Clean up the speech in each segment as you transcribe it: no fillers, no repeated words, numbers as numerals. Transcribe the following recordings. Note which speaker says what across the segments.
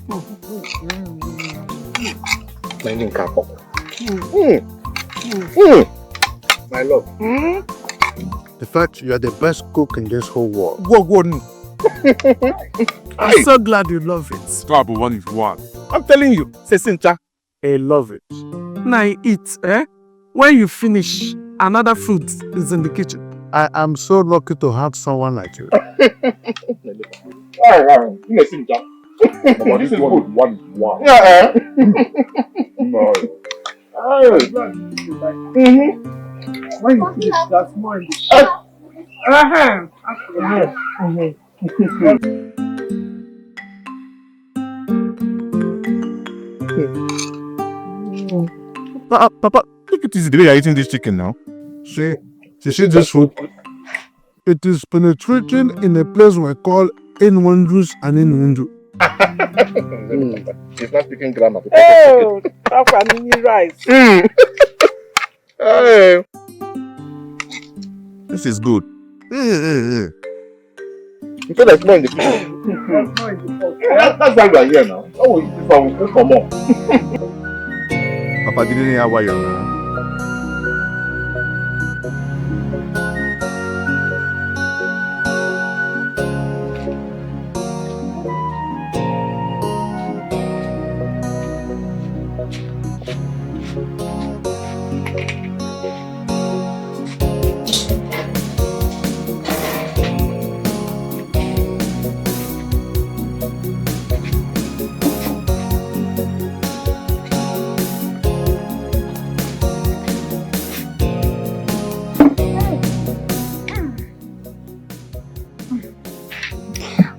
Speaker 1: My love.
Speaker 2: The fact you are the best cook in this whole world.
Speaker 3: I'm so glad you love it.
Speaker 4: Trouble one is one.
Speaker 3: I'm telling you, Sesincha, I love it. Now I eat, When you finish, another food is in the kitchen.
Speaker 2: I am so lucky to have someone like you.
Speaker 1: This is good. One. No.
Speaker 3: When you finish, that's more.
Speaker 4: Papa, look at this the way you're eating this chicken now.
Speaker 2: See this food? It is penetrating in a place we call Inwandus and Inwundu.
Speaker 1: He's not speaking grammar.
Speaker 3: Oh, Papa, mini rice.
Speaker 1: Hey.
Speaker 4: This is good.
Speaker 1: You said there's more in the kitchen. That's why we are here now. Oh, if I will cook for more.
Speaker 4: Papa didn't hear why you're now.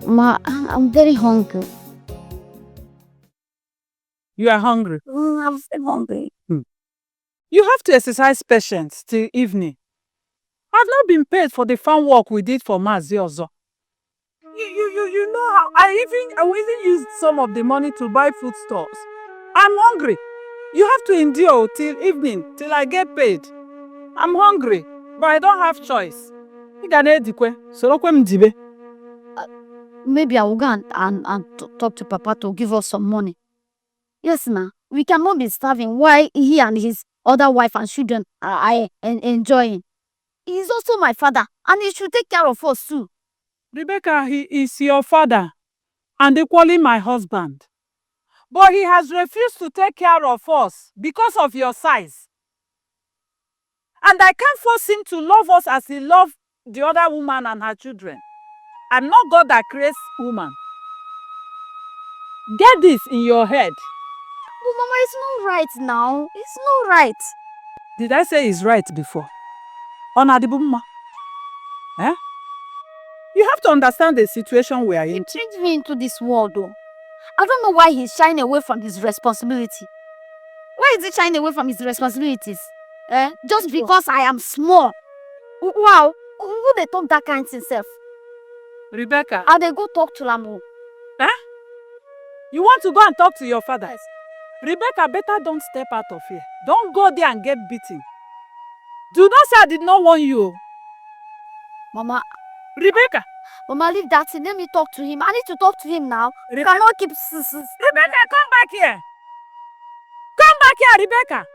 Speaker 5: Ma, I'm very hungry.
Speaker 6: You are hungry?
Speaker 5: I'm very hungry.
Speaker 6: You have to exercise patience till evening. I've not been paid for the farm work we did for Mazi Ozo. You know how I will even use some of the money to buy foodstuffs. I'm hungry. You have to endure till evening, till I get paid. I'm hungry, but I don't have choice.
Speaker 5: Maybe I will go and talk to Papa to give us some money. Yes, ma. We cannot be starving while he and his other wife and children are enjoying. He is also my father, and he should take care of us too.
Speaker 6: Rebecca, he is your father and equally my husband. But he has refused to take care of us because of your size. And I can't force him to love us as he loved the other woman and her children. I'm not God that creates woman. Get this in your head.
Speaker 5: But Mama, it's not right now. It's not right.
Speaker 6: Did I say it's right before? Onadibumma. Eh? You have to understand the situation we are in.
Speaker 5: He changed me into this world though. I don't know why he's shying away from his responsibility. Why is he shying away from his responsibilities? Just because I am small. Wow, who they talk that kind of self?
Speaker 6: Rebecca.
Speaker 5: How they go talk to Lamu?
Speaker 6: Eh? You want to go and talk to your father? Yes. Rebecca, better don't step out of here. Don't go there and get beaten. Do not say I did not warn you.
Speaker 5: Mama.
Speaker 6: Rebecca.
Speaker 5: Mama, leave that thing. Let me talk to him. I need to talk to him now. You cannot keep...
Speaker 6: Rebecca, come back here. Come back here, Rebecca.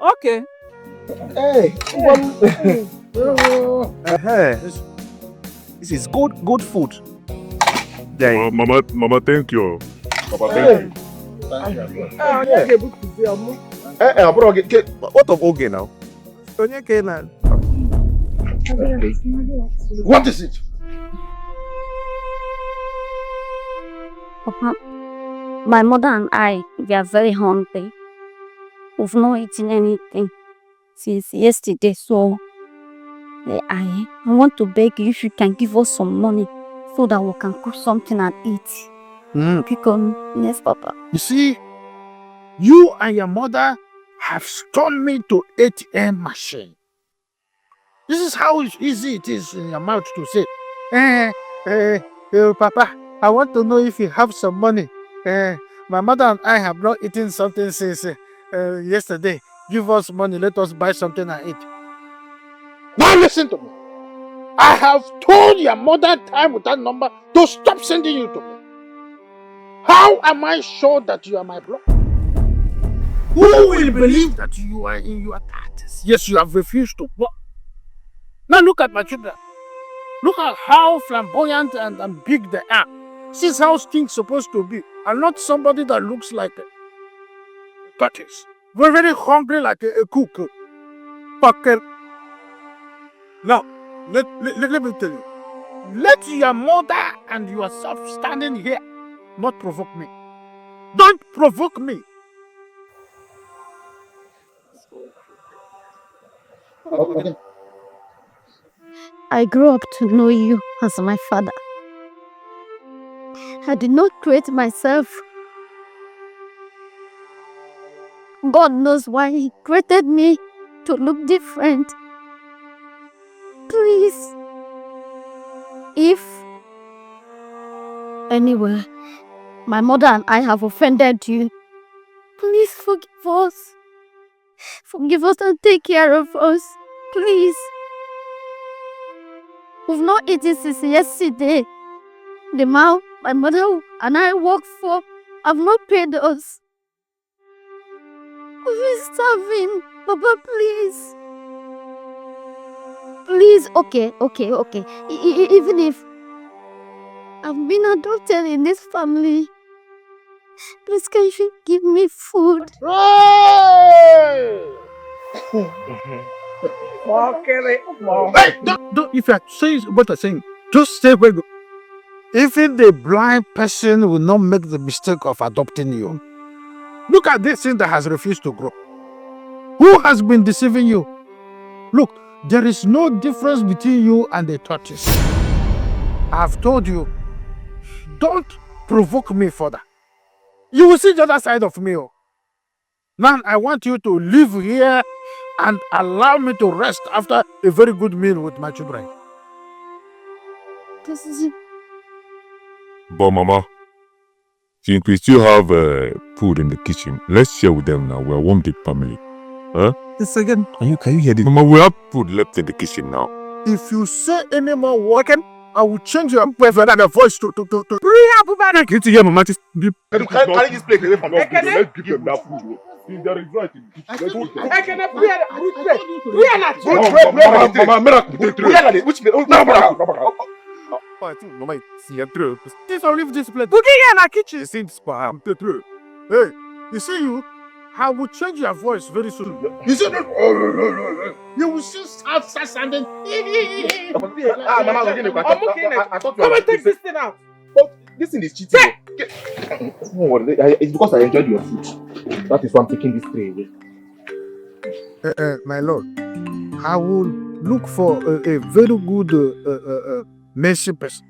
Speaker 6: Okay.
Speaker 1: Hey.
Speaker 4: This is good food.
Speaker 7: Mama, thank you.
Speaker 1: Papa, thank you.
Speaker 4: What of Oge now?
Speaker 1: What is it?
Speaker 5: Papa, my mother and I, we are very hungry. We've not eaten anything since yesterday, so I want to beg you if you can give us some money so that we can cook something and eat. Yes, Papa.
Speaker 2: You see, you and your mother have turned me to ATM machine. This is how easy it is in your mouth to say, Papa, I want to know if you have some money. My mother and I have not eaten something since yesterday. Give us money, let us buy something and eat. Now listen to me. I have told your mother time with that number to stop sending you to me. How am I sure that you are my blood? Who will believe that you are in your 30s? Yes, you have refused to work. Now look at my children. Look at how flamboyant and big they are. This is how things supposed to be. And not somebody that looks like a tortoise. We're very hungry like a cook. Fucker. Now, let me tell you. Let your mother and yourself standing here not provoke me. Don't provoke me.
Speaker 1: Okay.
Speaker 5: I grew up to know you as my father. I did not create myself. God knows why He created me to look different. Please, if anywhere my mother and I have offended you, please forgive us. Forgive us and take care of us. Please. We've not eaten since yesterday. The man my mother and I worked for have not paid us. We're starving. Papa, please. Please, okay. Even if I've been adopted in this family, please can you give me food?
Speaker 2: Hey! Hey, don't, if you are saying what I'm saying, just say where you. Even the blind person will not make the mistake of adopting you. Look at this thing that has refused to grow. Who has been deceiving you? Look, there is no difference between you and the tortoise. I have told you, don't provoke me further. You will see the other side of me. Now I want you to live here and allow me to rest after a very good meal with my children.
Speaker 5: This is it.
Speaker 4: But Mama, since we still have food in the kitchen, let's share with them now. We're one big family. Huh?
Speaker 3: This again.
Speaker 4: Can you hear this? Mama, we have food left in the kitchen now.
Speaker 2: If you say any more working, I will change your voice to.
Speaker 3: Can you hear Mama?
Speaker 1: Can you just play away from us? Let's give them that food. There is right in the kitchen.
Speaker 4: I think Mama is true.
Speaker 2: Please don't leave this place.
Speaker 6: Boogie in our kitchen.
Speaker 4: It seems spam.
Speaker 2: Hey, you see you? I will change your voice very soon. You see that? You will see start sounding.
Speaker 1: Come and
Speaker 6: take this thing out.
Speaker 1: But this thing is cheating. Don't worry, it's because I enjoyed your food. That is why I'm taking this tray away.
Speaker 2: My lord, I will look for a very good mercy person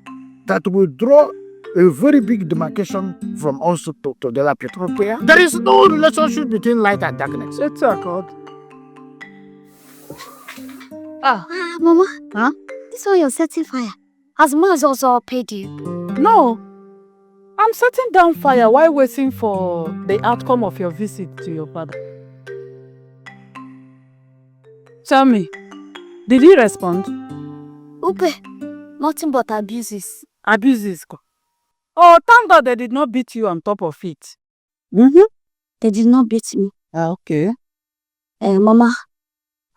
Speaker 2: that will draw a very big demarcation from us to the other people. There is no relationship between light and darkness.
Speaker 6: It's a God.
Speaker 5: Mama, huh? This one you're setting fire. Has Maz also paid you?
Speaker 6: No. I'm setting down fire while waiting for the outcome of your visit to your father. Tell me, did he respond?
Speaker 5: Upe, nothing but abuses.
Speaker 6: Abuses? Oh, thank God they did not beat you on top of it.
Speaker 5: They did not beat me.
Speaker 6: Okay.
Speaker 5: Mama,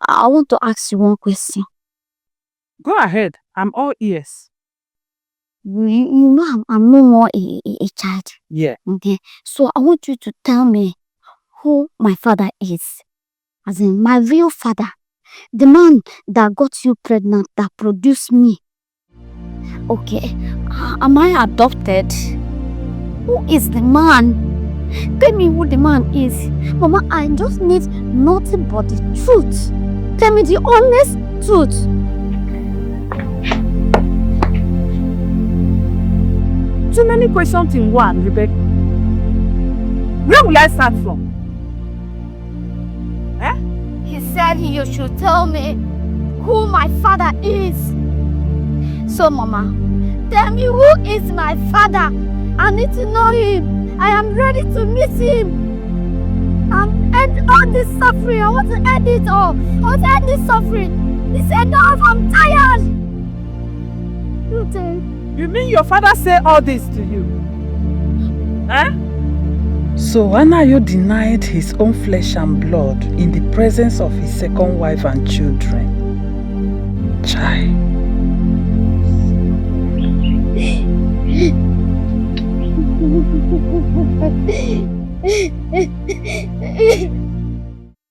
Speaker 5: I want to ask you one question.
Speaker 6: Go ahead. I'm all ears.
Speaker 5: You know I'm no more a child.
Speaker 6: Yeah.
Speaker 5: Okay. So I want you to tell me who my father is. As in my real father. The man that got you pregnant, that produced me. Okay. Am I adopted? Who is the man? Tell me who the man is. Mama, I just need nothing but the truth. Tell me the honest truth.
Speaker 6: Too many questions in one, Rebecca. Where will I start from?
Speaker 5: He said you should tell me who my father is. So, Mama, tell me who is my father. I need to know him. I am ready to meet him. End all this suffering. I want to end it all. I want to end this suffering. This enough. I'm tired.
Speaker 6: You mean your father said all this to you? Huh? So Anayo denied his own flesh and blood in the presence of his second wife and children. Chai.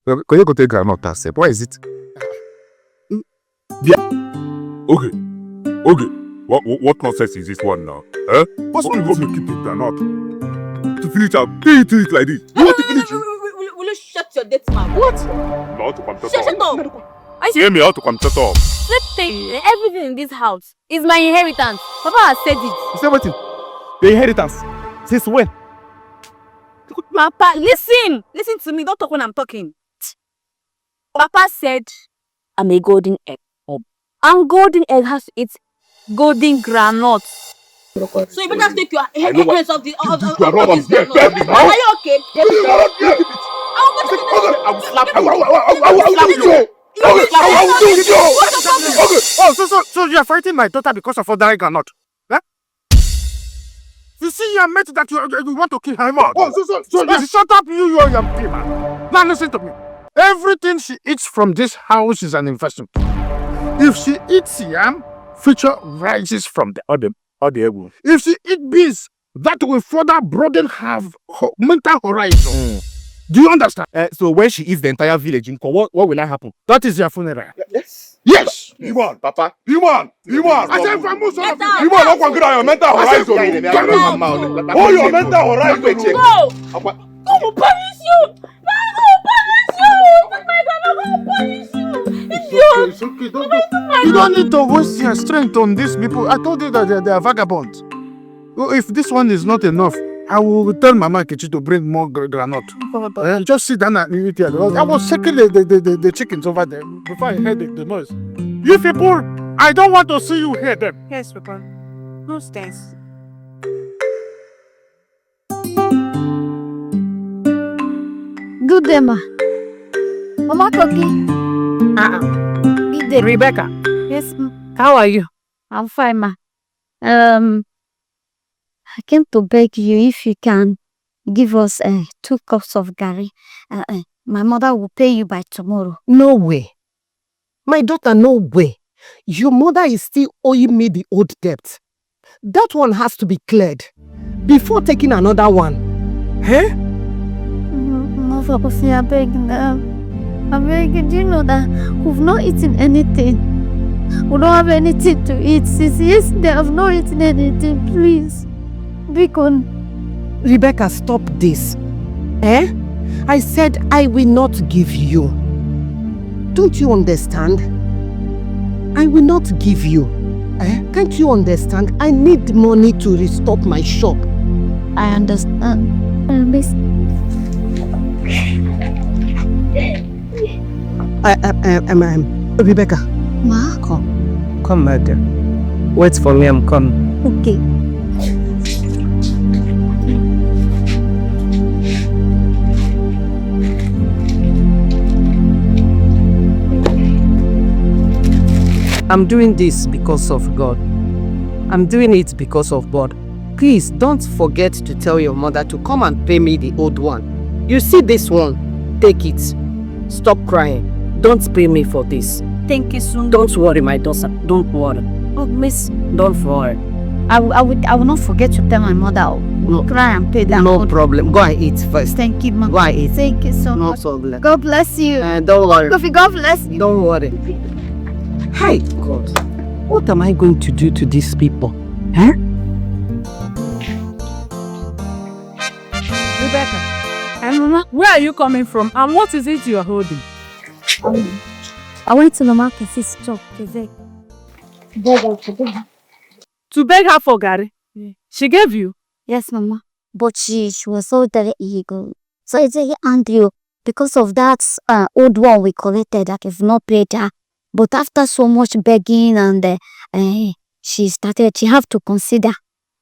Speaker 4: Can you go take grandma accept? Why is it? Okay. What nonsense is this one now? Eh? What's wrong with you keep it granite? To finish up, eat it like this. You want to finish it?
Speaker 7: Will you shut your dirty mouth?
Speaker 4: What? How to come
Speaker 7: Shut up!
Speaker 4: Hear me, how to come shut up.
Speaker 7: Let's say everything in this house is my inheritance. Papa has said it.
Speaker 3: You say what? The inheritance. Since when?
Speaker 7: Papa, listen! Listen to me, don't talk when I'm talking. Papa said I'm a golden egg. And golden egg has to eat golden granules. So you better take your hands off the groundnut. Are you okay?
Speaker 1: I will slap you.
Speaker 2: So you are fighting my daughter because of ordinary or not? Huh? You see your mate that you want to kill her mouth. Shut up, you young man. Now listen to me. Everything she eats from this house is an investment. If she eats yam, future rises from the other. If she eats beans, that will further broaden her mental horizon. Do you understand?
Speaker 3: So when she eats the entire village, what will happen?
Speaker 2: That is your funeral.
Speaker 1: Yes.
Speaker 2: Yes.
Speaker 1: Iman, Papa.
Speaker 3: Iman.
Speaker 1: I
Speaker 2: said for most of you.
Speaker 3: Iman, don't consider your mental horizon. Oh, your mental horizon.
Speaker 7: Go! I will punish you! I will punish you! Oh my God, I will punish you!
Speaker 2: It's okay. You don't need to waste your strength on these people. I told you that they are vagabonds. If this one is not enough, I will tell Mama Kechi to bring more granite. Just sit down and eat here. I was checking the chickens over there before I heard the noise. You people, I don't want to see you hear them.
Speaker 6: Yes, Papa. No thanks.
Speaker 5: Good day, ma. Mama cookie. Good day.
Speaker 6: Rebecca,
Speaker 5: Yes, ma.
Speaker 6: how are you?
Speaker 5: I'm fine, ma. I came to beg you if you can give us 2 cups of garri. My mother will pay you by tomorrow.
Speaker 8: No way. My daughter, no way. Your mother is still owing me the old debt. That one has to be cleared before taking another one. Eh?
Speaker 5: No, Papa, I beg now. I beg you. Do you know that we've not eaten anything? We don't have anything to eat. Since yesterday, I've not eaten anything. Please. Beacon.
Speaker 8: Rebecca, stop this. Eh? I said I will not give you. Don't you understand? I will not give you. Eh? Can't you understand? I need money to restock my shop.
Speaker 5: I understand. Miss.
Speaker 8: Rebecca.
Speaker 5: Ma?
Speaker 8: Come, my dear. Wait for me, I'm coming.
Speaker 5: Okay.
Speaker 8: I'm doing this because of God. I'm doing it because of God. Please don't forget to tell your mother to come and pay me the old one. You see this one? Take it. Stop crying. Don't pay me for this.
Speaker 5: Thank you so much.
Speaker 8: Don't worry, my daughter. Don't worry.
Speaker 5: Oh, miss.
Speaker 8: Don't worry.
Speaker 5: I will not forget to tell my mother. I will cry and pay that.
Speaker 8: No problem. Go and eat first.
Speaker 5: Thank you, ma.
Speaker 8: Go and eat.
Speaker 5: Thank you so
Speaker 8: No
Speaker 5: much.
Speaker 8: problem.
Speaker 5: God bless you.
Speaker 8: Don't worry.
Speaker 5: Kofi, God bless you.
Speaker 8: Don't worry. Hi, God. What am I going to do to these people? Huh?
Speaker 6: Rebecca,
Speaker 5: Hi, Mama.
Speaker 6: where are you coming from and what is it you are holding?
Speaker 5: I went to the market to stop to beg.
Speaker 6: To beg her for Gary. She gave you?
Speaker 5: Yes, Mama. But she was so very eager. So it's very angry because of that old one we collected that is not paid her. But after so much begging and she have to consider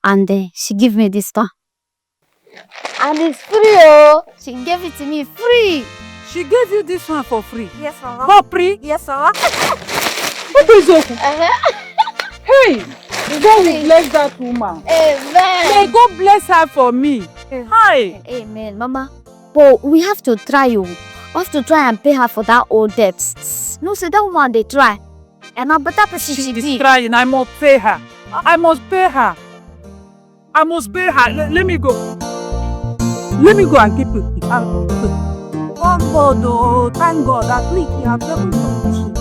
Speaker 5: and she gave me this stuff. And it's free, oh! She gave it to me free.
Speaker 6: She gave you this one for free?
Speaker 5: Yes, Mama.
Speaker 6: For free?
Speaker 5: Yes, Mama.
Speaker 6: What is it? Hey! God will bless that woman.
Speaker 5: Amen.
Speaker 6: May God bless her for me. Hi.
Speaker 5: Amen, Mama. But we have to try you. We have to try and pay her for that old debt. No, say that woman they try. And now better person she
Speaker 6: She's
Speaker 5: be.
Speaker 6: trying. I must pay her. I must pay her. I must pay her. Let me go. Let me go and keep it. Thank God, oh, thank God. At least you have done something.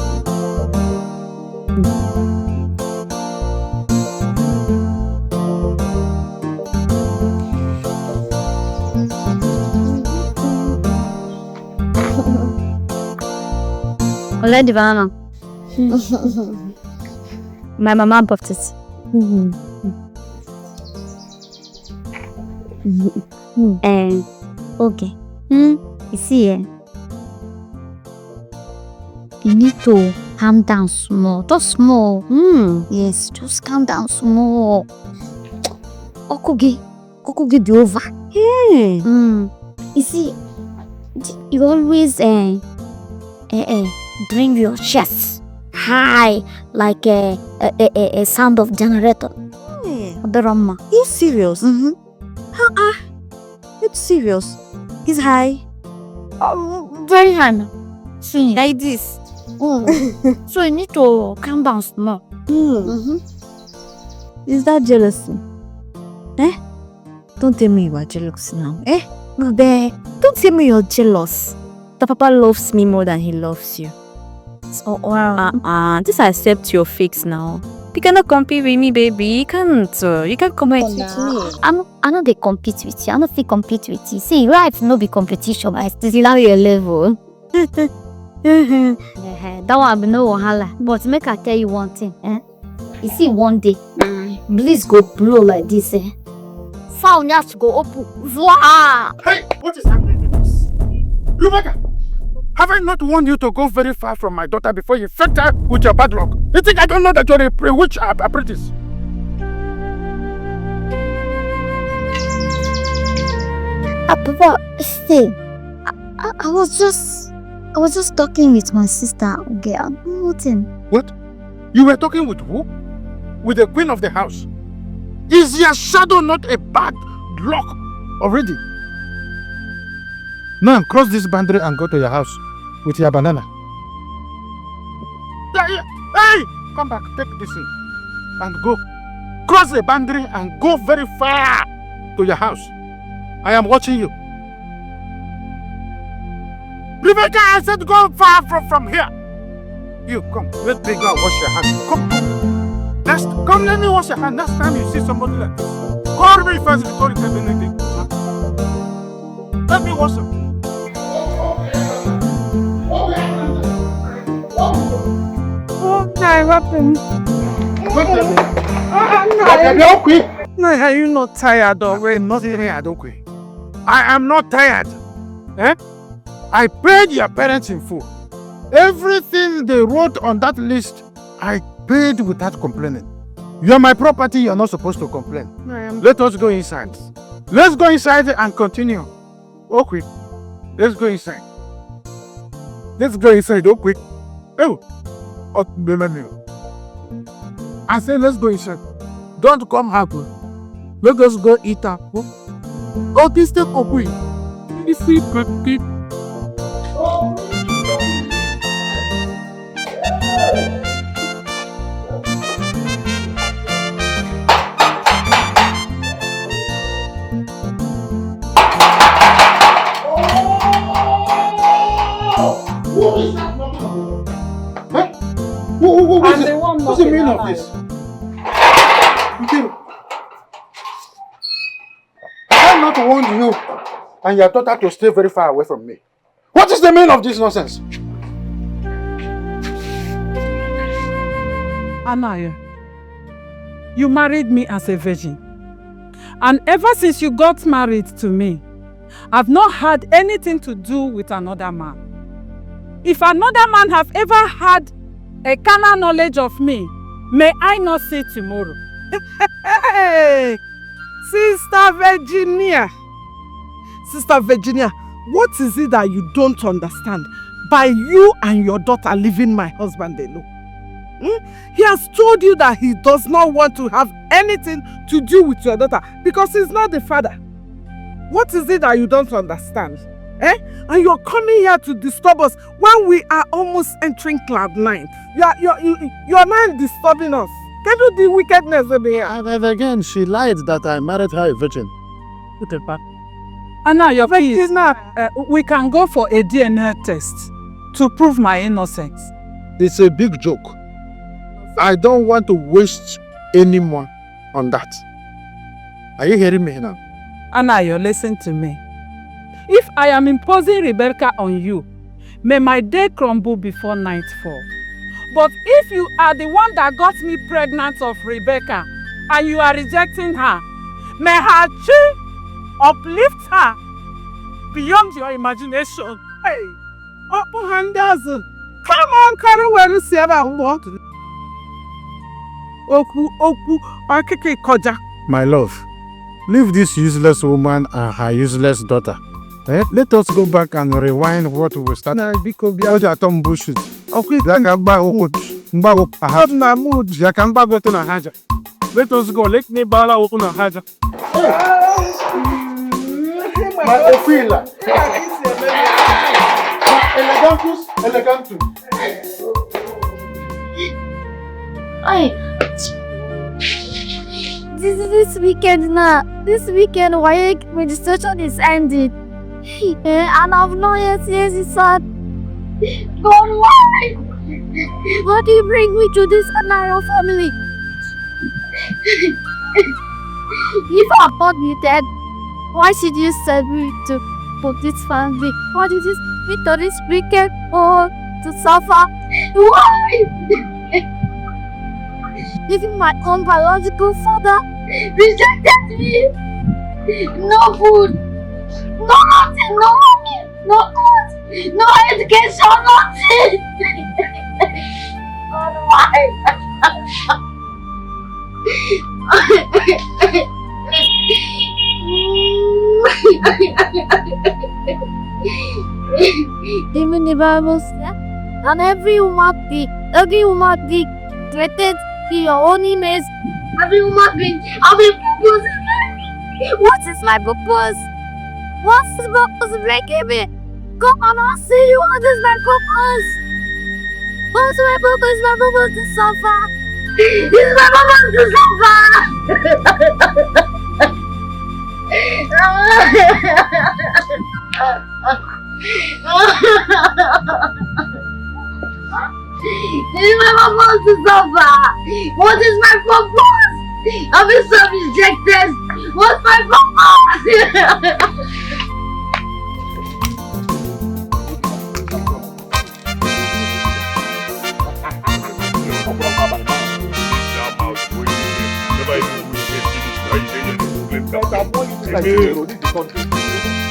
Speaker 5: Let the banana. My mama bought it. And okay. You see, you need to calm down small. Just small. Yes, just calm down small. Okugi the over. You see, you always bring your chest high like a sound of generator. Drama.
Speaker 9: He's serious? It's serious. He's high.
Speaker 5: Very high. See, like this. So you need to calm down small.
Speaker 9: Is that jealousy? Don't tell me you are jealous now. No, don't tell me you're jealous. The papa loves me more than he loves you.
Speaker 7: So, wow. Just accept your fix now. You cannot compete with me, baby. You can't compete with me.
Speaker 5: I know they compete with you. I know they compete with you. See, life no be competition. I still allow your level. That one be no wahala. But make I tell you one thing. You see, one day, bliss go blow like this. Found has to go open.
Speaker 2: Hey, what is happening to us? Rebecca, have I not warned you to go very far from my daughter before you infect her with your bad luck? You think I don't know that you're a witch apprentice?
Speaker 5: Papa, stay. I was just talking with my sister. Okay, nothing.
Speaker 2: What? You were talking with who? With the queen of the house? Is your shadow not a bad luck already? Now cross this boundary and go to your house with your banana. Hey! Come back, take this thing and go. Cross the boundary and go very far to your house. I am watching you. Rebecca, I said go far from here. You come, let me go and wash your hands. Come, let me wash your hands. Next time you see somebody like this, call me first before you tell me anything. Let me wash them.
Speaker 6: What happened? No, are you not tired already?
Speaker 2: Not tired, okay. I am not tired. I paid your parents in full. Everything they wrote on that list, I paid without complaining. You're my property, you're not supposed to complain. Let us go inside. Let's go inside and continue. Okay. Let's go inside. Let's go inside, okay. Oh. I said let's go inside. Don't come happen. Let us go eat up. Oh, this the copy. If we could keep. What's the meaning of this? I not warned you and your daughter to stay very far away from me. What is the meaning of this nonsense?
Speaker 6: Anaya, you married me as a virgin. And ever since you got married to me, I've not had anything to do with another man. If another man have ever had a carnal knowledge of me, may I not see tomorrow.
Speaker 3: Hey, Sister Virginia. Sister Virginia, what is it that you don't understand by you and your daughter leaving my husband alone?
Speaker 8: He has told you that he does not want to have anything to do with your daughter because he's not the father. What is it that you don't understand? And you're coming here to disturb us when we are almost entering cloud 9. You're not disturbing us. Can you do wickedness over here?
Speaker 2: And again, she lied that I married her a virgin.
Speaker 6: Anna, your please, we can go for a DNA test to prove my innocence.
Speaker 2: It's a big joke. I don't want to waste any more on that. Are you hearing me now?
Speaker 6: Anna, you listen to me. If I am imposing Rebecca on you, may my day crumble before nightfall. But if you are the one that got me pregnant of Rebecca and you are rejecting her, may her chi uplift her beyond your imagination.
Speaker 8: Hey, open handers. Come on, Karen, where is the Oku, Akeke Koja.
Speaker 2: My love, leave this useless woman and her useless daughter. Let us go back and rewind what we started.
Speaker 8: Na biko bia
Speaker 2: Oja tom bullshit.
Speaker 8: okay.
Speaker 3: Let us go. Let me bala open a haja.
Speaker 1: My Ophelia. Elegantus.
Speaker 5: This weekend now. This weekend, why registration is ended. And I've not yet seen his son. God, why? Why do you bring me to this narrow family? If I thought you dead, why should you send me to this family? Why did you send me to this weekend or to suffer? Why? Even my own biological father rejected me. No food, no nothing, no money, no clothes, no education, nothing. God, why? Even the Bible said, and every human being created in your own image. Every human being have a purpose. What is my purpose? What's the purpose of making me? Come on, I'll see you. What is my purpose? What's my purpose? My purpose to suffer. It's my purpose to suffer. It's my purpose to suffer. What is my purpose? I've been so rejected. What's my purpose?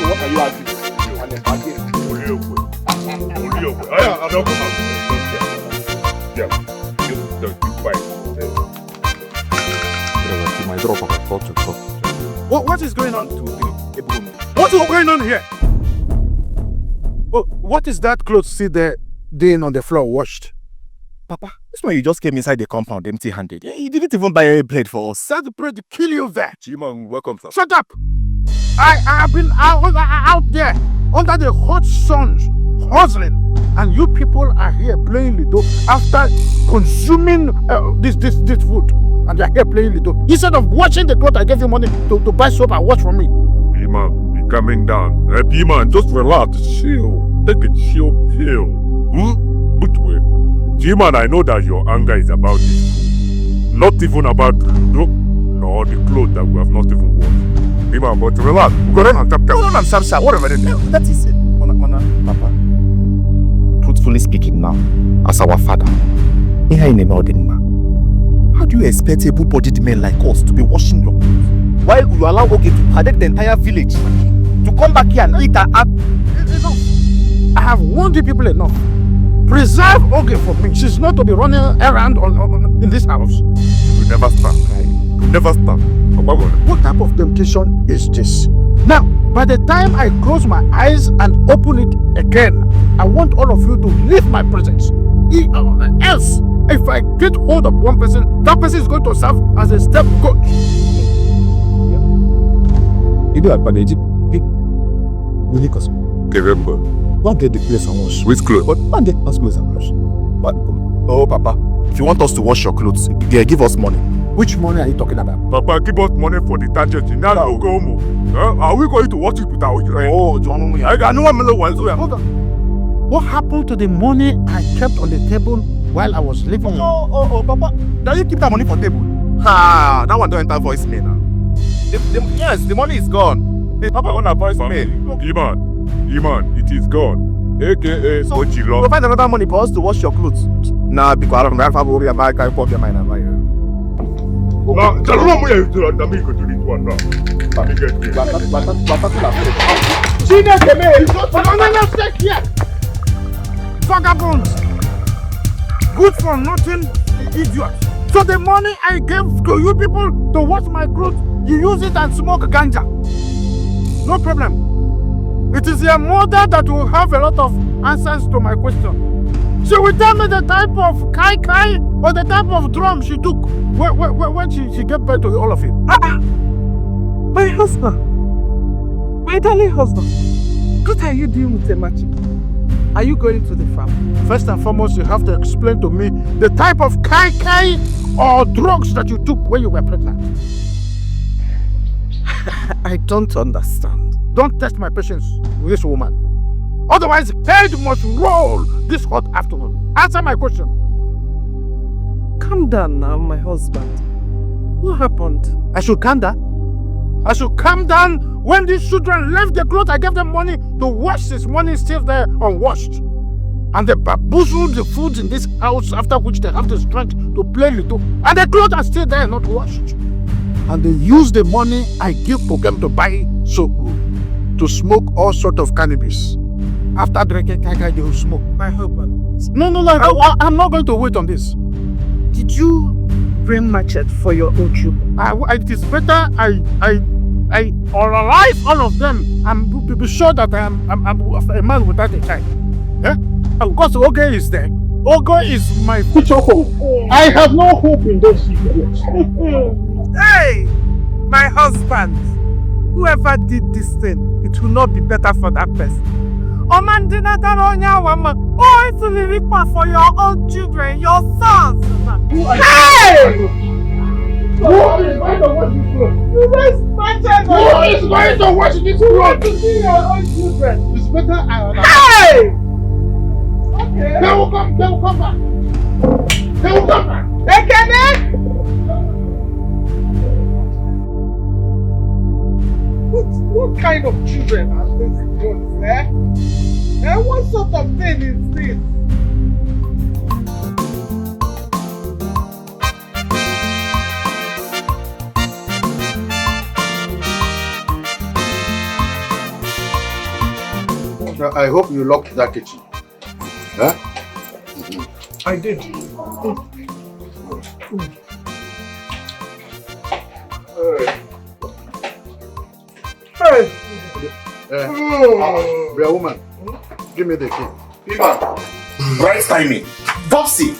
Speaker 1: What are you asking?
Speaker 2: What is going on? What is going on here? What is that clothes see there doing on the floor washed?
Speaker 1: Papa, this man you just came inside the compound empty-handed. He didn't even buy a bread for us.
Speaker 2: That bread to kill you there.
Speaker 4: Chiman, welcome, sir.
Speaker 2: Shut up! I have been out there under the hot sun hustling, and you people are here playing Lido after consuming this food, and they are here playing Lido instead of washing the clothes I gave you money to buy soap and wash for me.
Speaker 4: P-man, be coming down. P-man, just relax, chill. Take a chill pill. But wait. G-man, I know that your anger is about this. Not even about Ludo, nor the clothes that we have not even worn. P-man, but relax. Go ahead and tap.
Speaker 1: No, I'm sorry. Whatever it is. That is it. Mana, Papa. Truthfully speaking now, as our father, how do you expect able-bodied men like us to be washing your clothes while you allow Oge to parade the entire village to come back here and eat and act?
Speaker 2: Enough. I have warned you people enough. Preserve Oge for me. She's not to be running around in this house.
Speaker 4: You never stop. You never stop.
Speaker 2: What type of temptation is this? Now, by the time I close my eyes and open it again, I want all of you to leave my presence. Else, If I get hold of one person, that person is going to serve as a step coach.
Speaker 1: You do like Paneji. We need us.
Speaker 4: Remember.
Speaker 1: One get the place and wash.
Speaker 4: Which clothes?
Speaker 1: But one get us clothes and wash. But, oh, Papa, if you want us to wash your clothes, give us money.
Speaker 2: Which money are you talking about?
Speaker 4: Papa, give us money for detergent. Now we'll go home. Are we going to wash it with our...
Speaker 1: Oh, John,
Speaker 4: I got no one million ones.
Speaker 2: Hold on. What happened to the money I kept on the table while I was living?
Speaker 1: Oh, Papa, now you keep that money for table. Ha, that one don't enter voicemail now. Yes, the money is gone. Papa want a voicemail.
Speaker 4: Iman, it is gone. AKA
Speaker 1: So,
Speaker 4: Ochilo.
Speaker 1: provide another money for us to wash your clothes. Nah, because I don't have to worry about my pocket mind and my.
Speaker 4: Now, tell me what you do. Let me go to this one now. Let me get this.
Speaker 2: Vagabonds! Good for nothing, idiot. So the money I gave to you people to wash my clothes, you use it and smoke ganja. No problem. It is your mother that will have a lot of answers to my question. She will tell me the type of kai or the type of drum she took when she gave birth to all of it.
Speaker 3: My husband. My darling husband. What are you doing with the magic? Are you going to the farm?
Speaker 2: First and foremost, you have to explain to me the type of kai or drugs that you took when you were pregnant.
Speaker 3: I don't understand.
Speaker 2: Don't test my patience with this woman. Otherwise, head must roll this hot afternoon. Answer my question.
Speaker 3: Calm down now, my husband. What happened?
Speaker 2: I should calm down? I should calm down when these children left the clothes I gave them money to wash. This money is still there unwashed. And they bamboozled the food in this house, after which they have the strength to play little. And the clothes are still there, not washed. And they use the money I give to them to buy soap, to smoke all sort of cannabis. After drinking kai, they will smoke.
Speaker 3: My husband.
Speaker 2: No, I'm not going to wait on this.
Speaker 3: Did you bring machete for your own children?
Speaker 2: It is better I analyze all of them and be sure that I'm a man without a child. Yeah? Of course, Oge is there. Oge is my future hope. I have no hope in those idiots.
Speaker 3: Hey! My husband! Whoever did this thing, it will not be better for that person. Oh, it's really for your own children, your sons!
Speaker 2: Hey! Who is going to watch this road? Who is going to watch this road? To see your own children. It's better I... Hey! Okay. They will come back. They will come back. What kind of children are these ones, eh? And what sort of thing is this?
Speaker 1: I hope you locked that kitchen. Huh?
Speaker 2: I did. Hey!
Speaker 1: Real woman, give me the key.
Speaker 10: Right timing. Popsy.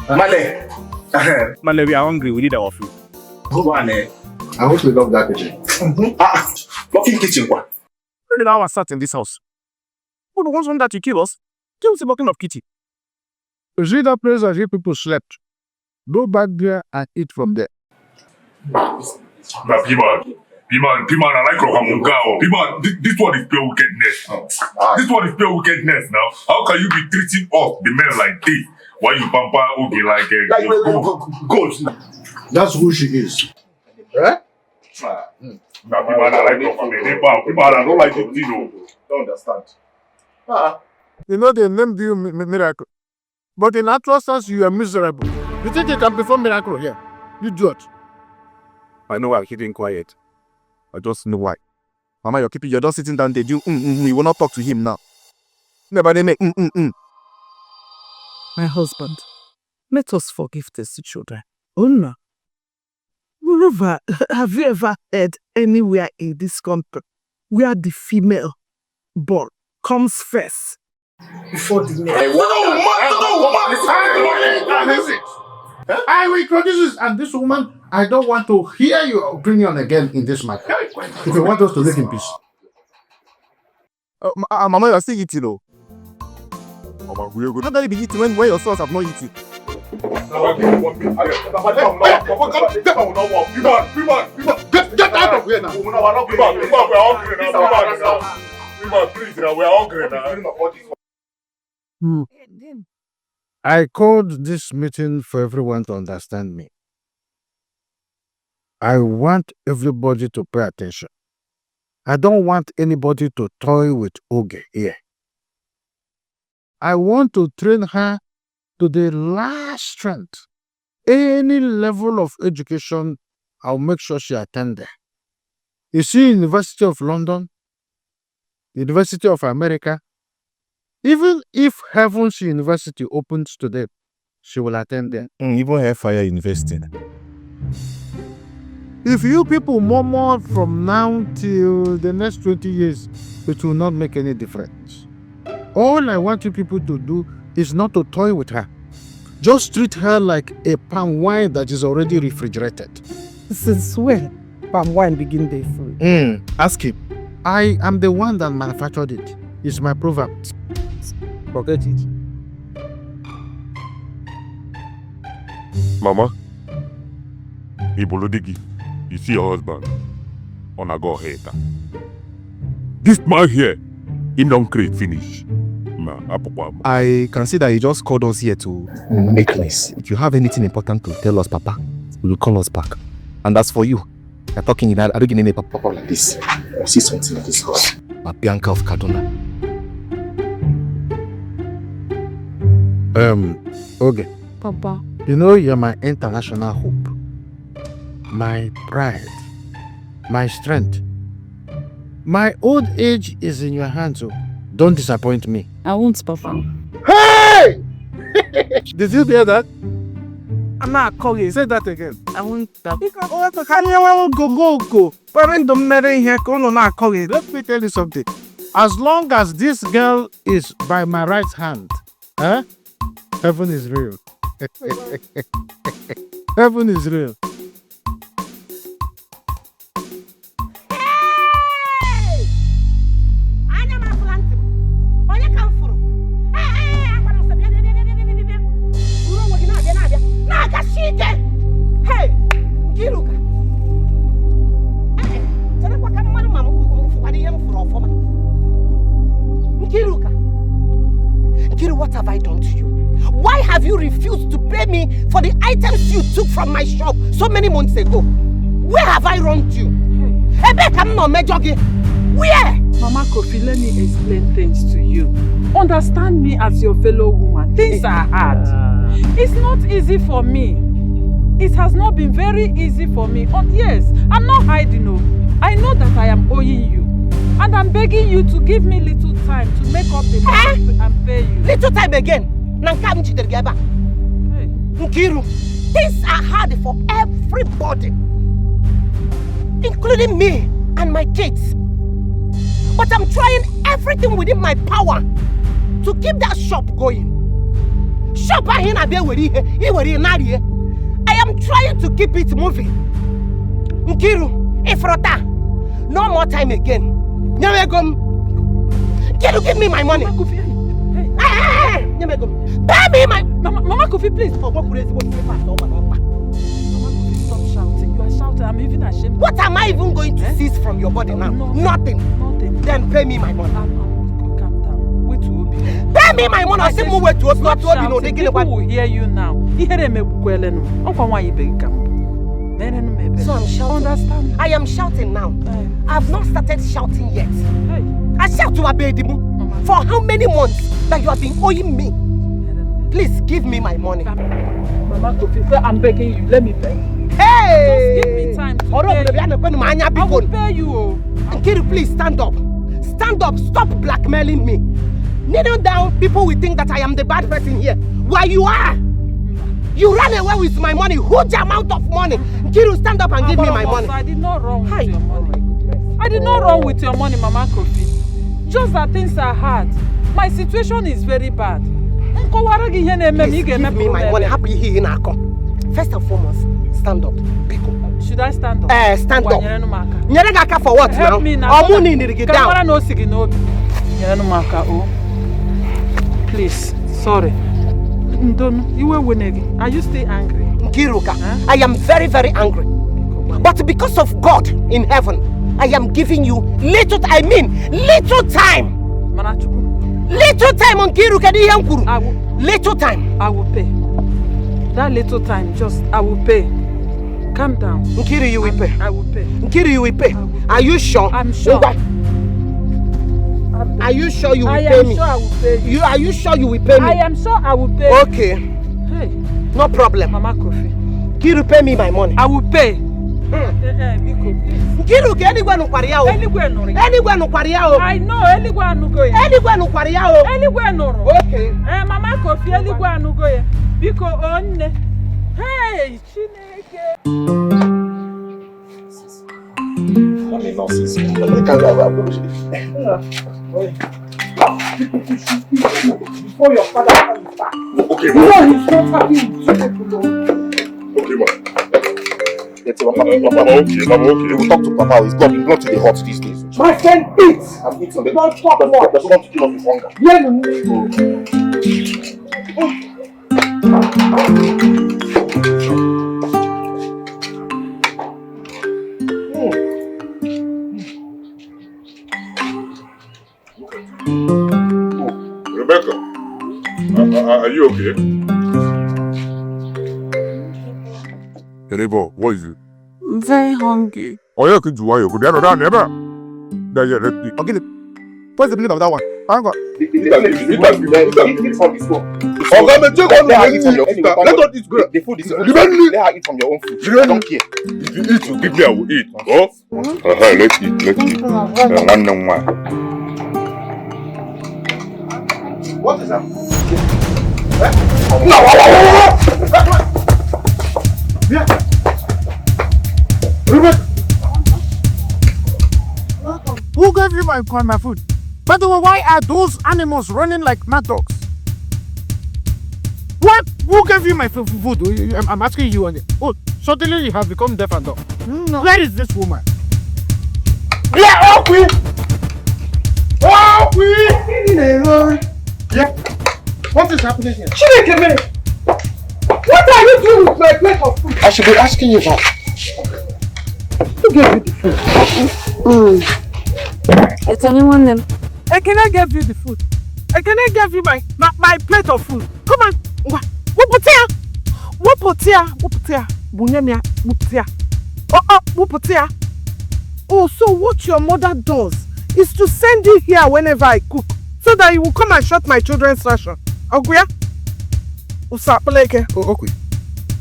Speaker 10: Male.
Speaker 11: Male, we are hungry. We need our food.
Speaker 10: Go on, eh?
Speaker 1: I hope you love that kitchen.
Speaker 10: Working kitchen, what?
Speaker 11: When did our start in this house? Who the ones that you kill us? Kill us talking of kitchen.
Speaker 2: You see that place that you people slept? Go back there and eat from there.
Speaker 4: Now, Piman, I like Rokamungao. Piman, this one is pure wickedness. This one is pure wickedness now. How can you be treating us, the men, like this? Why you pamper Ogi like a gold?
Speaker 1: That's who she is. Right?
Speaker 4: Now, Piman, I like Rokamungao. Piman, I don't like it, you know.
Speaker 1: Don't understand.
Speaker 2: You know they named you miracle. But in actual sense, you are miserable. You think you can perform miracle here? You do it.
Speaker 1: I know why I'm keeping quiet. I just know why. Mama, you're just sitting down there. You will not talk to him now. Nobody make
Speaker 3: My husband, let us forgive these children. Una, moreover, have you ever heard anywhere in this country where the female born comes first before the next.
Speaker 2: Listen. I will introduce this, and this woman, I don't want to hear your opinion again in this matter. If you want us to live in peace.
Speaker 11: Mama, you are still eating, though. Mama, we are good. How can you be eating when your sons have not eaten?
Speaker 2: Get out of here now. I called this meeting for everyone to understand me. I want everybody to pay attention. I don't want anybody to toy with Oge here. I want to train her to the last strength. Any level of education, I'll make sure she attend there. You see, University of London, University of America, even if Heaven's University opens today, she will attend there.
Speaker 11: Even Hellfire University.
Speaker 2: If you people murmur from now till the next 20 years, it will not make any difference. All I want you people to do is not to toy with her. Just treat her like a palm wine that is already refrigerated.
Speaker 6: Since when palm wine begin day free?
Speaker 2: Ask him. I am the one that manufactured it. It's my proverb. Forget it.
Speaker 4: Mama, Ibolodigi, you see your husband? On a go ahead. This man here, he don't create finish.
Speaker 11: I can see that he just called us here to make nice. If you have anything important to tell us, Papa, we will call us back. And as for you, you're talking in a Papa like this. I see something in this house. Bianca of Kaduna.
Speaker 2: Okay.
Speaker 5: Papa.
Speaker 2: You know you're my international hope. My pride. My strength. My old age is in your hands, so don't disappoint me.
Speaker 5: I won't, Papa.
Speaker 2: Hey! Did you hear that?
Speaker 3: I'm not calling.
Speaker 2: Say that again.
Speaker 5: I won't, Papa.
Speaker 2: Let me tell you something. As long as this girl is by my right hand, heaven is real. Heaven is real.
Speaker 3: Hey, Kiruka. Kiru, what have I done to you? Why have you refused to pay me for the items you took from my shop so many months ago? Where have I wronged you? Where?
Speaker 6: Mama Kofi, let me explain things to you. Understand me as your fellow woman. Things are hard. It's not easy for me. It has not been very easy for me. Oh, yes, I'm not hiding. No. I know that I am owing you. And I'm begging you to give me little time to make up the money and pay you.
Speaker 3: Little time again? Hey. Nkiru, things are hard for everybody, including me and my kids. But I'm trying everything within my power to keep that shop going. I am trying to keep it moving. Nkiru, Ifrota, no more time again. Can you give me my money?
Speaker 6: Mama Kofi,
Speaker 3: pay me my...
Speaker 6: Mama Kofi, please. Mama Kofi, stop shouting. You are shouting. I'm even ashamed.
Speaker 3: What am I even going to seize from your body now? Nothing. Then pay me my money.
Speaker 6: Calm down. Wait to Obi.
Speaker 3: Pay me my money. I say move to Obi. Not to Obi. No,
Speaker 6: people will hear you now. So
Speaker 3: I'm shouting.
Speaker 6: Understand?
Speaker 3: I am shouting now. I've not started shouting yet. I shout to Abedimu for how many months that you have been owing me. Please give me my money.
Speaker 6: Mama Kofi, I'm begging you. Let me pay.
Speaker 3: Hey!
Speaker 6: Just give me time to pay you. I will pay you.
Speaker 3: Nkiru, please stand up. Stand up. Stop blackmailing me. Kneeling down, people will think that I am the bad person here. Why you are? You ran away with my money. Huge amount of money. Nkiru, stand up and give me my money.
Speaker 6: I did not wrong with your money. I did not wrong with your money, Mama Kofi. Just that things are hard. My situation is very bad. Please give me
Speaker 8: my money. Happy here in First and foremost, stand up.
Speaker 6: Should I stand up?
Speaker 8: Stand up. Nyerega for what now?
Speaker 6: Help me now.
Speaker 8: Omuni nirigi down. Please, sorry. Are you still angry? Nkiruka, I am very, very angry. But because of God in heaven, I am giving you little time. Little time on Nkiruka di yankuru. Little time. I will pay. That little time, I will pay. Calm down. Nkiri, you will pay. I will pay. Nkiri, you will pay. Are you sure? I'm sure. Are you sure you will pay me? I am sure I will pay you. Are you sure you will pay me? I am sure I will pay. Okay. Hey. No problem. Mama Kofi. Kiru, pay me my money. I will pay. Kiru, anywhere no kwaria o. Anywhere no kwaria o. I know anywhere no go. Anywhere no kwaria o. Anywhere no. Okay. Mama Kofi, anywhere no go. Biko onne. Hey, Chineke.
Speaker 10: Mommy, nonsense. Before your father comes back. Okay, Mom. He's not happy with you.
Speaker 1: Okay, Mom. Mama, okay. We'll talk to Papa. He's not to the hot these days.
Speaker 3: My friend eats.
Speaker 1: I'm eating.
Speaker 3: Don't talk much.
Speaker 1: There's no one to kill us with hunger.
Speaker 3: Yeah,
Speaker 4: Rebecca, are you okay? Terebo, what is it?
Speaker 5: I'm very hungry.
Speaker 4: Oh, yeah, could you why you could never.
Speaker 11: Okay, what's the meaning of that one? Hang on.
Speaker 1: Eat from this one.
Speaker 10: Let us eat good.
Speaker 1: The food is let her eat from your own food. I don't care.
Speaker 4: If you eat, you give me, I will eat. Oh? Let's eat. One.
Speaker 1: What is that?
Speaker 10: No!
Speaker 1: Yeah.
Speaker 2: Who gave you my food? By the way, why are those animals running like mad dogs? What? Who gave you my food? I'm asking you. Oh, suddenly you have become deaf and dumb. No. Where is this woman?
Speaker 10: Yeah,
Speaker 1: Yeah. What is happening here?
Speaker 3: Chineke, what are you doing with my plate of food?
Speaker 1: I should be asking you that.
Speaker 3: Who gave you the food?
Speaker 5: It's anyone them.
Speaker 3: Can I give you the food? Can I give you my plate of food? Come on. Wuputia. Bunyamia. Wuputia. Wuputia. Oh, so what your mother does is to send you here whenever I cook, so that you will come and shut my children's ration. Okay?
Speaker 2: Okay.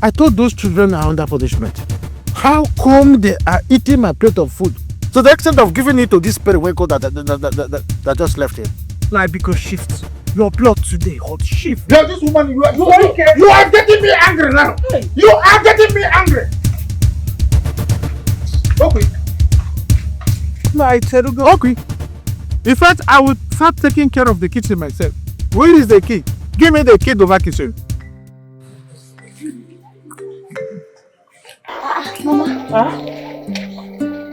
Speaker 2: I thought those children are under punishment. How come they are eating my plate of food to the extent of giving it to this periwinkle that just left here?
Speaker 3: Like because shift. Your blood today hot shift.
Speaker 1: Yeah, this woman, you are getting me angry now. You are getting me angry. Okay.
Speaker 2: Okay. In fact, I would start taking care of the kitchen myself. Where is the key? Give me the key to the kitchen.
Speaker 9: Mama.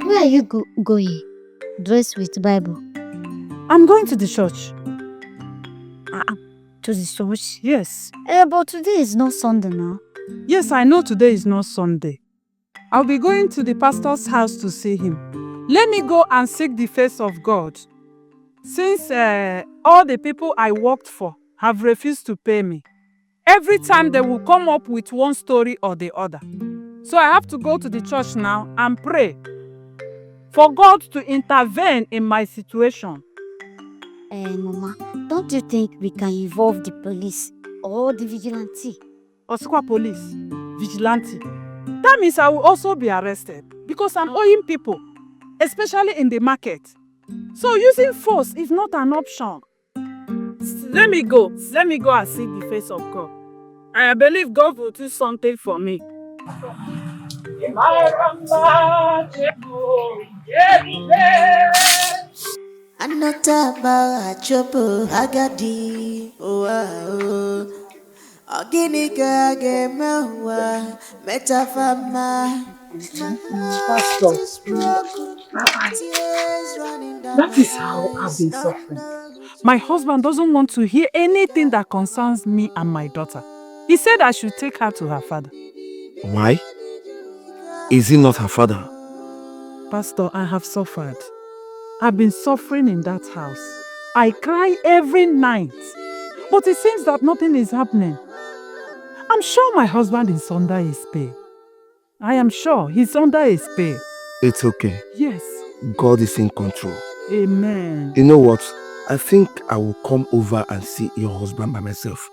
Speaker 9: Where are you going? Dressed with Bible.
Speaker 6: I'm going to the church.
Speaker 9: To the church?
Speaker 6: Yes.
Speaker 9: But today is not Sunday now.
Speaker 6: Yes, I know today is not Sunday. I'll be going to the pastor's house to see him. Let me go and seek the face of God. Since all the people I worked for have refused to pay me, every time they will come up with one story or the other. So I have to go to the church now and pray for God to intervene in my situation.
Speaker 9: Mama, don't you think we can involve the police or the vigilante?
Speaker 6: Osikwa police, vigilante. That means I will also be arrested because I'm owing people, especially in the market. So using force is not an option. Let me go and see the face of God. I believe God will do something for me.
Speaker 12: Anotaba chopo agadi oh Oginiga gemewa metafama.
Speaker 3: Pastor, that is how I've been suffering.
Speaker 6: My husband doesn't want to hear anything that concerns me and my daughter. He said I should take her to her father.
Speaker 13: Why? Is he not her father?
Speaker 6: Pastor, I have suffered. I've been suffering in that house. I cry every night. But it seems that nothing is happening. I'm sure my husband is under his pay. I am sure he's under his pay.
Speaker 13: It's okay.
Speaker 6: Yes.
Speaker 13: God is in control.
Speaker 6: Amen.
Speaker 13: You know what? I think I will come over and see your husband by myself.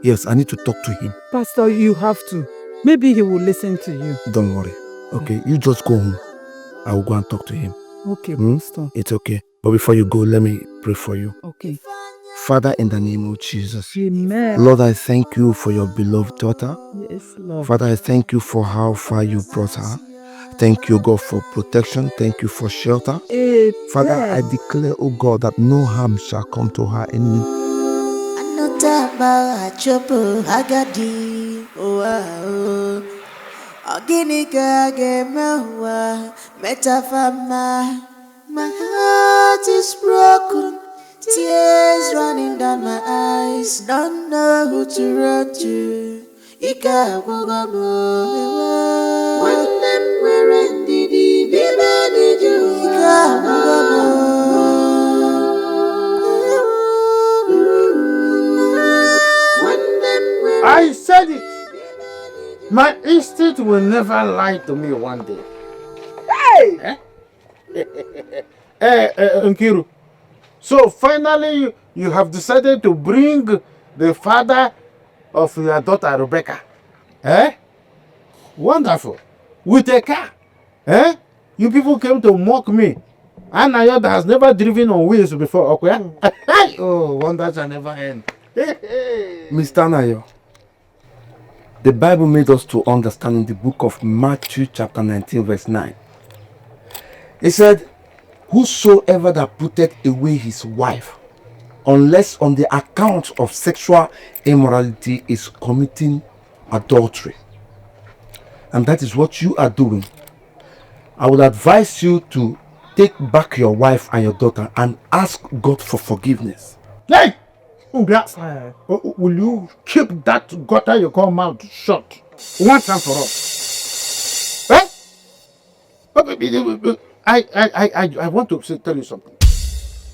Speaker 13: Yes, I need to talk to him.
Speaker 6: Pastor, you have to. Maybe he will listen to you.
Speaker 13: Don't worry. Okay, you just go home. I will go and talk to him.
Speaker 6: Okay, Pastor.
Speaker 13: It's okay. But before you go, let me pray for you.
Speaker 6: Okay.
Speaker 13: Father, in the name of Jesus.
Speaker 6: Amen.
Speaker 13: Lord, I thank you for your beloved daughter.
Speaker 6: Yes, Lord.
Speaker 13: Father, I thank you for how far you brought her. Thank you, God, for protection. Thank you for shelter.
Speaker 6: Amen.
Speaker 13: Father, I declare, oh God, that no harm shall come to her any.
Speaker 12: Anotaba chopo agadi oh Oginiga gemewa metafama. My heart is broken, tears running down my eyes. Don't know who to run to. Ika wogamo. One them were did he be bad you? Ika wogamo.
Speaker 2: I said it. My instinct will never lie to me one day. Hey! Nkiru. So finally you have decided to bring the father of your daughter Rebecca. Eh? Wonderful. With a car. Eh? You people came to mock me. And Nayoda has never driven on wheels before. Okay? Oh, wonders shall never end.
Speaker 13: Mr. Nayo, the Bible made us to understand in the book of Matthew chapter 19 verse 9. It said, whosoever that putteth away his wife, unless on the account of sexual immorality, is committing adultery. And that is what you are doing. I would advise you to take back your wife and your daughter and ask God for forgiveness.
Speaker 2: Hey! Will you keep that gutter you call mouth shut once and for all? Eh? I want to tell you something.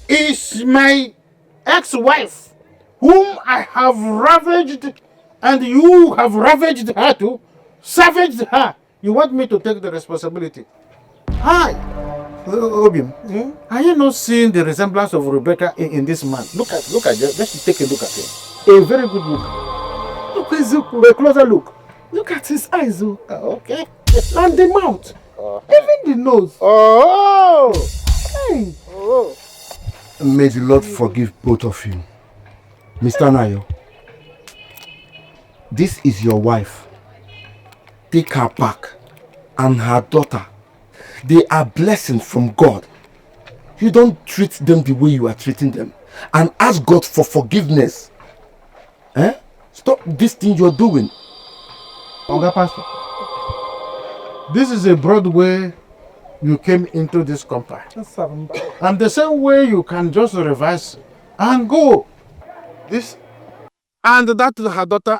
Speaker 2: Is my ex-wife, whom I have ravaged, and you have ravaged her too, savaged her. You want me to take the responsibility? Hi, Obium. Are you not seeing the resemblance of Rebecca in this man? Look at, just take a look at him. A very good look. Look at Zuko. A closer look. Look at his eyes, okay. And the mouth. Even the nose. Oh! Hey! Oh!
Speaker 13: May the Lord forgive both of you. Mr. Nayo, this is your wife. Take her back and her daughter. They are blessings from God. You don't treat them the way you are treating them. And ask God for forgiveness. Eh? Stop this thing you're doing.
Speaker 2: Oga Pastor, this is a broad way you came into this compound. And the same way you can just reverse and go. This and that her daughter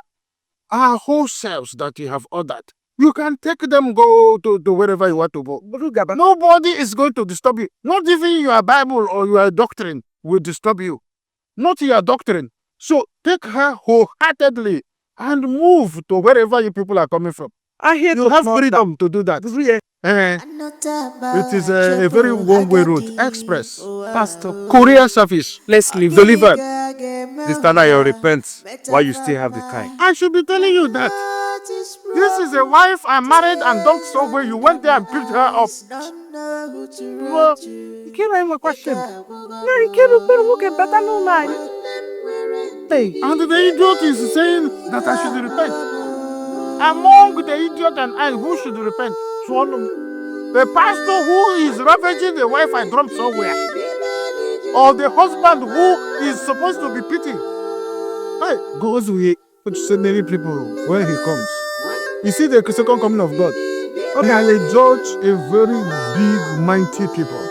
Speaker 2: are whole selves that you have ordered. You can take them, go to wherever you want to go. Nobody is going to disturb you. Not even your Bible or your doctrine will disturb you. Not your doctrine. So take her wholeheartedly and move to wherever you people are coming from. You have freedom to do that. It is a very one-way road, express.
Speaker 6: Pastor,
Speaker 2: Courier service.
Speaker 6: let's leave.
Speaker 2: Delivered.
Speaker 4: Sister Nayo, repent while you still have the time.
Speaker 2: I should be telling you that. This is a wife I married and dumped somewhere. You went there and picked her up.
Speaker 3: Well, you can't have a question. No, you can't look at better no man. Hey.
Speaker 2: And the idiot is saying that I should repent. Among the idiot and I, who should repent? Swallow me. The pastor who is ravaging the wife I dumped somewhere. or the husband who is supposed to be pitied, hey, goes with many people when he comes. You see the second coming of God. Okay, and they judge a very big, mighty people.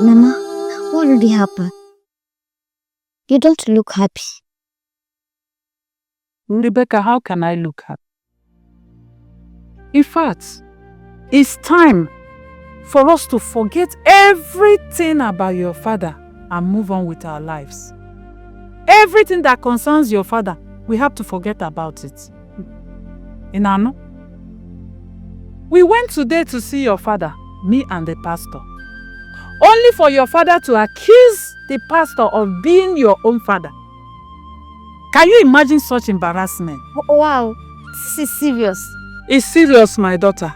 Speaker 9: Mama, what really happened? You don't look happy.
Speaker 6: Rebecca, how can I look happy? In fact, it's time for us to forget everything about your father and move on with our lives. Everything that concerns your father, we have to forget about it. Inano? We went today to see your father, me and the pastor. Only for your father to accuse the pastor of being your own father. Can you imagine such embarrassment?
Speaker 9: Wow, this is serious.
Speaker 6: It's serious, my daughter.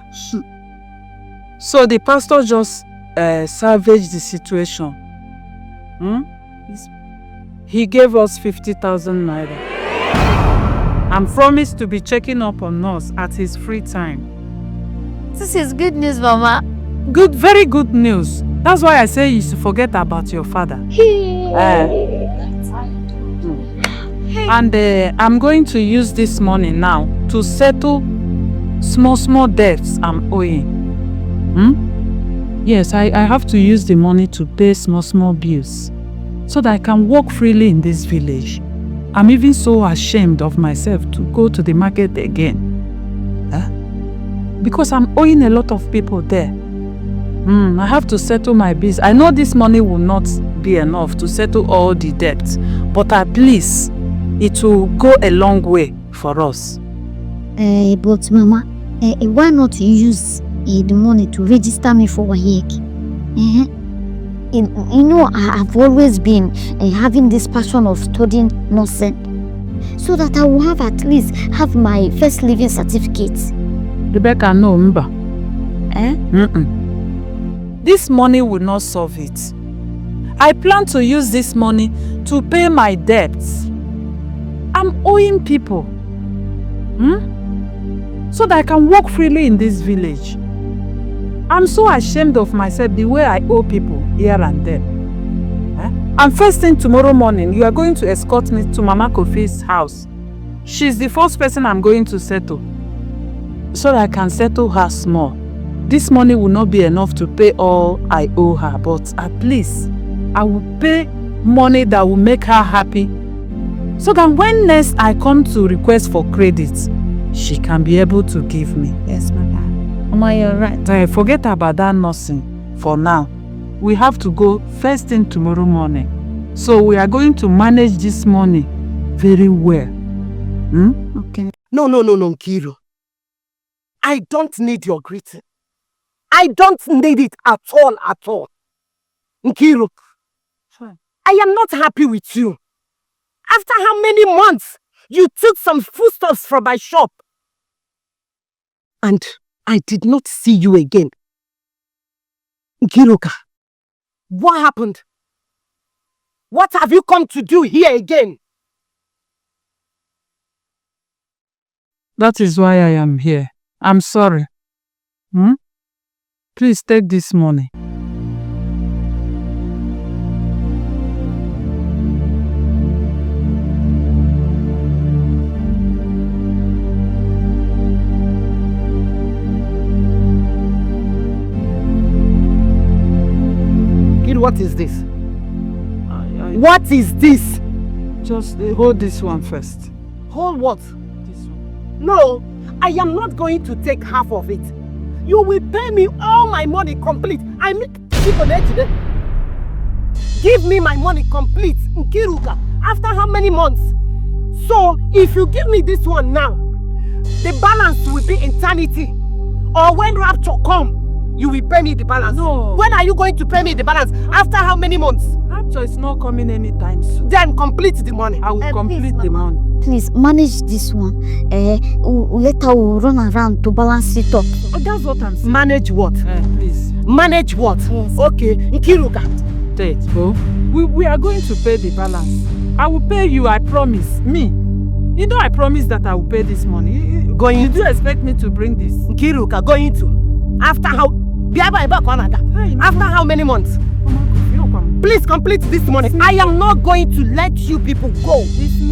Speaker 6: So the pastor just salvaged the situation. He gave us 50,000 naira and promised to be checking up on us at his free time.
Speaker 9: This is good news, Mama.
Speaker 6: Good, very good news. That's why I say you should forget about your father. And I'm going to use this money now to settle small debts I'm owing. Yes, I have to use the money to pay small bills so that I can walk freely in this village. I'm even so ashamed of myself to go to the market again. Because I'm owing a lot of people there. I have to settle my bills. I know this money will not be enough to settle all the debts, but at least it will go a long way for us.
Speaker 9: But Mama, why not use the money to register me for WAEC? You know, I've always been having this passion of studying nursing, so that I will have my first living certificate.
Speaker 6: Rebecca, no, remember. This money will not solve it. I plan to use this money to pay my debts. I'm owing people. So that I can walk freely in this village. I'm so ashamed of myself the way I owe people here and there. And first thing tomorrow morning, you are going to escort me to Mama Kofi's house. She's the first person I'm going to settle. So that I can settle her small. This money will not be enough to pay all I owe her, but at least I will pay money that will make her happy. So that when next I come to request for credit, she can be able to give me.
Speaker 9: Yes, Mama. Mama, you're right.
Speaker 6: Forget about that nursing for now. We have to go first thing tomorrow morning. So we are going to manage this money very well.
Speaker 8: Okay. No, Nkiru. I don't need your greeting. I don't need it at all. Nkiru, I am not happy with you. After how many months you took some foodstuffs from my shop and I did not see you again. Nkiruka, what happened? What have you come to do here again?
Speaker 6: That is why I am here. I'm sorry. Please take this money.
Speaker 8: Kid, what is this? What is this?
Speaker 6: Just hold this one first.
Speaker 8: Hold what?
Speaker 6: This one.
Speaker 8: No, I am not going to take half of it. You will pay me all my money complete. I make people today. Give me my money complete, Nkiruka. After how many months? So, if you give me this one now, the balance will be eternity. Or when rapture come, you will pay me the balance.
Speaker 6: No.
Speaker 8: When are you going to pay me the balance? After how many months?
Speaker 6: Rapture is not coming anytime soon.
Speaker 8: Then complete the money.
Speaker 6: I will complete the money.
Speaker 9: Please manage this one. Later we'll run around to balance it up.
Speaker 6: Oh, that's what I'm saying.
Speaker 8: Manage what?
Speaker 6: Please.
Speaker 8: Manage what?
Speaker 9: Yes.
Speaker 8: Okay, Nkiruka.
Speaker 6: We are going to pay the balance. I will pay you, I promise. Me. You know I promise that I will pay this money. Did you expect me to bring this?
Speaker 8: Nkiruka, going to. After After how many months? Please complete this money. I am not going to let you people go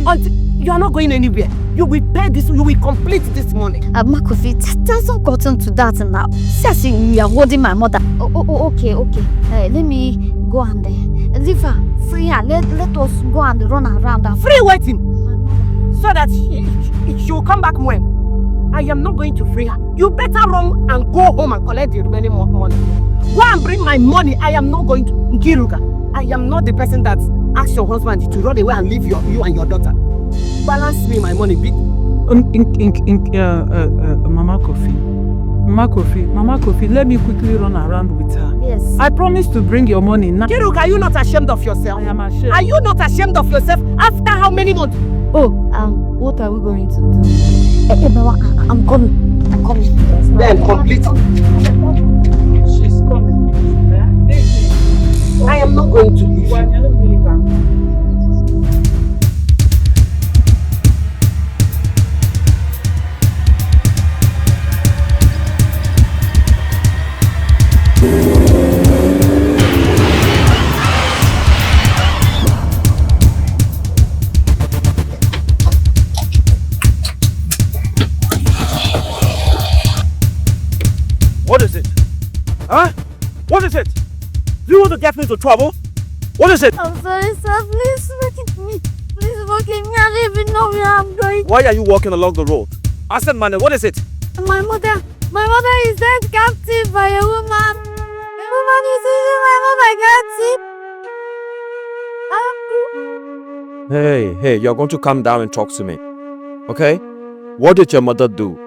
Speaker 8: until you are not going anywhere. You will pay this. You will complete this money.
Speaker 9: Makofi, it hasn't gotten to that now. Says you are holding my mother. Okay. Let me go and leave her free her. Let us go and run around her.
Speaker 8: Free waiting, so that she will come back when. I am not going to free her. You better run and go home and collect the remaining money. Go and bring my money. I am not going to. Nkiruka, I am not the person that asks your husband to run away and leave you and your daughter. Balance me my money, big.
Speaker 6: Mama Kofi, let me quickly run around with her.
Speaker 9: Yes.
Speaker 6: I promise to bring your money now.
Speaker 8: Nkiruka, are you not ashamed of yourself?
Speaker 6: I am ashamed.
Speaker 8: Are you not ashamed of yourself after how many months?
Speaker 9: Oh, what are we going to do? Mama, I'm coming.
Speaker 8: Then complete.
Speaker 6: She's coming.
Speaker 8: I am not going to leave.
Speaker 1: What is it? Huh? What is it? Do you want to get me into trouble? What is it?
Speaker 9: I'm sorry, sir. Please forgive me. Please forgive me. I don't even know where I'm going.
Speaker 1: Why are you walking along the road? I said, man, what is it?
Speaker 9: My mother is held captive by a woman. A woman is using my mother captive.
Speaker 1: Hey, you're going to calm down and talk to me. Okay? What did your mother do?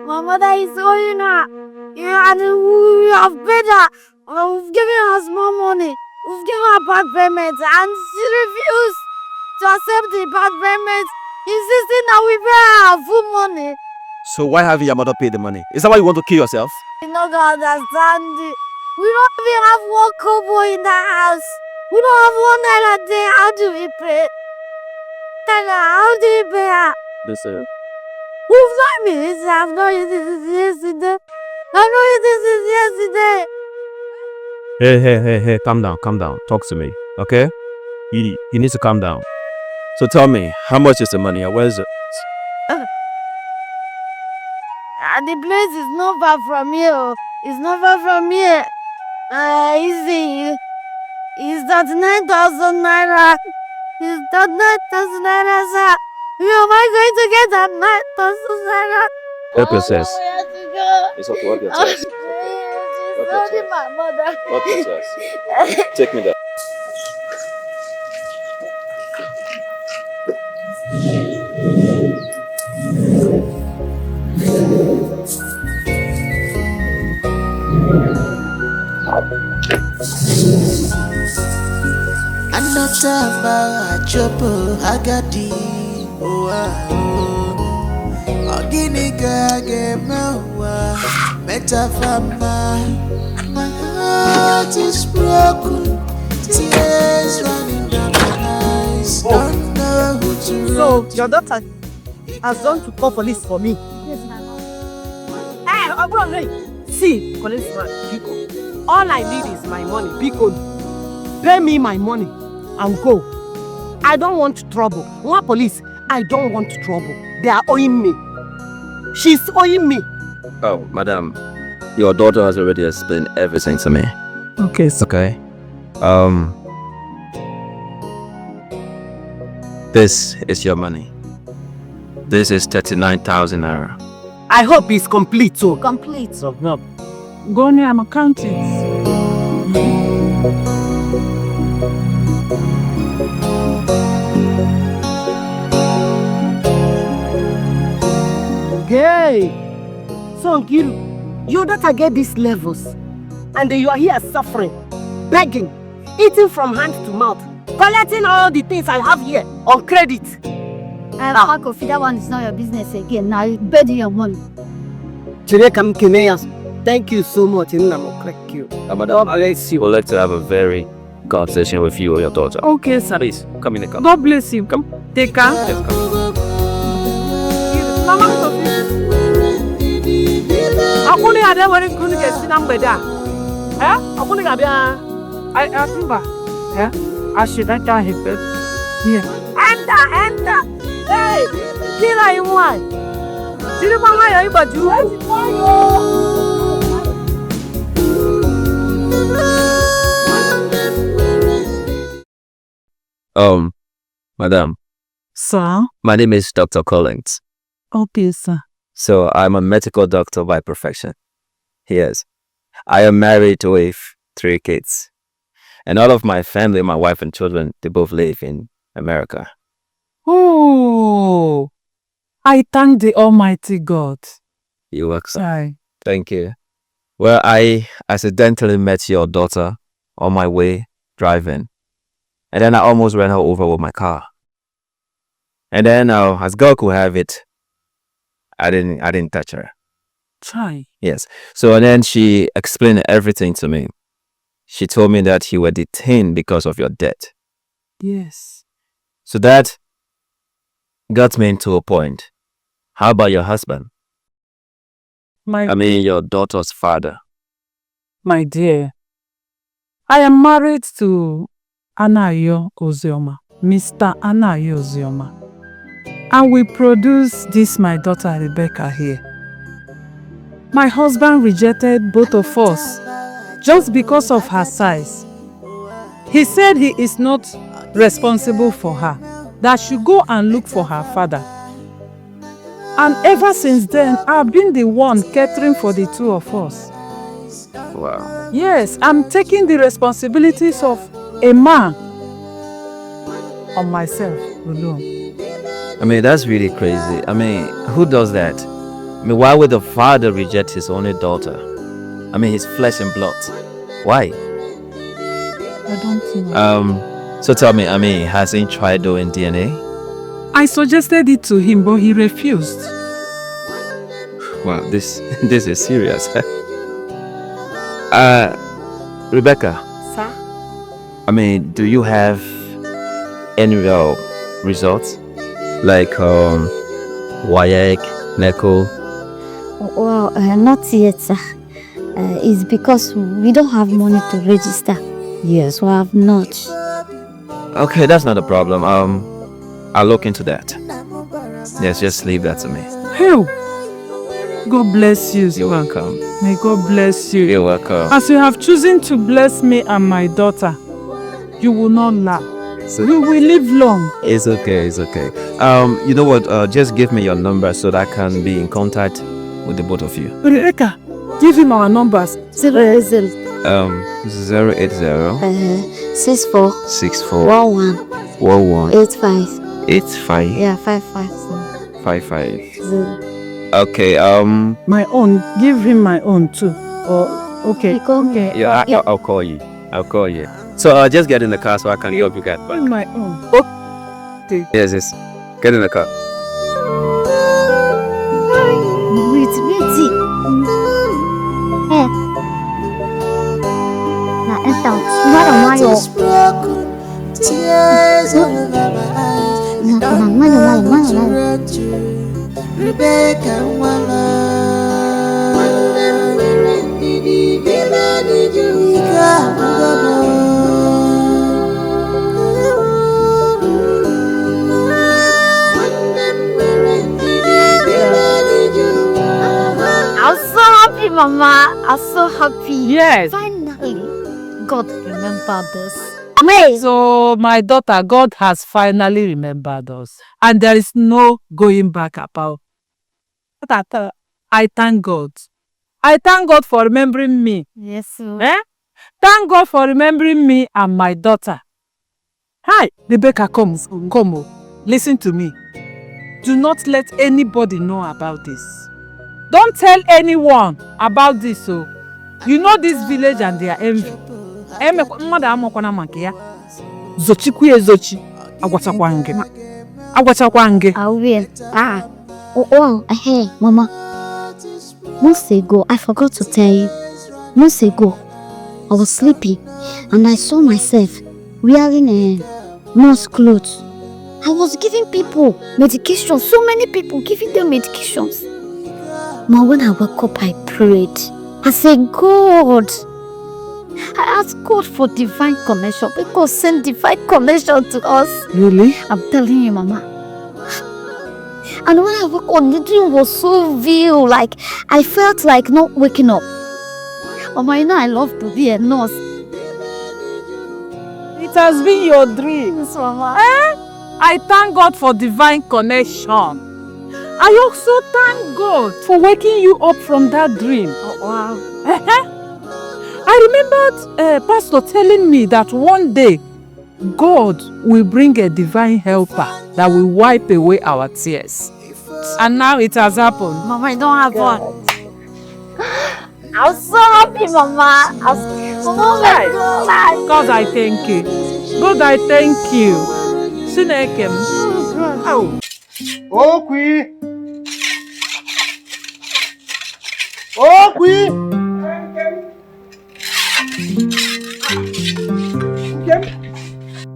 Speaker 9: My mother is owing her. And we have paid her. We've given her small money. We've given her bad payments. And she refused to accept the bad payments, insisting that we pay her full money.
Speaker 1: So why haven't your mother paid the money? Is that why you want to kill yourself?
Speaker 9: You don't understand it. We don't even have one kobo in the house. We don't have one naira a day. How do we pay? Tell her, how do we pay her?
Speaker 1: Listen.
Speaker 9: We've not been this. I've not eaten this yesterday.
Speaker 1: Hey, calm down. Talk to me, okay? You need to calm down. So tell me, how much is the money and where is it?
Speaker 9: The place is not far from here. It's not far from here. Easy. It's 39,000 naira. It's 39,000 naira, sir. Where am I going to get that 9,000 naira?
Speaker 1: Help yourself.
Speaker 9: Where to go?
Speaker 1: It's okay, wipe your chest.
Speaker 9: She's holding my mother.
Speaker 1: Wipe your chest. Take me there.
Speaker 12: Anotaba chopo agadi Oginiga gemawa metafama. My heart is broken, tears running down my eyes. Don't know who to
Speaker 8: So
Speaker 12: run
Speaker 8: your daughter has gone to call police for me.
Speaker 9: Yes, my mom.
Speaker 8: Hey, Ogbonre, see, policeman, Biko. All I need is my money. Biko, pay me my money and go. I don't want trouble. One police, I don't want trouble. They are owing me. She's owing me.
Speaker 1: Oh, madam, your daughter has already explained everything to me.
Speaker 6: Okay, sir.
Speaker 1: Okay. This is your money. This is 39,000 naira.
Speaker 8: I hope it's complete, so.
Speaker 9: Complete.
Speaker 6: Go on here, I'm accounting.
Speaker 8: Hey! So, Nkiru, your daughter get these levels, and then you are here suffering, begging, eating from hand to mouth, collecting all the things I have here on credit.
Speaker 9: Makofi, that one is not your business again. Now you bed your money.
Speaker 8: Thank you so much. Thank you.
Speaker 1: Madam, we would like to have a very conversation with you or your daughter.
Speaker 6: Okay, sir.
Speaker 1: Please, come in the car.
Speaker 6: God bless you. Come, take care.
Speaker 1: Yes, come.
Speaker 6: Mama, Akuni ade wari kuni ke sina mbeda. Akuni gabia. I remember. I should enter his bed. Here. Enter. Hey, kila iwan. Sini mama ya ibaju.
Speaker 14: Madam.
Speaker 6: Sir?
Speaker 14: My name is Dr. Collins.
Speaker 6: Okay, sir.
Speaker 14: So I'm a medical doctor by profession. Yes. I am married with 3 kids. And all of my family, my wife and children, they both live in America.
Speaker 6: Oh, I thank the Almighty God.
Speaker 14: You work, sir.
Speaker 6: Hi.
Speaker 14: Thank you. Well, I accidentally met your daughter on my way driving. And then I almost ran her over with my car. And then, as God could have it, I didn't touch her.
Speaker 6: Try.
Speaker 14: Yes. So and then she explained everything to me. She told me that you were detained because of your debt.
Speaker 6: Yes.
Speaker 14: So that got me into a point. How about your husband? Your daughter's father.
Speaker 6: My dear, I am married to Anayo Ozioma, Mr. Anayo Ozioma. And we produce this, my daughter Rebecca here. My husband rejected both of us just because of her size. He said he is not responsible for her, that she go and look for her father. And ever since then, I've been the one catering for the 2 of us.
Speaker 14: Wow.
Speaker 6: Yes, I'm taking the responsibilities of a man on myself alone.
Speaker 14: That's really crazy. Who does that? Why would the father reject his only daughter? His flesh and blood. Why?
Speaker 6: I don't know.
Speaker 14: So tell me, has he tried doing DNA?
Speaker 6: I suggested it to him, but he refused.
Speaker 14: Wow, this is serious. Rebecca.
Speaker 5: Sir?
Speaker 14: Do you have any results? Like WAEC, NECO?
Speaker 5: Well, not yet, sir. It's because we don't have money to register. Yes, so I have not.
Speaker 14: Okay, that's not a problem. I'll look into that. Yes, just leave that to me.
Speaker 6: Hey, God bless you.
Speaker 14: You're welcome.
Speaker 6: May God bless you.
Speaker 14: You're welcome.
Speaker 6: As you have chosen to bless me and my daughter, you will not laugh. You will live long.
Speaker 14: It's okay. You know what? Just give me your number so that I can be in contact with the both of you.
Speaker 6: Rebecca, give him our numbers.
Speaker 5: 080
Speaker 14: 080
Speaker 5: 64
Speaker 14: 64
Speaker 5: 11
Speaker 14: 11
Speaker 5: 85
Speaker 14: 85
Speaker 5: yeah 55
Speaker 14: 55. Okay.
Speaker 6: My own. Give him my own too. Okay.
Speaker 14: Yeah, I'll call you. So just get in the car so I can help you get back.
Speaker 6: My own. Okay.
Speaker 14: Yes. Get in the car.
Speaker 5: Wait. Now enter.
Speaker 12: Tears all over my eyes. I don't know what to run to. Rebecca,
Speaker 5: I'm so happy, Mama. I'm so happy.
Speaker 6: Yes.
Speaker 5: Finally, God remembered us.
Speaker 6: So, my daughter, God has finally remembered us. And there is no going back about. I thank God. I thank God for remembering me.
Speaker 5: Yes, sir.
Speaker 6: Thank God for remembering me and my daughter. Hi, Rebecca, come. Listen to me. Do not let anybody know about this. Don't tell anyone about this. So, you know this village and their envy. Zochi. Agwachakwange.
Speaker 5: I will. Hey, Mama. Months ago, I forgot to tell you. Months ago, I was sleeping and I saw myself wearing a nurse clothes. I was giving people medication. So many people giving them medications. Ma, when I woke up, I prayed. I said, God, I asked God for divine connection because send divine connection to us.
Speaker 2: Really?
Speaker 5: I'm telling you, Mama. And when I woke up, the dream was so real. Like, I felt like not waking up. Mama, you know I love to be a nurse.
Speaker 6: It has been your dream.
Speaker 5: Yes, Mama.
Speaker 6: I thank God for divine connection. I also thank God for waking you up from that dream.
Speaker 5: Oh, wow.
Speaker 6: I remembered Pastor telling me that one day God will bring a divine helper that will wipe away our tears. And now it has happened.
Speaker 5: Mama, I don't have one. I'm so happy, Mama. Oh my God.
Speaker 6: God, I thank you. God, I thank you. Sinekem.
Speaker 2: Oh. Okwi.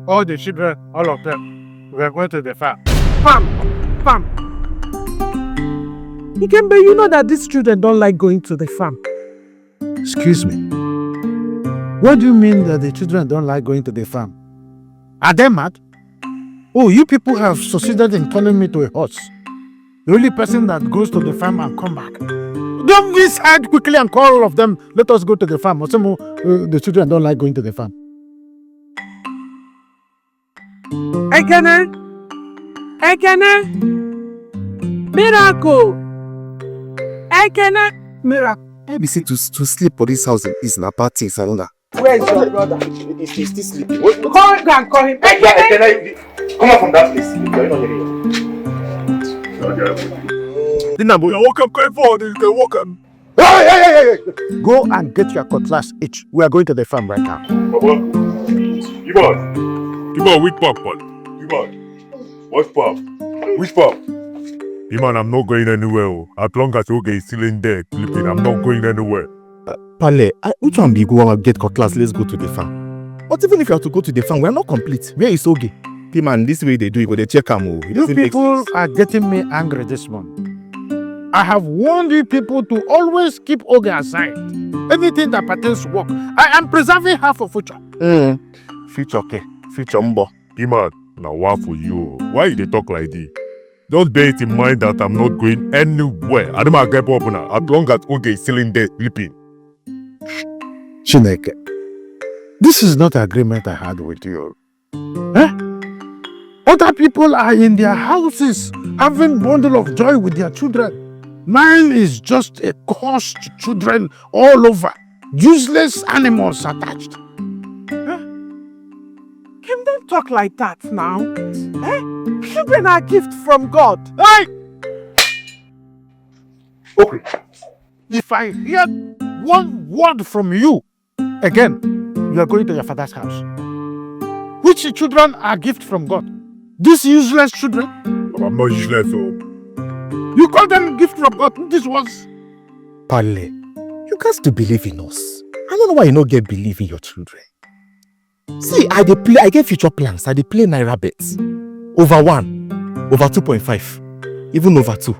Speaker 2: All the children, all of them, we are going to the farm.
Speaker 3: Farm. Ikembe, you know that these children don't like going to the farm.
Speaker 2: Excuse me. What do you mean that the children don't like going to the farm? Are they mad? Oh, you people have succeeded in turning me to a horse. The only person that goes to the farm and come back. Don't decide quickly and call all of them. Let us go to the farm. Osemo, the children don't like going to the farm.
Speaker 3: Ekene. Miracle. Ekene. Miracle.
Speaker 11: Maybe see to sleep for this house is not bad things, I don't know.
Speaker 3: Where is your brother?
Speaker 1: He's still sleeping.
Speaker 3: Go and call him. Ekene.
Speaker 1: Come out from that place. You're not hearing.
Speaker 4: You're welcome, going forward. You can walk him.
Speaker 2: Hey! Go and get your cutlass each. We are going to the farm right now.
Speaker 4: Iman, which pub, man? Iman, what pub? Which pub? Iman, I'm not going anywhere. As long as Oge is still in there sleeping, I'm not going anywhere.
Speaker 11: Pale, which one be go and get cutlass? Let's go to the farm. But even if you have to go to the farm, we are not complete. Where is Oge? Man, this way they do it, they check him.
Speaker 2: You people are getting me angry this morning. I have warned you people to always keep Oge aside. Anything that pertains to work, I am preserving her for future.
Speaker 11: Future, okay. Future, mbo.
Speaker 4: Iman, now what for you? Why they talk like this? Just bear it in mind that I'm not going anywhere. I don't get up now. As long as Oge is still in there sleeping.
Speaker 2: Chineke, this is not an agreement I had with you. Other people are in their houses having bundle of joy with their children. Mine is just a cost to children all over. Useless animals attached.
Speaker 3: Can they talk like that now? Children are a gift from God.
Speaker 2: Hey! Okay. If I hear one word from you again, you are going to your father's house. Which children are a gift from God? These useless children?
Speaker 4: I'm not useless,
Speaker 2: You call them gift from God. This was...
Speaker 11: Pale, you got to believe in us. I don't know why you don't get believe in your children. See, I get future plans. I play Naira bets. Over 1, over 2.5, even over 2.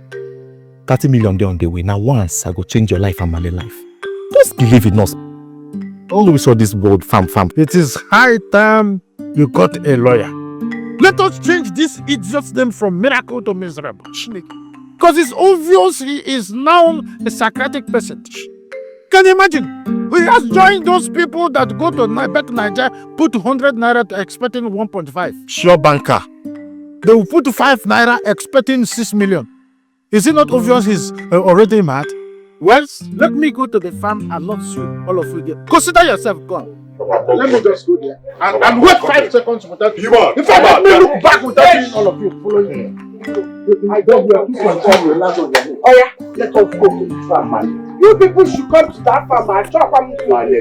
Speaker 11: 30 million there on the way. Now once I go change your life and my life. Just believe in us. All we saw this world farm.
Speaker 2: It is high time you got a lawyer. Let us change this idiot's name from miracle to miserable. Because it's obvious he is now a psychotic person. Can you imagine? He has joined those people that go to bet Naija, put 100 naira expecting 1.5.
Speaker 11: Sure banker.
Speaker 2: They will put 5 naira expecting 6 million. Is it not obvious he's already mad? Well, let me go to the farm and not soon. All of you get. Consider yourself gone. Let me just go there and wait 5 seconds without you. In fact, let me look back without seeing all of you following me.
Speaker 10: I don't know. Please control your land on your head. Oh yeah, let us go to the farm, man. You people should come to that farm and chop am.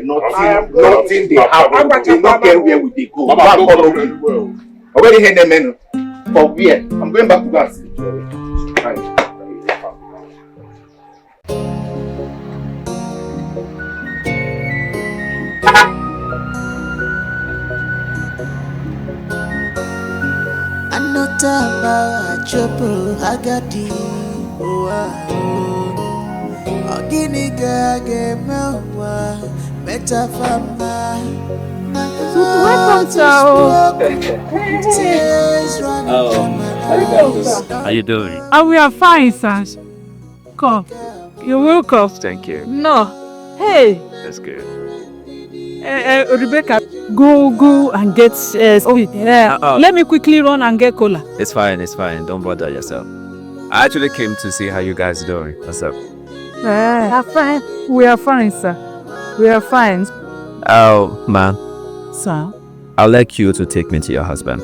Speaker 1: Nothing they have. They not get where we go. Baba, follow me. Already heard them, men. For where? I'm going back to that sleep.
Speaker 12: Anotaba chopo agadi gini gage mewa metafama.
Speaker 6: Welcome,
Speaker 14: How you doing?
Speaker 6: We are fine, sir. Come. You're welcome.
Speaker 14: Thank you.
Speaker 6: No. Hey.
Speaker 14: That's good.
Speaker 6: Rebecca, go and get. Let me quickly run and get cola.
Speaker 14: It's fine. Don't bother yourself. I actually came to see how you guys are doing. What's up?
Speaker 6: Fine. We are fine, sir. We are fine.
Speaker 14: Oh, man.
Speaker 6: Sir?
Speaker 14: I'd like you to take me to your husband.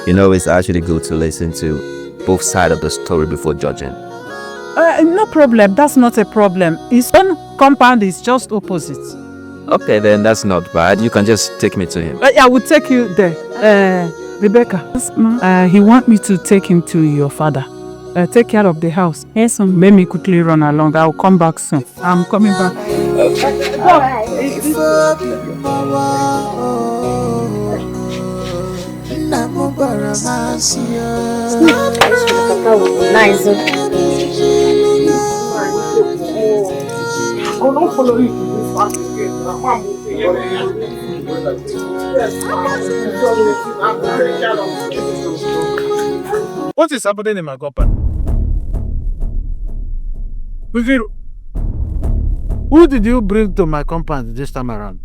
Speaker 14: You know, it's actually good to listen to both sides of the story before judging.
Speaker 6: No problem. That's not a problem. His own compound is just opposite.
Speaker 14: Okay, then that's not bad. You can just take me to him.
Speaker 6: I will take you there. Rebecca, he want me to take him to your father. Take care of the house. Yes, let me quickly run along. I'll come back soon. I'm coming back.
Speaker 10: Nice. I don't follow you to this
Speaker 2: What is happening in my compound? Who did you bring to my compound this time around?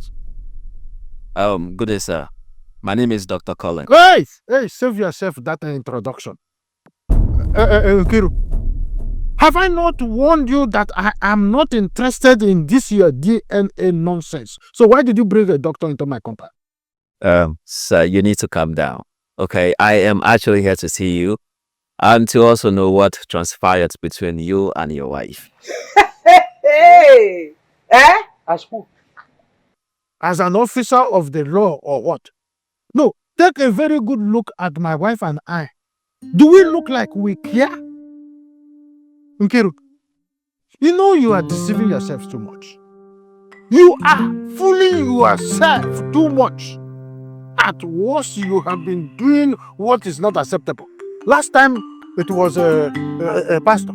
Speaker 14: Good day, sir. My name is Dr. Colin.
Speaker 2: Hey, save yourself that introduction. Kiru, have I not warned you that I am not interested in this your DNA nonsense? So why did you bring a doctor into my compound?
Speaker 14: Sir, you need to calm down. Okay, I am actually here to see you and to also know what transpired between you and your wife.
Speaker 10: Hey! As who?
Speaker 2: As an officer of the law or what? No, take a very good look at my wife and I. Do we look like we care? Nkiru, you know you are deceiving yourself too much. You are fooling yourself too much. At worst, you have been doing what is not acceptable. Last time, it was a pastor.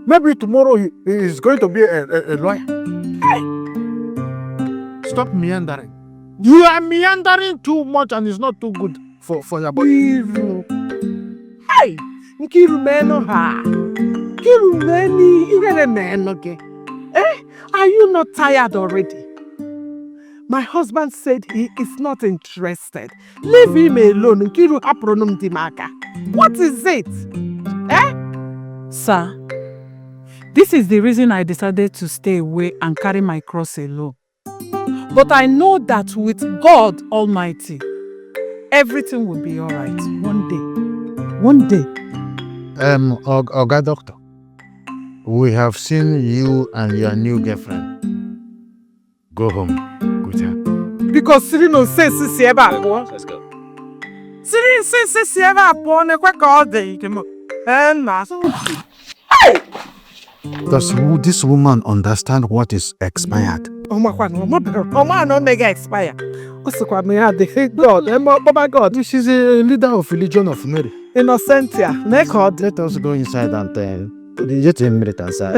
Speaker 2: Maybe tomorrow he is going to be a lawyer. Hey! Stop meandering. You are meandering too much and it's not too good for your body.
Speaker 10: Hey! Nkiru meno ha. Nkiru meni irere meno ke. Are you not tired already? My husband said he is not interested. Leave him alone. Nkiru apronum dimaka. What is it?
Speaker 6: Sir, this is the reason I decided to stay away and carry my cross alone. But I know that with God Almighty, everything will be alright one day. One day.
Speaker 2: Oga Doctor, we have seen you and your new girlfriend. Go home. Good her.
Speaker 3: Because Sirino says
Speaker 14: Let's go.
Speaker 3: Siri says upon a quack all day. And
Speaker 2: Does this woman understand what is expired?
Speaker 3: oh my God, no mega expire. What's the me had the hate God? Oh my God,
Speaker 2: She's a leader of religion of Mary.
Speaker 3: Innocentia. Nekod.
Speaker 2: Let us go inside and get a minute and say,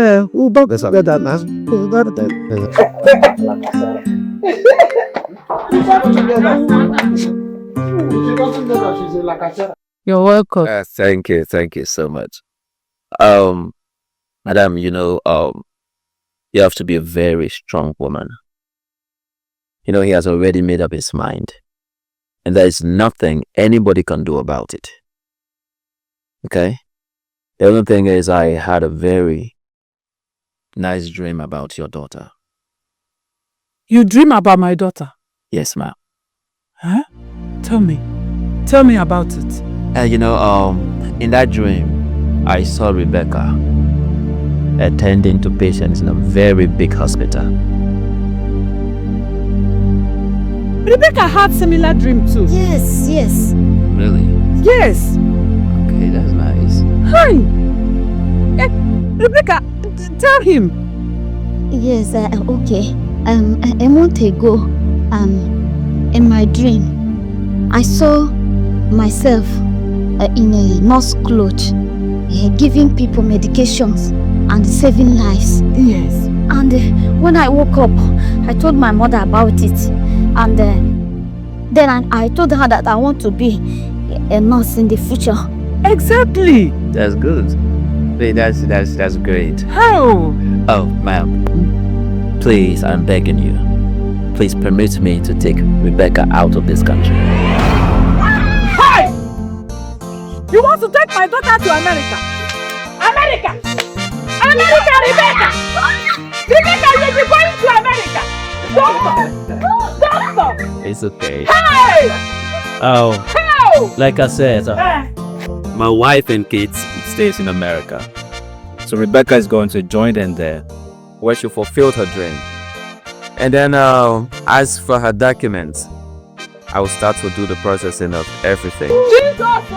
Speaker 6: You're welcome.
Speaker 14: Thank you so much. Madam, you know, you have to be a very strong woman. You know, he has already made up his mind. And there is nothing anybody can do about it. Okay? The only thing is I had a very nice dream about your daughter.
Speaker 6: You dream about my daughter?
Speaker 14: Yes, ma'am.
Speaker 6: Huh? Tell me. Tell me about it.
Speaker 14: You know, in that dream, I saw Rebecca attending to patients in a very big hospital.
Speaker 6: Rebecca had similar dream too.
Speaker 5: Yes.
Speaker 14: Really?
Speaker 6: Yes.
Speaker 14: Okay, that's nice.
Speaker 6: Hi. Rebecca, tell him.
Speaker 5: Yes, okay. A month ago, in my dream, I saw myself in a nurse cloth, giving people medications. and saving lives.
Speaker 10: Yes.
Speaker 5: And when I woke up, I told my mother about it. And then I told her that I want to be a nurse in the future.
Speaker 10: Exactly.
Speaker 14: That's good. Hey, that's great.
Speaker 10: How?
Speaker 14: Oh, ma'am. Please, I'm begging you. Please permit me to take Rebecca out of this country.
Speaker 6: Hey! You want to take my daughter to America? America! America, Rebecca! Rebecca, you'll be going to America! Doctor!
Speaker 14: It's okay.
Speaker 6: Hey!
Speaker 14: Oh,
Speaker 6: How?
Speaker 14: like I said, my wife and kids stays in America. So Rebecca is going to join them there, where she fulfilled her dream. And then as for her documents, I will start to do the processing of everything.
Speaker 6: Jesus!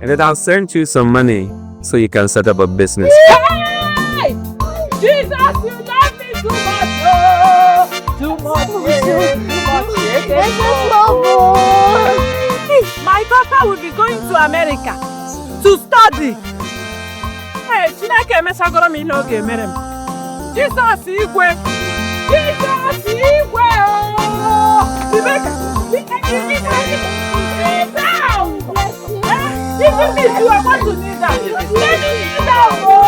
Speaker 14: And then I'll send you some money so you can set up a business.
Speaker 6: Hey! Jesus, you love me too much! Oh! Too much! My daughter will be going to America to study. Hey, Chineke mesagoro mi n'oge mere m. Jesus igwe! Jesus igwe! Rebecca! Sit down! Even me too, I want to kneel down. Let me kneel down, oh!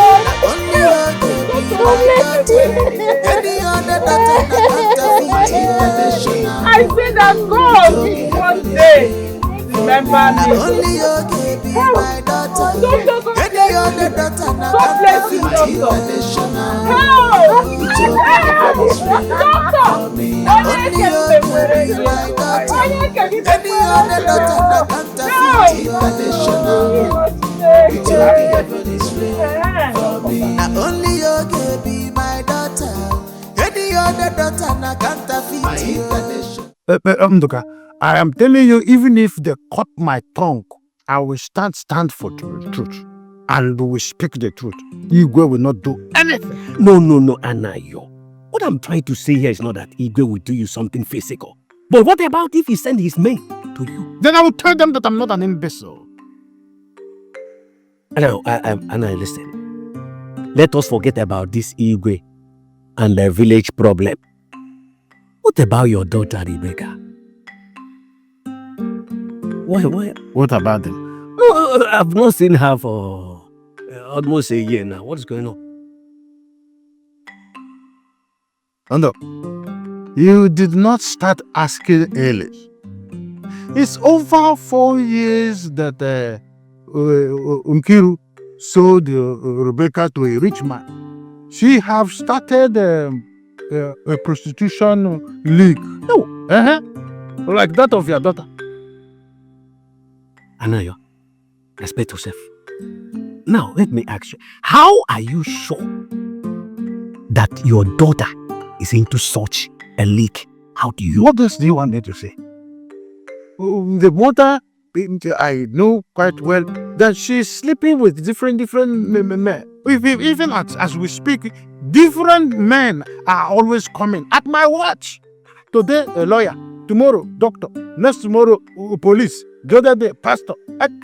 Speaker 6: I say that God one day remember me. God bless you, doctor.
Speaker 12: Only you can be my daughter. Any other daughter na counterfeit international.
Speaker 2: Ndoka, I am telling you, even if they cut my tongue, I will stand for the truth. And we speak the truth. Igwe will not do anything.
Speaker 15: No, Anayo. What I'm trying to say here is not that Igwe will do you something physical. But what about if he send his men to you?
Speaker 2: Then I will tell them that I'm not an imbecile.
Speaker 15: Anna, listen. Let us forget about this Igwe and the village problem. What about your daughter, Rebecca? Why?
Speaker 2: What about them?
Speaker 15: No, I've not seen her for almost a year now. What's going on?
Speaker 2: Ando, you did not start asking early. It's over 4 years that Nkiru sold Rebecca to a rich man. She have started a prostitution league. No, like that of your daughter.
Speaker 15: Anayo, respect yourself. Now, let me ask you, how are you sure that your daughter is into such a leak? How do you...
Speaker 2: What else do you want me to say? The mother, I know quite well that she's sleeping with different men. Even as we speak, different men are always coming at my watch. Today, a lawyer. Tomorrow, doctor. Next tomorrow, police. The other day, pastor. And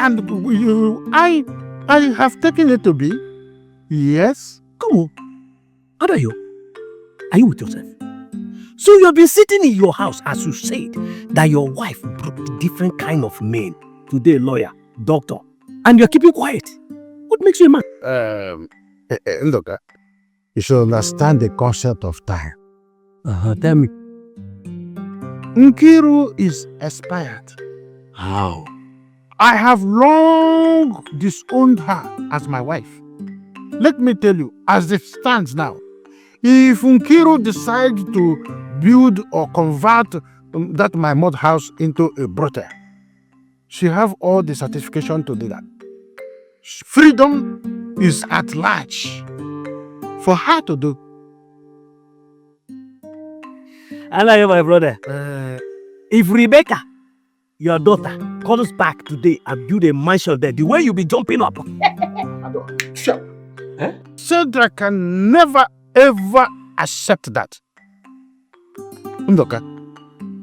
Speaker 2: I have taken it to be. Yes.
Speaker 15: Come on. Are you with yourself? So you have been sitting in your house, as you said, that your wife brought different kind of men. Today, lawyer, doctor. And you're keeping quiet. What makes you a man?
Speaker 2: Ndoka, you should understand the concept of time.
Speaker 15: Tell me.
Speaker 2: Nkiru is expired.
Speaker 15: How?
Speaker 2: I have long disowned her as my wife. Let me tell you, as it stands now, if Nkiru decides to build or convert that my mud house into a brothel, she have all the certification to do that. Freedom is at large for her to do.
Speaker 15: I like my brother. If Rebecca, your daughter, comes back today and build a mansion there, the way you be jumping up.
Speaker 2: Said I can never ever accept that. Ndoka,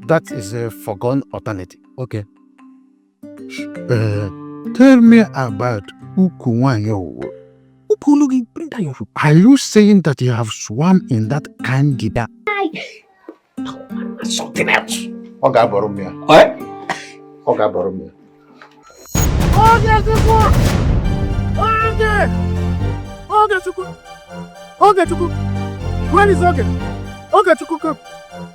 Speaker 2: that is a foregone alternative.
Speaker 15: Okay.
Speaker 2: Tell me about Uku
Speaker 15: Pulugi, bring down your food.
Speaker 2: Are you saying that you have swam in that candida?
Speaker 15: Something else.
Speaker 1: Oga Boromia.
Speaker 15: What?
Speaker 1: Oga Boromia.
Speaker 2: Okay, Chuku. When is okay? Okay, Chuku, come.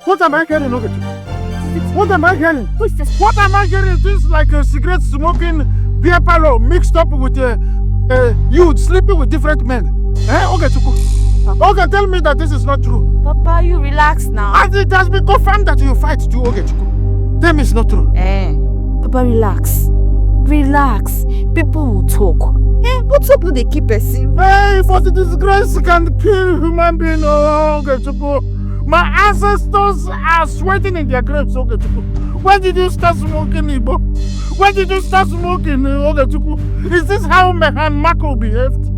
Speaker 2: What am I hearing, okay, Chuku? What am I hearing? What am I hearing? This is like a cigarette smoking beer parlor mixed up with you sleeping with different men. Okay, Chuku. Okay, tell me that this is not true.
Speaker 7: Papa, you relax now.
Speaker 2: And it has been confirmed that you fight too, okay, Chuku. Tell me it's not true.
Speaker 7: Papa, relax. Relax. People will talk. What's up? No, they keep person.
Speaker 2: Hey, for the disgrace can kill human being. Oh, okay, Chuku. My ancestors are sweating in their graves, okay, Chuku. When did you start smoking, Igbo? When did you start smoking, okay, Chuku? Is this how Mehan Mako behaved?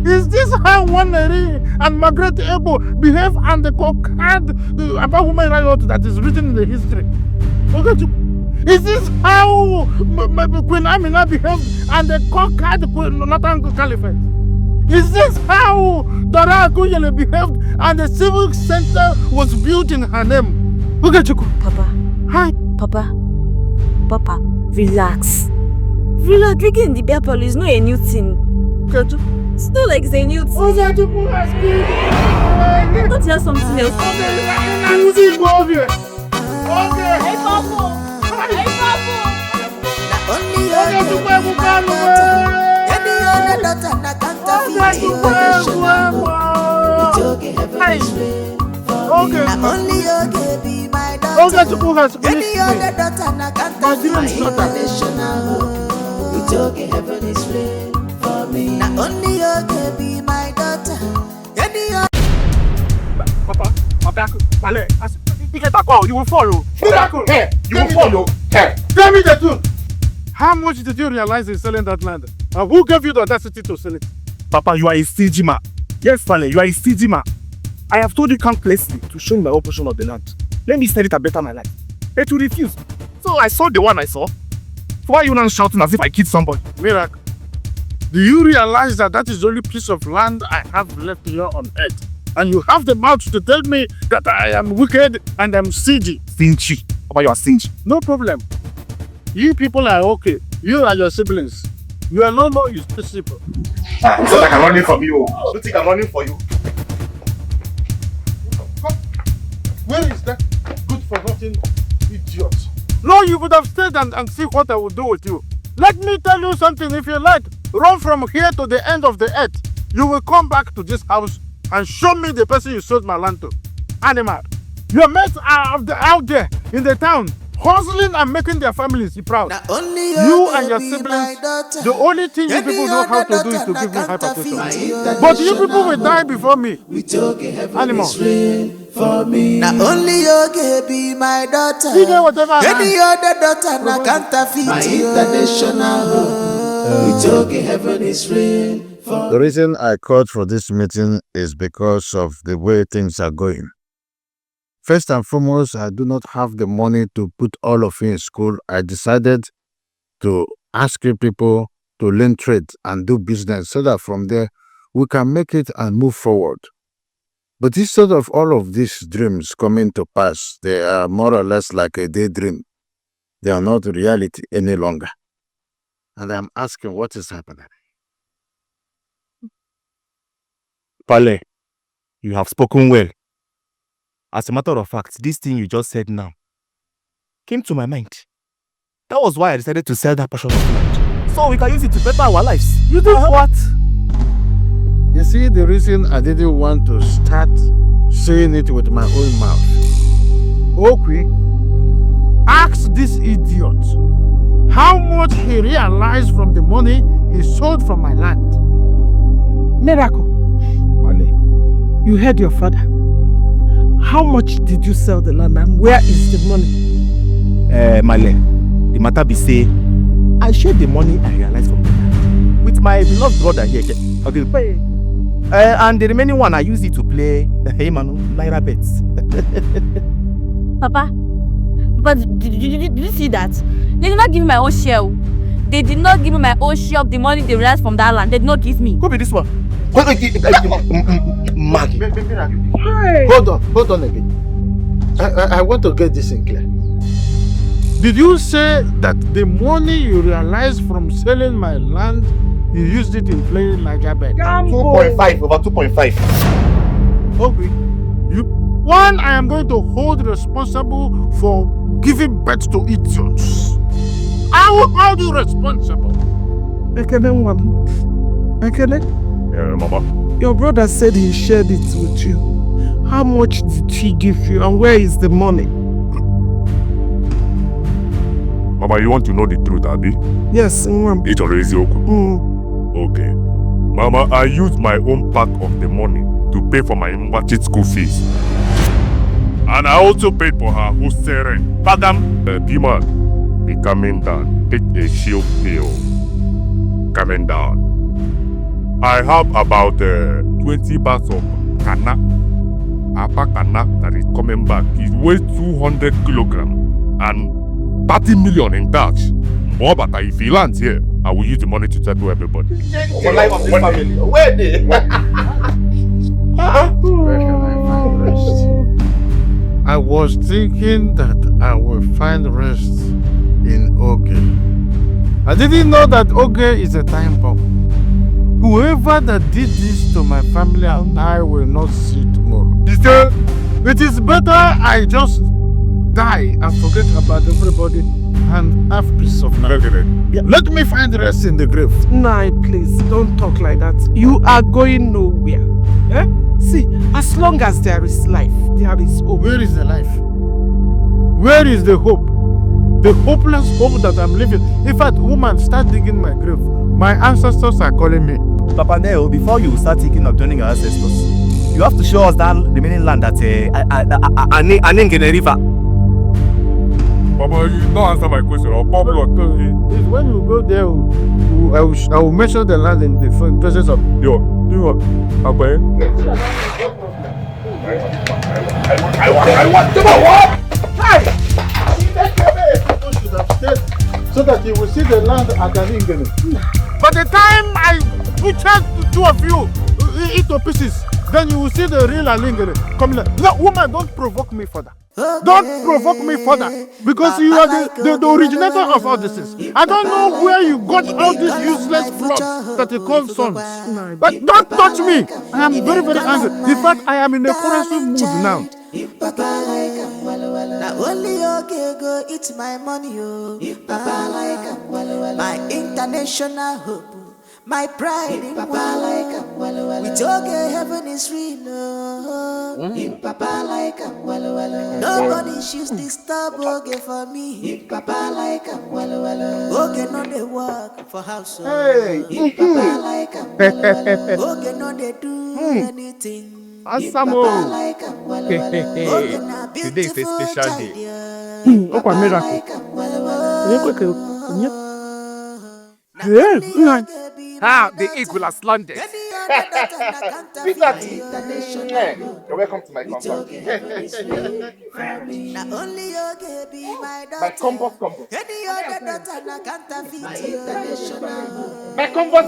Speaker 2: Is this how Waneri and Margaret Ebo behave and the cockhead about human rights that is written in the history? Okay, Chuku. Is this how Queen Amina behaved and the cockhead Nathan Caliphate? Is this how Dara Akuyele behaved and the civic center was built in her name? Okay, Chuku.
Speaker 7: Papa.
Speaker 2: Hi.
Speaker 7: Papa, relax. Relax, drinking in the beer parlor is not a new thing.
Speaker 2: Okay, Chuku.
Speaker 7: It's not like it's a new thing.
Speaker 2: Okay, Chuku.
Speaker 7: Don't hear something else.
Speaker 2: Okay.
Speaker 7: Hey, Papa. Hey, Papa.
Speaker 12: Only your daughter na counterfeit
Speaker 2: Okay.
Speaker 12: Only your baby, my daughter.
Speaker 2: Okay, Chuku has
Speaker 12: Any
Speaker 2: finished
Speaker 12: other
Speaker 2: me.
Speaker 12: daughter na counterfeit international. We talk heaven is real for me. Now only your baby, my daughter. Any other.
Speaker 2: Papa, you will follow.
Speaker 1: You will follow.
Speaker 2: Tell me the truth. How much did you realize in selling that land? And who gave you the audacity to sell it?
Speaker 15: Papa, you are a stingy man. Yes, Stanley, you are a stingy man. I have told you countlessly to show me my operation of the land. Let me sell it and better my life. But you refuse. So I saw the one I saw. So why are you now shouting as if I killed somebody?
Speaker 2: Miracle. Do you realize that that is the only piece of land I have left here on earth? And you have the mouth to tell me that I am wicked and I'm stingy.
Speaker 15: Stingy. Papa, you are stingy.
Speaker 2: No problem. You people are okay. You and your siblings. You are no more useful.
Speaker 1: So I can run in from you. You think I'm running for you?
Speaker 2: Where is that good for nothing idiot? No, you would have stayed and see what I would do with you. Let me tell you something. If you like, run from here to the end of the earth. You will come back to this house and show me the person you sold my land to. Animal. Your mates are out there in the town, hustling and making their families proud. You and your siblings, the only thing you people know how to do is to give me hypertension. But you people will die before me. Animal.
Speaker 12: For me. Now only your baby, my daughter. Any other daughter na counterfeit international. We talk heaven is real.
Speaker 16: The reason I called for this meeting is because of the way things are going. First and foremost, I do not have the money to put all of you in school. I decided to ask you people to learn trade and do business so that from there we can make it and move forward. But instead of all of these dreams coming to pass, they are more or less like a daydream. They are not reality any longer. And I'm asking what is happening.
Speaker 11: Pale, you have spoken well. As a matter of fact, this thing you just said now came to my mind. That was why I decided to sell that portion of land. So we can use it to better our lives.
Speaker 2: You do what?
Speaker 16: You see, the reason I didn't want to start saying it with my own mouth.
Speaker 2: Okay. Ask this idiot how much he realized from the money he sold from my land.
Speaker 10: Miracle.
Speaker 11: Male.
Speaker 10: You heard your father. How much did you sell the land and where is the money?
Speaker 11: Male, the matter be say, I shared the money I realized from the land with my beloved brother here. Okay. And the remaining one, I use it to play Naira bets.
Speaker 7: Papa, but did you see that? They did not give me my own share. They did not give me my own share of the money they realized from that land. They did not give me.
Speaker 1: Who be this one? Maggie.
Speaker 2: Hold on again. I want to get this in clear. Did you say that the money you realized from selling my land, you used it in playing naija bet?
Speaker 1: 2.5 over 2.5.
Speaker 2: Okay. One, I am going to hold responsible for giving birth to idiots. I will hold you responsible.
Speaker 10: Ekene,
Speaker 4: Yeah, Mama.
Speaker 10: your brother said he shared it with you. How much did he give you and where is the money?
Speaker 4: Mama, you want to know the truth, Abi?
Speaker 10: Yes,
Speaker 4: It's already okay. Mama, I used my own part of the money to pay for my Mwachit school fees. And I also paid for her hostel rent. Padam, P-man, be coming down. Take a shield pill. Coming down. I have about 20 bags of kana. Apa kana that is coming back. It weighs 200 kilograms and 30 million in cash. More, but if he lands here, I will use the money to settle everybody.
Speaker 1: The life of this family. Where they?
Speaker 2: Where can I find rest? I was thinking that I will find rest in Oge. I didn't know that Oge is a time bomb. Whoever that did this to my family and I will not see tomorrow. It is better I just die and forget about everybody and have peace of mind. Let me find rest in the grave.
Speaker 10: Nah, please, don't talk like that. You are going nowhere. Eh? See, as long as there is life, there is hope.
Speaker 2: Where is the life? Where is the hope? The hopeless hope that I'm living. In fact, woman, start digging my grave. My ancestors are calling me.
Speaker 17: Papa Neo, before you start thinking of joining your ancestors, you have to show us that remaining land at Anengene River.
Speaker 4: Papa, you don't answer my question. I'll pop blood.
Speaker 2: When you go there, I will measure the land in the presence of
Speaker 4: yo. I want to know what?
Speaker 2: Hi! People should have stayed so that you will see the land at Anengene. By the time I butchered the two of you into pieces, then you will see the real Anengene coming. No, woman, don't provoke me further. Don't provoke me further, because you are the originator of all this. I don't know where you got all these useless flops that you call sons. But don't touch me. I am very, very angry. In fact, I am in a corrosive mood now.
Speaker 12: Now only okay go eat my money, oh. My international hope. My pride in with okay, heaven is real. Nobody should disturb okay for me. Okay, no they work for house.
Speaker 2: Hey.
Speaker 12: Okay, no they do anything.
Speaker 2: Asamo.
Speaker 12: Today is a special day.
Speaker 3: The eagle has landed.
Speaker 1: You're welcome to my compound. My compost. My compost.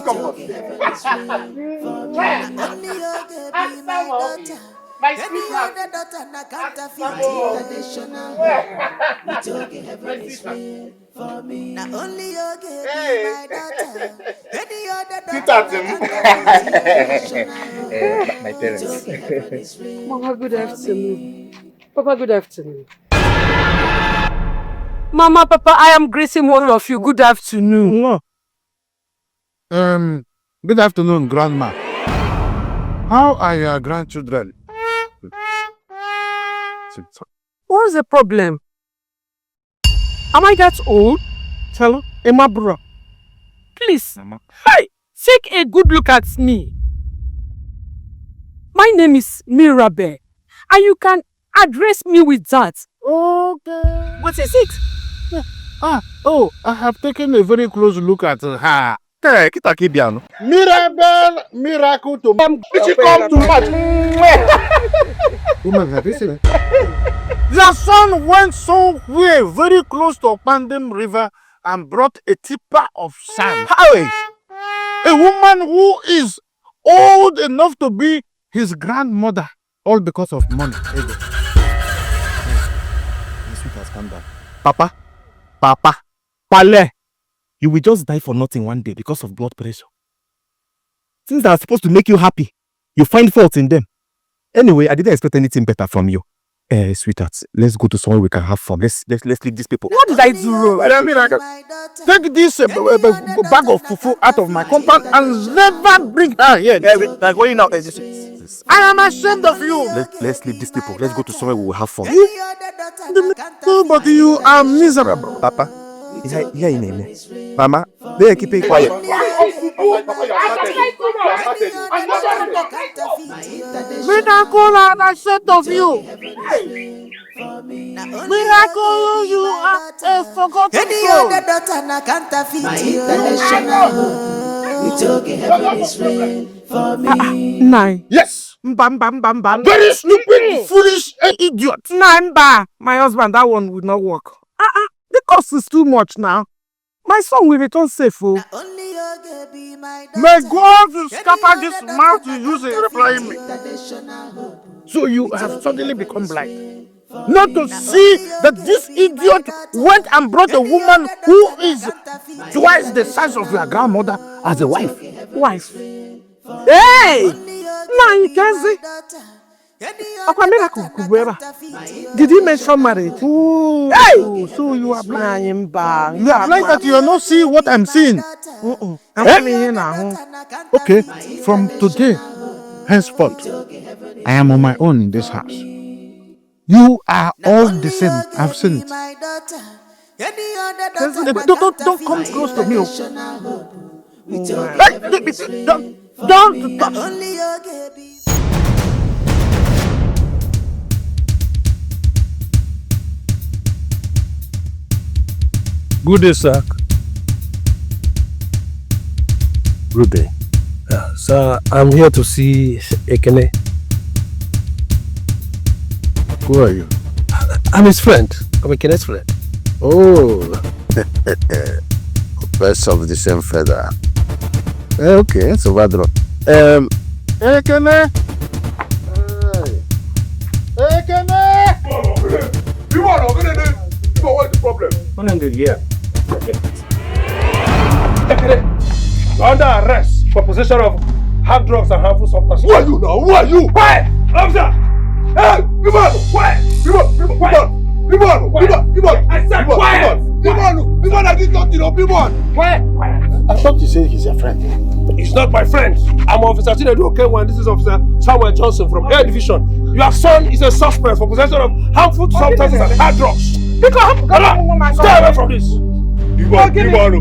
Speaker 1: My sweetheart.
Speaker 12: Now only you give me my daughter. Any other
Speaker 1: My parents.
Speaker 8: Mama, good afternoon. Papa, good afternoon.
Speaker 6: Mama, Papa, I am greeting one of you. Good afternoon.
Speaker 2: Good afternoon, Grandma. How are your grandchildren?
Speaker 6: What's the problem? Am I that old?
Speaker 10: Hello, Emma bro.
Speaker 6: Please, hey, take a good look at me. My name is Mirabel, and you can address me with that.
Speaker 2: Okay.
Speaker 6: What is it?
Speaker 2: I have taken a very close look at her.
Speaker 11: Mirabel,
Speaker 2: miracle to
Speaker 1: Did you come too much?
Speaker 2: Woman, have you seen it? The sun went somewhere very close to Pandem River and brought a tipper of sand.
Speaker 17: How?
Speaker 2: A woman who is old enough to be his grandmother, all because of money.
Speaker 17: Sweetheart, calm down. Papa, Pale, you will just die for nothing one day because of blood pressure. Things that are supposed to make you happy, you find fault in them. Anyway, I didn't expect anything better from you. Sweetheart, let's go to somewhere we can have fun. Let's leave these people.
Speaker 2: What did I do? I mean, take this bag of fufu out of my compound and never bring her here.
Speaker 17: Like going out.
Speaker 2: I am ashamed of you.
Speaker 17: Let's leave these people. Let's go to somewhere we will have fun.
Speaker 2: But you are miserable.
Speaker 17: Papa, here in name. Mama, they keep it quiet.
Speaker 2: Miracle, I'm ashamed of you. Miracle, you are a forgotten
Speaker 12: Any
Speaker 2: soul.
Speaker 12: other daughter na counterfeit. My international we took a heaven's rain for me.
Speaker 10: Nine.
Speaker 2: Yes.
Speaker 10: Bam.
Speaker 2: Very stupid, foolish, idiot.
Speaker 10: Nine. My husband, that one would not work. The cost is too much now. My son will return safe. Oh.
Speaker 2: May God scatter this mouth you use in replying me. So you have suddenly become blind. Not to see that this idiot went and brought a woman who is twice the size of your grandmother as a wife.
Speaker 10: Hey! Now you can see. Did he mention marriage?
Speaker 2: Hey! So you are blind. You are blind that you are not seeing what I'm seeing.
Speaker 10: I'm coming here now.
Speaker 2: Okay, from today, henceforth, I am on my own in this house. You are all the same. I've seen it. Don't come close to me. Don't touch me.
Speaker 15: Good day, sir.
Speaker 17: Good day.
Speaker 15: Sir, I'm here to see Ekene.
Speaker 16: Who are you?
Speaker 15: I'm his friend. I'm Ekene's friend.
Speaker 16: Oh, birds of the same feather. Okay, so Vadro.
Speaker 2: Ekene!
Speaker 4: What's the problem?
Speaker 18: You're under arrest for possession of hard drugs and harmful substances.
Speaker 4: Who are you now? Who are you?
Speaker 18: Quiet! Officer! Hey! People! Quiet! People! I said quiet!
Speaker 4: People, I did not know. People!
Speaker 18: Quiet!
Speaker 2: I thought you said he's your friend.
Speaker 18: He's not my friend. I'm Officer Chinedu Okenwa, and this is Officer Samuel Johnson from Air Division. Your son is a suspect for possession of harmful substances and hard drugs. Stay away from this.
Speaker 4: Mommy!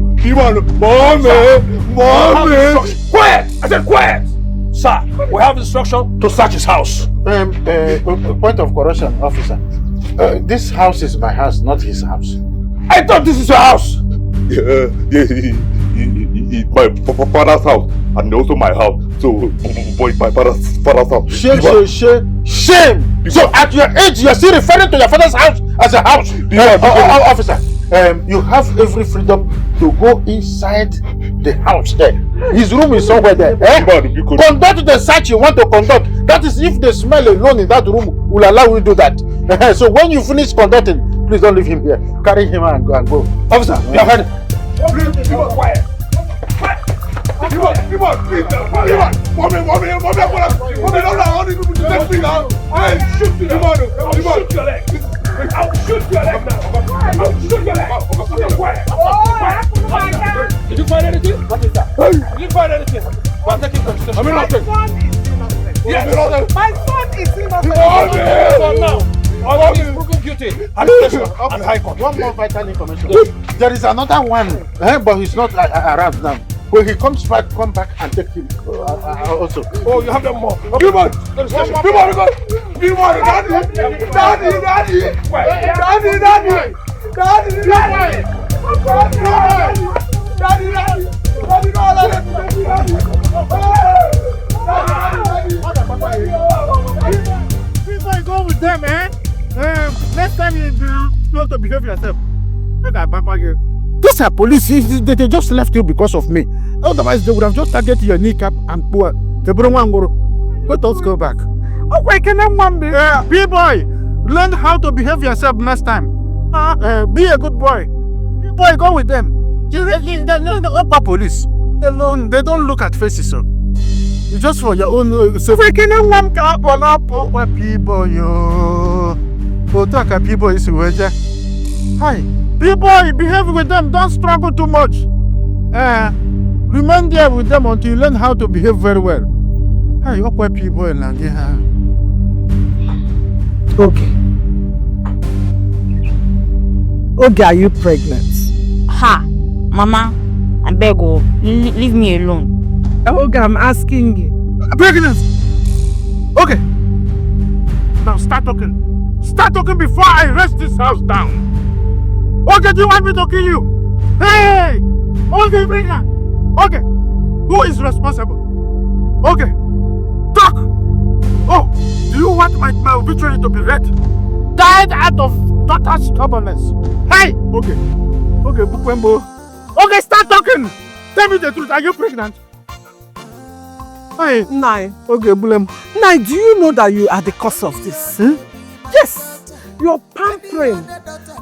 Speaker 18: Quiet! I said quiet! Sir, we have instruction to search his house.
Speaker 2: Point of correction, officer. This house is my house, not his house.
Speaker 18: I thought this is your house.
Speaker 4: It's my father's house and also my house. So, it's my father's house.
Speaker 2: Shame! So, at your age, you are still referring to your father's house as a house. Officer, you have every freedom to go inside the house there. His room is somewhere there. Conduct the search you want to conduct. That is if the smell alone in that room will allow you to do that. So when you finish conducting, please don't leave him here. Carry him and go. Officer, you have heard it.
Speaker 18: Quiet. I'll shoot your leg now. Did you find anything? What is that? Did you find anything? We're taking conversation. Yes.
Speaker 10: My son is innocent.
Speaker 18: Now. All is proven guilty. And High Court.
Speaker 2: One more vital information. There is another one, but he's not around now. When he comes back, come back and take him also.
Speaker 18: Oh, you have them more.
Speaker 4: Come on.
Speaker 18: Daddy.
Speaker 2: Before you go with them, next time you do not to behave yourself. Look at Papa here. These are police. They just left you because of me. Otherwise, they would have just targeted your kneecap and poor. Let us go back. Oh, wait, can I one be? B-boy, learn how to behave yourself next time. Be a good boy. B-boy, go with them. The upper police. They don't look at faces, so. It's just for your own safety. Can I one up on up? People, yo. People is hi. B-boy, behave with them. Don't struggle too much. Remain there with them until you learn how to behave very well. Hi, upper people in Nigeria.
Speaker 10: Okay. Okay, are you pregnant?
Speaker 7: Ha! Mama, I beg you, leave me alone.
Speaker 10: Okay, I'm asking you.
Speaker 2: Pregnant! Okay. Now start talking. Start talking before I rest this house down. Okay, do you want me to kill you? Hey! Okay, bring her. Okay. Who is responsible? Okay. Talk! Oh, do you want my obituary to be read? Died out of daughter's stubbornness. Hey! Okay. Okay, Bukwembo. Okay, start talking! Tell me the truth, are you pregnant? Hey.
Speaker 10: Nai.
Speaker 2: Okay, Bulem.
Speaker 10: Nai, do you know that you are the cause of this? Yes! You're pampering.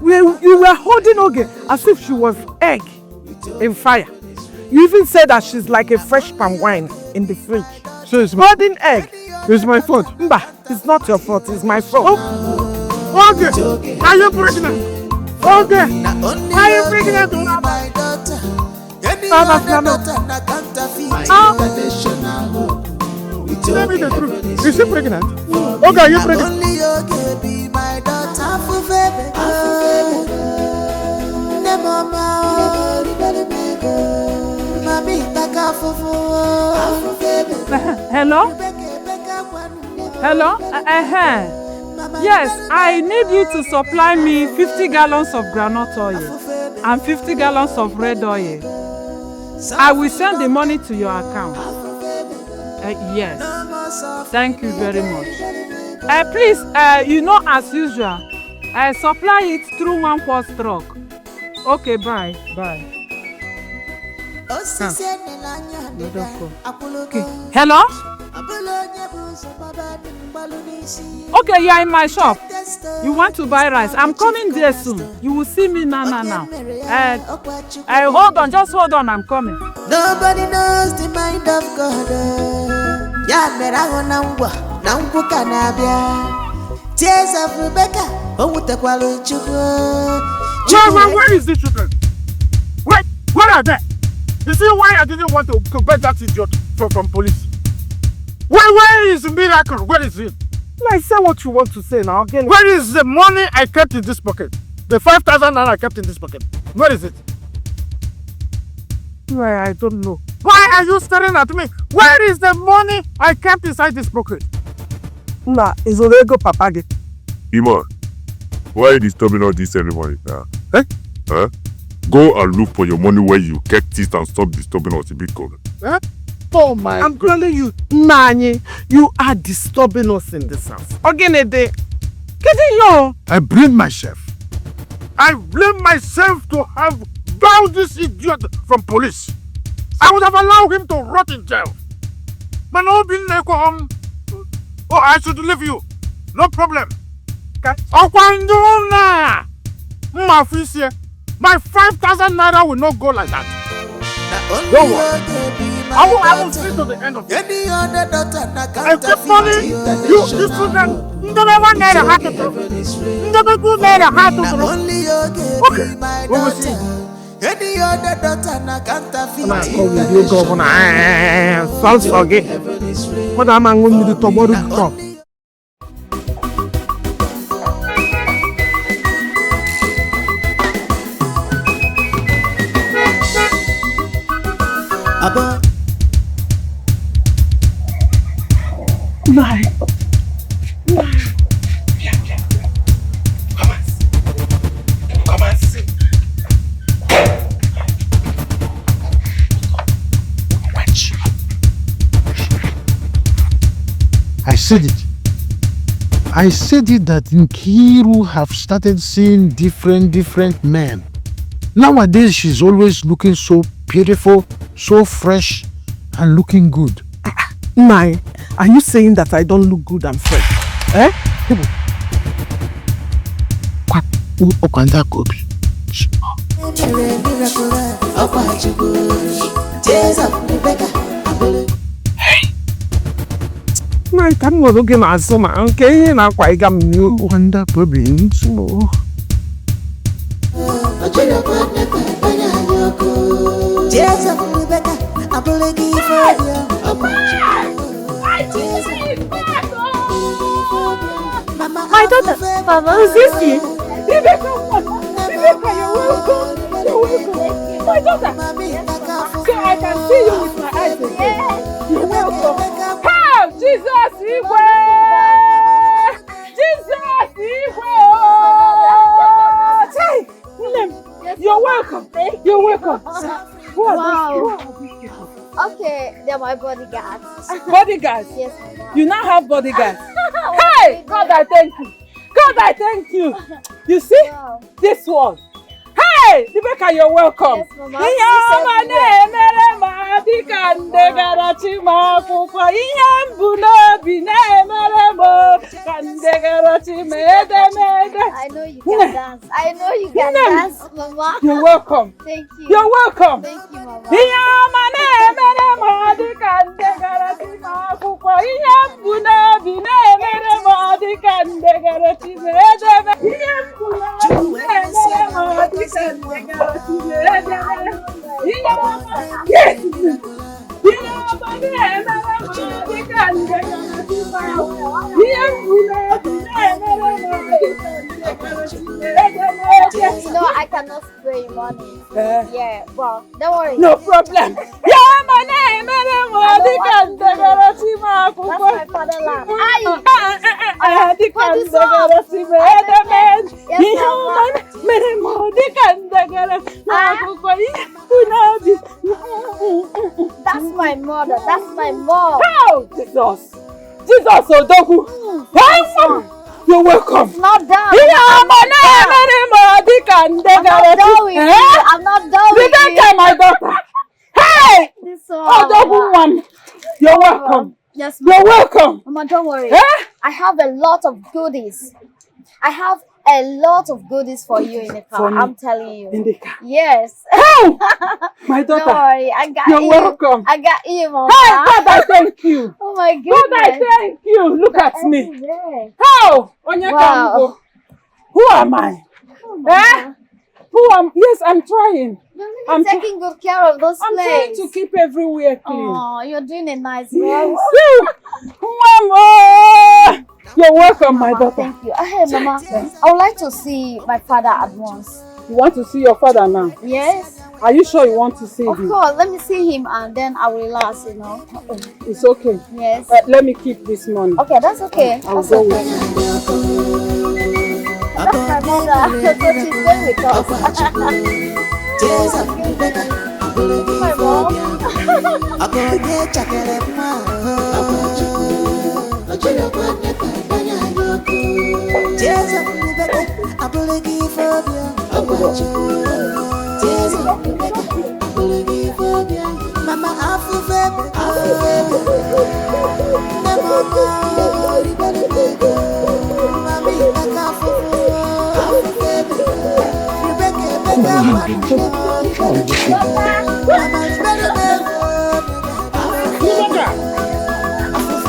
Speaker 10: You were holding Oge as if she was egg in fire. You even said that she's like a fresh palm wine in the fridge.
Speaker 2: So it's
Speaker 10: holding egg.
Speaker 2: It's my fault.
Speaker 10: Mba, it's not your fault, it's my fault.
Speaker 2: Oh. Okay, are you pregnant? Okay, are you pregnant? Tell me the truth. Is she pregnant? Okay, are you pregnant?
Speaker 6: Hello? Hello? Yes, I need you to supply me 50 gallons of groundnut oil and 50 gallons of red oil. I will send the money to your account. Yes. Thank you very much. Please, as usual, supply it through one post truck. Okay, bye. Bye. Okay. Hello? Okay, you are in my shop. You want to buy rice? I'm coming there soon. You will see me now. Hold on, just hold on, I'm coming.
Speaker 12: Nobody knows the mind of God. Tears of Rebecca.
Speaker 2: Where is this children? Where are they? You see why I didn't want to get that idiot from police? Where is the miracle? Where is it?
Speaker 10: I say what you want to say now again.
Speaker 2: Where is the money I kept in this pocket? The 5,000 naira I kept in this pocket. Where is it?
Speaker 10: Well, I don't know.
Speaker 2: Why are you staring at me? Where is the money I kept inside this pocket?
Speaker 10: Nah, it's Olego Papage.
Speaker 4: Iman, why are you disturbing all this ceremony now? Go and look for your money where you kept it and stop disturbing us a bit.
Speaker 2: Oh my!
Speaker 10: I'm telling you, Nani, you are disturbing us in this house. Again, a day.
Speaker 2: I blame myself. I blame myself to have bound this idiot from police. I would have allowed him to rot in jail. But no, I should leave you. No problem. My 5,000 naira will not go like that. Don't worry. I will see to the end of it. I keep money. You children. Never one naira had to throw. Never good naira had to throw. Okay, we will see.
Speaker 10: You governor. Sounds forget. What am I going to do tomorrow?
Speaker 2: Nine. Come and see.
Speaker 19: I said it. I said it that Nkiru have started seeing different men. Nowadays, she's always looking so beautiful, so fresh, and looking good.
Speaker 10: My, are you saying that I don't look good and fresh? Eh? My, come on, look at so man. Okay, now quite got new wonder baby. So.
Speaker 9: My daughter, Mama,
Speaker 6: Is this you? Rebecca, Rebecca, you're welcome. You're welcome. My daughter. So I can see you with my eyes again. You're welcome. Help! Jesus, Igwe! Jesus, Igwe! Hey, you're welcome. You're welcome. Who are these people?
Speaker 9: Okay, they're my bodyguards.
Speaker 6: Bodyguards?
Speaker 9: Yes.
Speaker 6: You now have bodyguards. Hey! God, I thank you. God, I thank you. You see? Wow. This one. Hey! Rebecca, you're welcome.
Speaker 9: Yes, Mama. I know you can dance. I know you can dance, Mama.
Speaker 6: You're welcome.
Speaker 9: Thank you.
Speaker 6: You're welcome.
Speaker 9: Thank you, Mama. You know, I cannot spray money. Yeah, well, don't worry.
Speaker 6: No problem.
Speaker 9: That's my fatherland. That's my mother. That's my mom.
Speaker 6: Oh, Jesus. Jesus, Odogu. You're welcome.
Speaker 9: It's not done.
Speaker 6: I'm
Speaker 9: not done with you. I'm not done with you.
Speaker 6: My daughter. Hey!
Speaker 9: This
Speaker 6: Odogu one. You're welcome.
Speaker 9: Yes, Mama.
Speaker 6: You're welcome.
Speaker 9: Mama, don't worry.
Speaker 6: Eh?
Speaker 9: I have a lot of goodies. I have a lot of goodies for you in the car. I'm telling you.
Speaker 6: In the car?
Speaker 9: Yes.
Speaker 6: Oh! My daughter.
Speaker 9: Don't worry. I got
Speaker 6: You're
Speaker 9: you.
Speaker 6: welcome.
Speaker 9: I got you, Mama.
Speaker 6: Hey, God, I thank you.
Speaker 9: Oh my goodness.
Speaker 6: God, I thank you. Look at me.
Speaker 9: Everywhere.
Speaker 6: How? Onyeka
Speaker 9: Wow.
Speaker 6: Mbo. Who am I? Eh? Who am? Yes, I'm trying.
Speaker 9: You're really taking good care of those
Speaker 6: I'm
Speaker 9: places.
Speaker 6: trying to keep everywhere clean.
Speaker 9: Oh, you're doing a nice job.
Speaker 6: Mama! You're welcome, my daughter.
Speaker 9: Thank you. Hey, Mama, I would like to see my father at once.
Speaker 6: You want to see your father now?
Speaker 9: Yes.
Speaker 6: Are you sure you want to see
Speaker 9: Of
Speaker 6: him?
Speaker 9: course. Let me see him and then I will relax, you know.
Speaker 6: It's okay.
Speaker 9: Yes.
Speaker 6: Let me keep this money.
Speaker 9: Okay, that's okay.
Speaker 6: I'll
Speaker 9: That's
Speaker 6: go
Speaker 9: okay.
Speaker 6: with you.
Speaker 9: That's my mother. So she's going with us. My mom.
Speaker 12: Mama,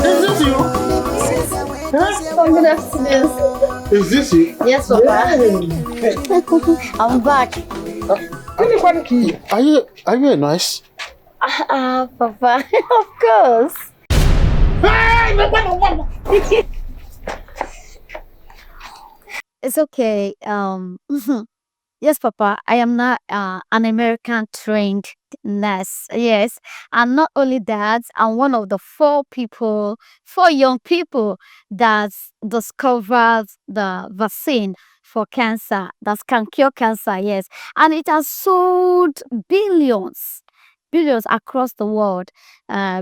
Speaker 19: Is this you?
Speaker 9: Good afternoon.
Speaker 19: Is this you?
Speaker 9: Yes, Papa. I'm back.
Speaker 19: Are you a nice?
Speaker 9: Papa, of course. It's okay. Yes, Papa. I am not an American trained nurse. Yes, and not only that, I'm one of the four young people that discovered the vaccine for cancer that can cure cancer. Yes, and it has sold billions across the world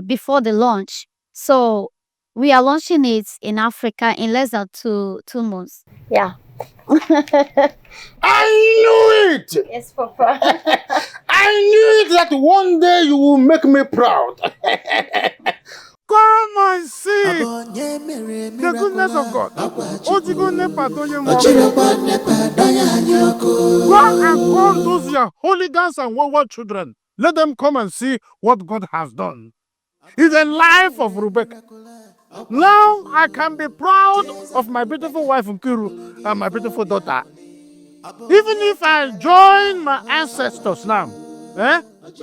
Speaker 9: before the launch. So we are launching it in Africa in less than two months. Yeah.
Speaker 19: I knew it! it.
Speaker 5: Yes, Papa.
Speaker 19: I knew that one day you will make me proud.
Speaker 2: Come and see the goodness of God. Go and call those your hooligans and wayward children. Let them come and see what God has done. In the life of Rebecca. Now I can be proud of my beautiful wife Nkiru and my beautiful daughter. Even if I join my ancestors now,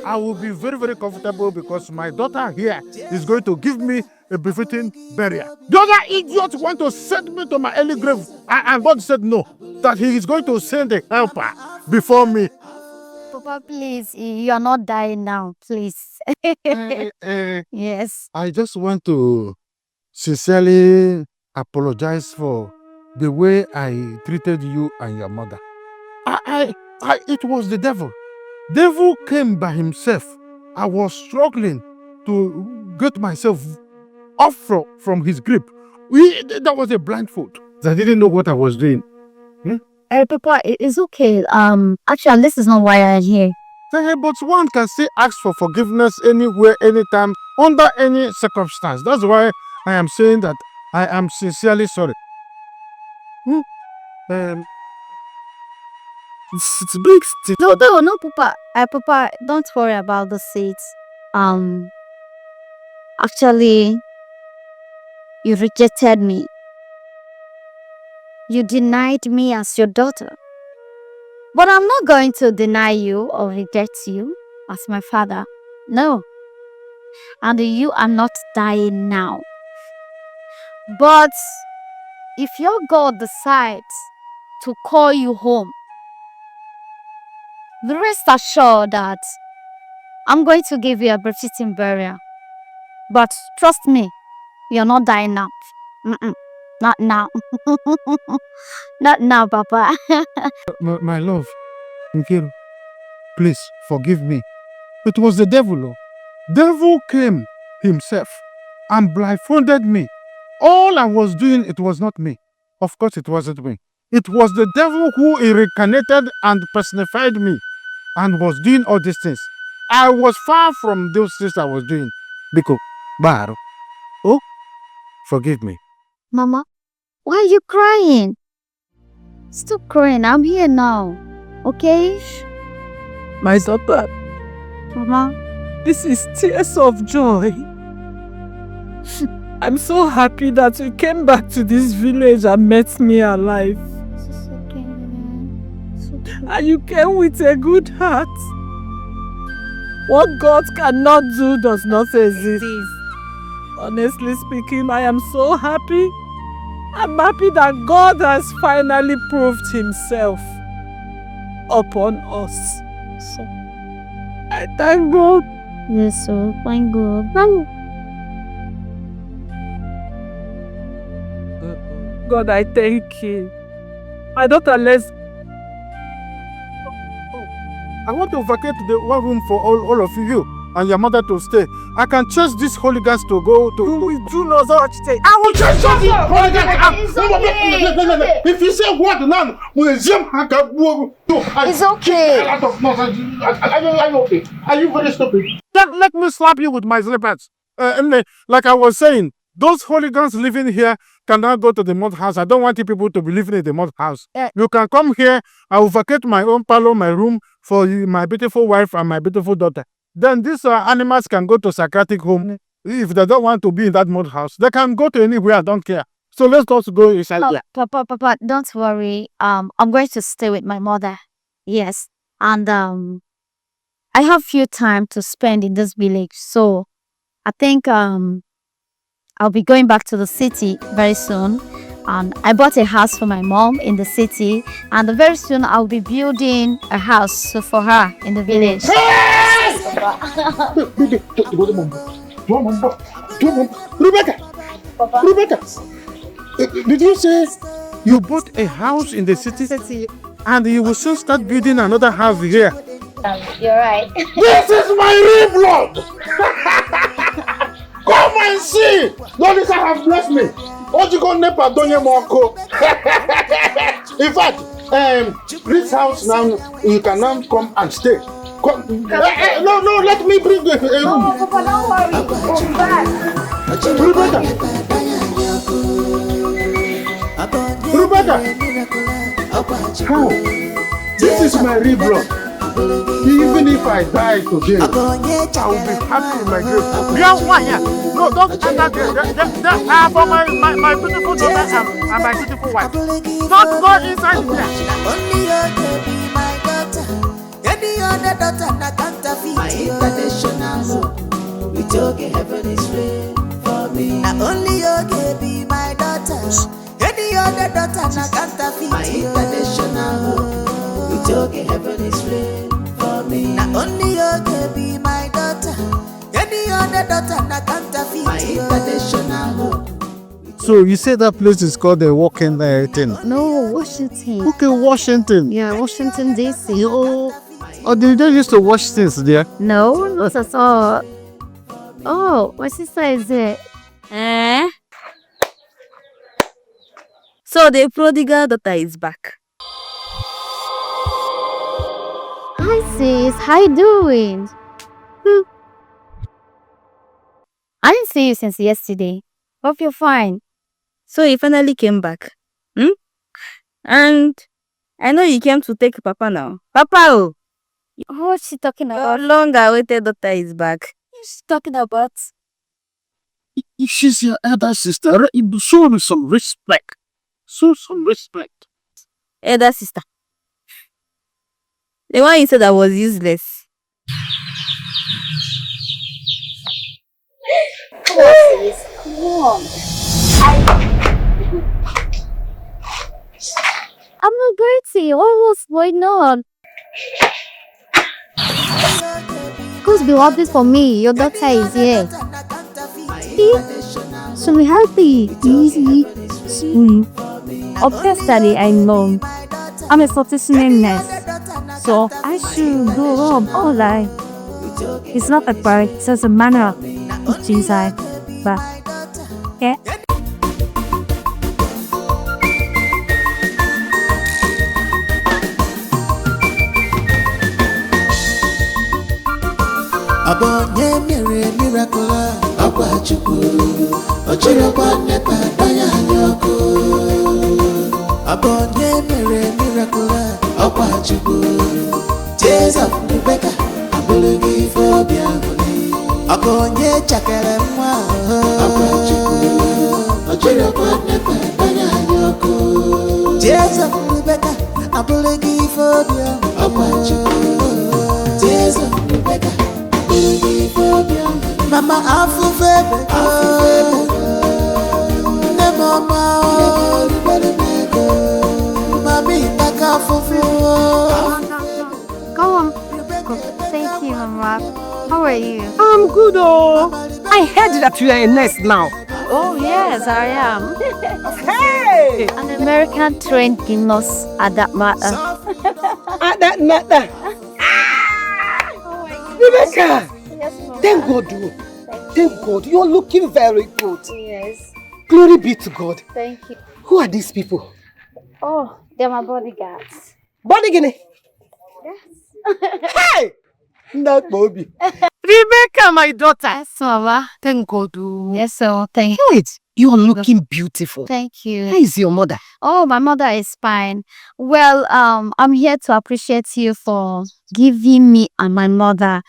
Speaker 2: I will be very, very comfortable because my daughter here is going to give me a befitting burial. The other idiot want to send me to my early grave, and God said no, that he is going to send a helper before me.
Speaker 9: Papa, please, you are not dying now, please. Yes.
Speaker 19: I just want to sincerely apologize for the way I treated you and your mother. It was the devil. Devil came by himself. I was struggling to get myself off from his grip. That was a blindfold. I didn't know what I was doing.
Speaker 9: Papa, it's okay. Actually, this is not why I'm here.
Speaker 2: But one can still ask for forgiveness anywhere, anytime, under any circumstance. That's why I am saying that I am sincerely sorry.
Speaker 19: It's big still.
Speaker 9: No, Papa. Papa, don't worry about the seats. Actually, you rejected me. You denied me as your daughter. But I'm not going to deny you or reject you as my father. No. And you are not dying now. But if your God decides to call you home, rest assured that I'm going to give you a befitting burial. But trust me, you're not dying now. Not now. Not now, Papa.
Speaker 2: My love, Nkiru, please forgive me. It was the devil. Devil came himself and blindfolded me. All I was doing, it was not me. Of course, it wasn't me. It was the devil who reincarnated and personified me and was doing all these things. I was far from those things I was doing. Biko, Baro. Oh, forgive me.
Speaker 9: Mama, why are you crying? Stop crying. I'm here now. Okay?
Speaker 6: My daughter,
Speaker 9: Mama,
Speaker 6: this is tears of joy. I'm so happy that you came back to this village and met me alive.
Speaker 9: it's okay. It's okay.
Speaker 6: And you came with a good heart. What God cannot do does not exist. Honestly speaking, I am so happy. I'm happy that God has finally proved himself upon us. So, I thank God.
Speaker 9: Yes, sir. Thank God.
Speaker 6: God, I thank you. My daughter, let's...
Speaker 2: I want to vacate the one room for all of you and your mother to stay. I can chase these hooligans to go to...
Speaker 6: We do not stay.
Speaker 19: I will chase these hooligans. If you say what now,
Speaker 9: it's okay.
Speaker 19: Are you okay? Are you very stupid?
Speaker 2: Let me slap you with my slippers. Like I was saying, those hooligans living here cannot go to the mud house. I don't want you people to be living in the mud house. You can come here. I will vacate my own parlor, my room for my beautiful wife and my beautiful daughter. Then these animals can go to psychiatric home. If they don't want to be in that mud house, they can go to anywhere. I don't care. So let's just go inside there.
Speaker 9: Papa, don't worry. I'm going to stay with my mother. Yes. And I have few time to spend in this village. So I think I'll be going back to the city very soon. And I bought a house for my mom in the city. And very soon I'll be building a house for her in the village.
Speaker 19: Rebecca, did you say
Speaker 2: you bought a house in the city and you will soon start building another house here?
Speaker 5: You're right.
Speaker 19: This is my real blood! Come and see! Lord, this have blessed me. In fact, This house now, you can now come and stay. Come. No, let me bring the
Speaker 9: No, Papa, don't worry. Come back.
Speaker 19: Rebecca! How? This is my reblood. Even if I die today, I will be happy in my grave.
Speaker 2: No, don't enter there. For my beautiful daughter and my beautiful wife. Don't go inside there.
Speaker 12: Only you can be my daughter. Any other daughter na counterfeit. My international hope. We talk heaven is real for me. Now only you can be my daughter. Any other daughter na counterfeit. My international hope. We talk heaven is real for me. Now only you can be my daughter. Any other daughter na counterfeit. My international hope.
Speaker 16: So you say that place is called the Walking thing?
Speaker 5: No, Washington.
Speaker 16: Okay, Washington.
Speaker 5: Yeah, Washington DC. Oh,
Speaker 16: did they used to wash things there?
Speaker 5: no, not at all. Oh, my sister is there.
Speaker 7: Eh? So the prodigal daughter is back.
Speaker 5: Hi sis, how you doing? I didn't see you since yesterday. Hope you're fine.
Speaker 7: So he finally came back. And I know you came to take Papa now. Papa, oh!
Speaker 5: What's she talking about?
Speaker 7: Your long-awaited daughter is back.
Speaker 5: She's talking about?
Speaker 15: If she's your elder sister, show me some respect. Show some respect.
Speaker 7: Elder sister. The one you said that was useless.
Speaker 5: Come on, sis. Come on. I'm not Bertie. What's going on? Who's be want this for me? Your daughter is here. So be happy. Easy. Obviously, I know. I'm a sortition nurse. So I should go up all life. It's not a part, it's just a manner of inside. But, okay?
Speaker 12: Abonye mere miracle akwa chukwu ochire kwa nepa danya nyoko Abonye mere miracle akwa chukwu Jesus Rebecca abulugi phobia Abonye chakere mwa akwa chukwu ochire kwa nepa danya nyoko Jesus Rebecca abulugi phobia akwa chukwu Jesus Rebecca Mama afufebe ne mama mami taka afufu
Speaker 5: Come on. Thank you, Mama. How are you?
Speaker 8: I'm good, oh. I heard that you are a nurse now.
Speaker 5: Oh, yes, I am.
Speaker 8: Hey!
Speaker 5: An American trained nurse at that matter.
Speaker 8: At that matter. Rebecca!
Speaker 5: Yes, Mama.
Speaker 8: Thank God, oh. Thank God. You're looking very good.
Speaker 5: Yes.
Speaker 8: Glory be to God.
Speaker 5: Thank you.
Speaker 8: Who are these people?
Speaker 5: Oh, they're my bodyguards.
Speaker 8: Bodyguard?
Speaker 5: Yes.
Speaker 8: Hey! Not Bobby.
Speaker 10: Rebecca, my daughter.
Speaker 5: Yes, Mama.
Speaker 8: Thank God. Oh.
Speaker 5: Yes, so thank you.
Speaker 8: Wait, you are looking beautiful.
Speaker 5: Thank you.
Speaker 8: How is your mother?
Speaker 5: Oh, my mother is fine. Well, I'm here to appreciate you for giving me and my mother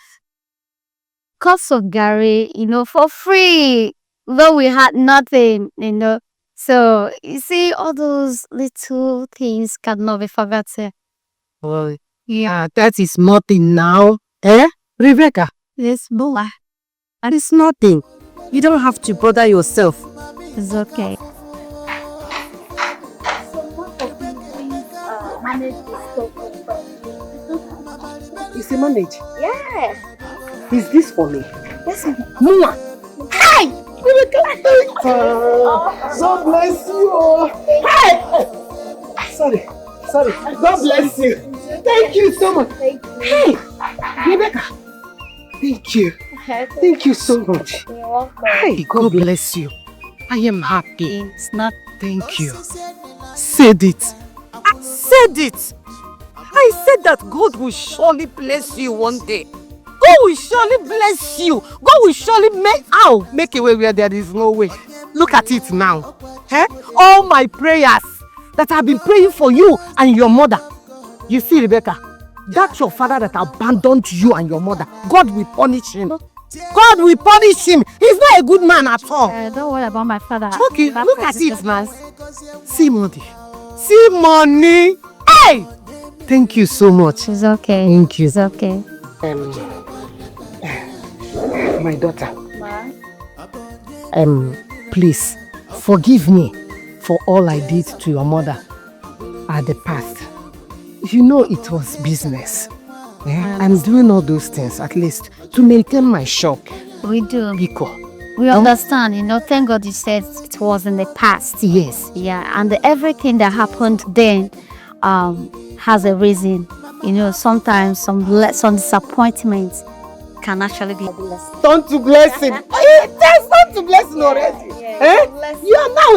Speaker 5: cups of Gary, for free. Though we had nothing, So, you see, all those little things cannot be forgotten.
Speaker 8: Well, yeah, that is nothing now. Eh? Rebecca?
Speaker 5: Yes, Bola.
Speaker 8: That is nothing. You don't have to bother yourself.
Speaker 5: It's okay.
Speaker 8: Is he manage?
Speaker 5: Yes.
Speaker 8: Is this for me?
Speaker 5: Yes,
Speaker 8: Mama! Hey! Rebecca!
Speaker 10: God bless you.
Speaker 8: Hey! Sorry. God bless you. Thank you so much.
Speaker 5: Thank you.
Speaker 8: Hey! Rebecca! Thank you. Thank you so much.
Speaker 5: You're welcome.
Speaker 8: Hey, God bless you. I am happy.
Speaker 5: It's not.
Speaker 8: Thank you. Said it. said it. I said that God will surely bless you one day. God will surely bless you. God will surely make a way where there is no way. Look at it now. All my prayers that I've been praying for you and your mother. You see, Rebecca, that's your father that abandoned you and your mother. God will punish him. God will punish him. He's not a good man at all.
Speaker 5: Don't worry about my father.
Speaker 8: Okay, look at it, man. See money. See money. Hey! Thank you so much.
Speaker 5: It's okay.
Speaker 8: Thank you.
Speaker 5: It's okay.
Speaker 8: My daughter. Please, forgive me for all I did to your mother at the past. You know it was business. I'm doing all those things at least to maintain my shop.
Speaker 5: We do.
Speaker 8: Biko.
Speaker 5: We understand, thank God you said it was in the past.
Speaker 8: Yes.
Speaker 5: Yeah, and everything that happened then has a reason. Sometimes some disappointments can actually be a blessing.
Speaker 8: Turn to blessing. That's turn to blessing already. You are now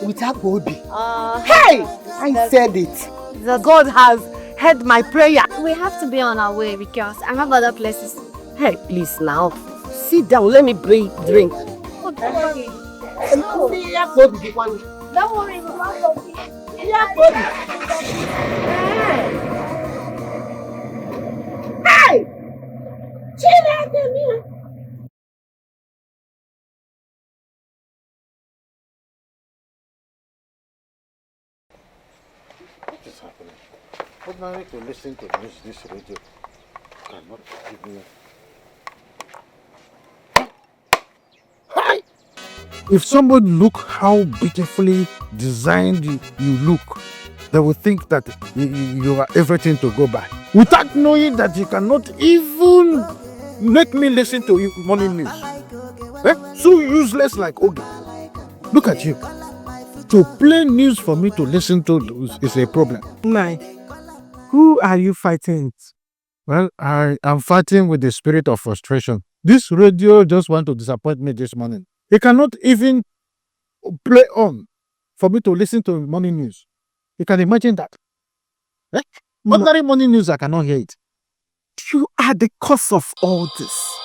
Speaker 8: without Bobby. Hey! I said it. God has heard my prayer.
Speaker 7: We have to be on our way because I have other places.
Speaker 8: Hey, please now. Sit down. Let me drink.
Speaker 7: Okay.
Speaker 8: Don't worry. Hey!
Speaker 19: What is happening? Ordinary to listen to this radio cannot give me. Hi! If somebody look how beautifully designed you look, they will think that you are everything to go by. Without knowing that you cannot even make me listen to you morning news. So useless like Ogi. Look at you. To play news for me to listen to is a problem.
Speaker 10: Nai, who are you fighting with?
Speaker 19: Well, I am fighting with the spirit of frustration. This radio just want to disappoint me this morning. It cannot even play on for me to listen to morning news. You can imagine that. Ordinary morning news, I cannot hear it.
Speaker 10: You are the cause of all this.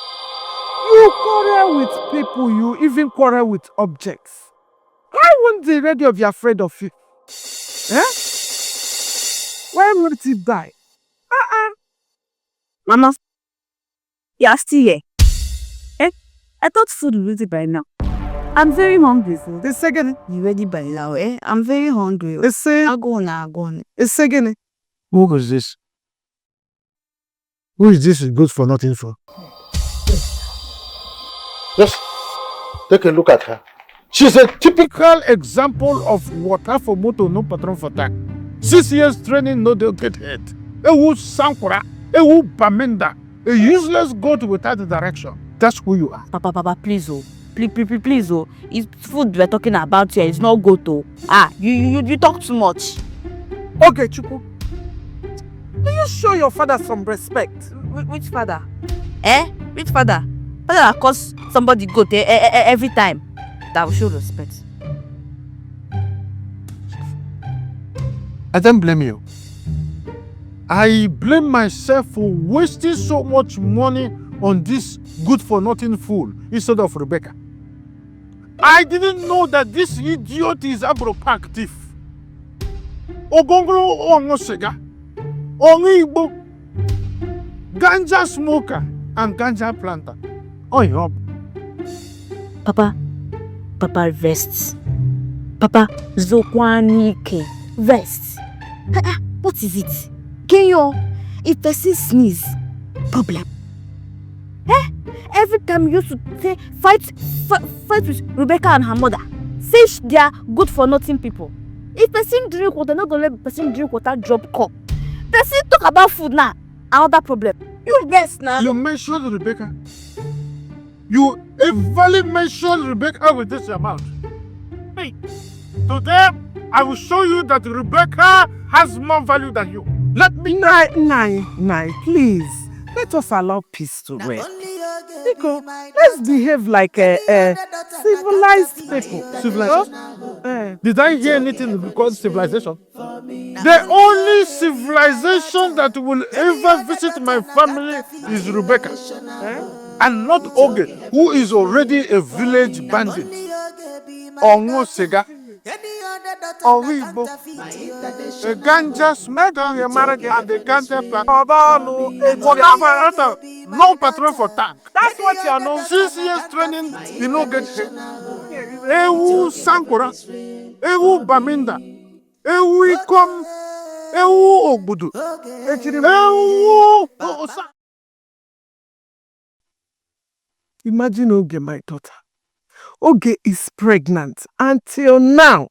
Speaker 10: You quarrel with people, you even quarrel with objects. Why won't the radio be afraid of you? Why won't it die?
Speaker 6: Mama, you are still here. I thought food was ready by now. I'm very hungry.
Speaker 10: The second.
Speaker 6: You ready by now, I'm very hungry.
Speaker 10: I'll
Speaker 6: go on.
Speaker 10: The second.
Speaker 19: Who is this? Who is this good for nothing for? Just take a look at her. She's a typical example of water for motor, no patron for that. 6 years training, no they'll get hit. Ewu Sankura, Ewu Bamenda, a useless goat without direction. That's who you are.
Speaker 6: Papa, please, Please, it's food we're talking about here. It's not good, you talk too much.
Speaker 10: Okay, Chuku. Do you show your father some respect?
Speaker 6: Which father? Which father? Father that calls somebody goat every time. That will show respect.
Speaker 19: I don't blame you. I blame myself for wasting so much money on this good-for-nothing fool instead of Rebecca. I didn't know that this idiot is Abropak thief. Ogongro Ongo Sega, Ongibo, ganja smoker, and ganja planter. Oh, yup.
Speaker 6: Papa, rest. Papa, Zokwanike, rest. What is it? Kenyo, if person sneeze, problem. Every time you used to say fight with Rebecca and her mother. Say they are good for nothing people. If person drink water, not gonna let person drink water drop cup. Person talk about food now, another problem. You rest now.
Speaker 19: You mentioned Rebecca. You evilly mentioned Rebecca with this amount. Hey, today I will show you that Rebecca has more value than you. Let me.
Speaker 10: Nai, please. Let us allow peace to reign. Nico, let's behave like a civilized people.
Speaker 19: Civilized?
Speaker 2: Did I hear anything because civilization? The only civilization that will ever visit my family is Rebecca. And not Oge, who is already a village bandit. Onwo Sega. Owibo. A ganja smoker and the ganja plant. No patrol for tank.
Speaker 3: That's what you know.
Speaker 2: 6 years training, you no get shit. Ewu Sankora, Ewu Baminda, Ewu Ikom, Ewu Ogbudu, Ewu Osa.
Speaker 10: Imagine Oge, my daughter. Oge is pregnant. Until now,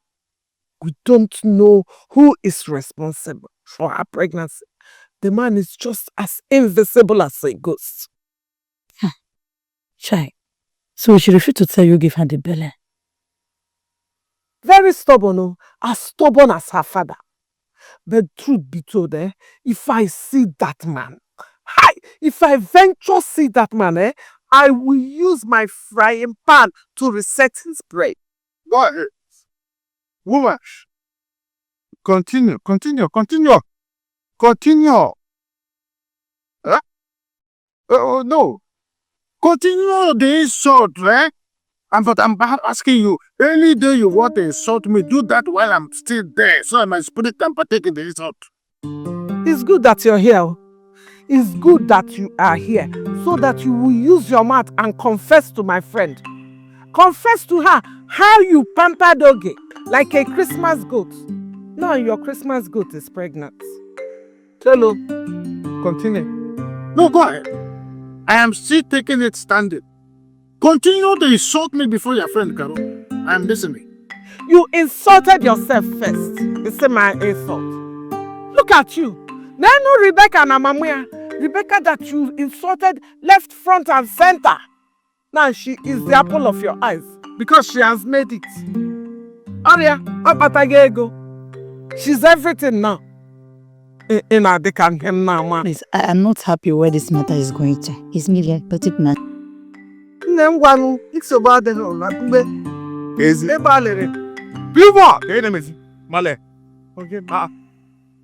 Speaker 10: we don't know who is responsible for her pregnancy. The man is just as invisible as a ghost.
Speaker 6: Chai, so she refused to tell you give her the belly.
Speaker 10: Very stubborn, oh, as stubborn as her father. But truth be told, if I see that man, if I venture see that man, I will use my frying pan to reset his brain.
Speaker 2: Go ahead. Woman, continue. Huh? Oh, no. Continue the insult, But I'm asking you, any day you want to insult me, do that while I'm still there, so my spirit can partake in the insult.
Speaker 10: It's good that you're here. It's good that you are here, so that you will use your mouth and confess to my friend. Confess to her how you pampered Oge like a Christmas goat. Now your Christmas goat is pregnant.
Speaker 2: Tell her. Continue. No, go ahead. I am still taking it standing. Continue to insult me before your friend, Carol. I am listening.
Speaker 10: You insulted yourself first. It's my insult. Look at you. Now Rebecca and Amamuya. Rebecca that you insulted left, front and center. Now she is the apple of your eyes because she has made it. Aria, she's everything now.
Speaker 6: Please, I am not happy where this matter is going to. It's merely a petty matter.
Speaker 2: It's about the whole. Is it? People! Male. Okay, ma.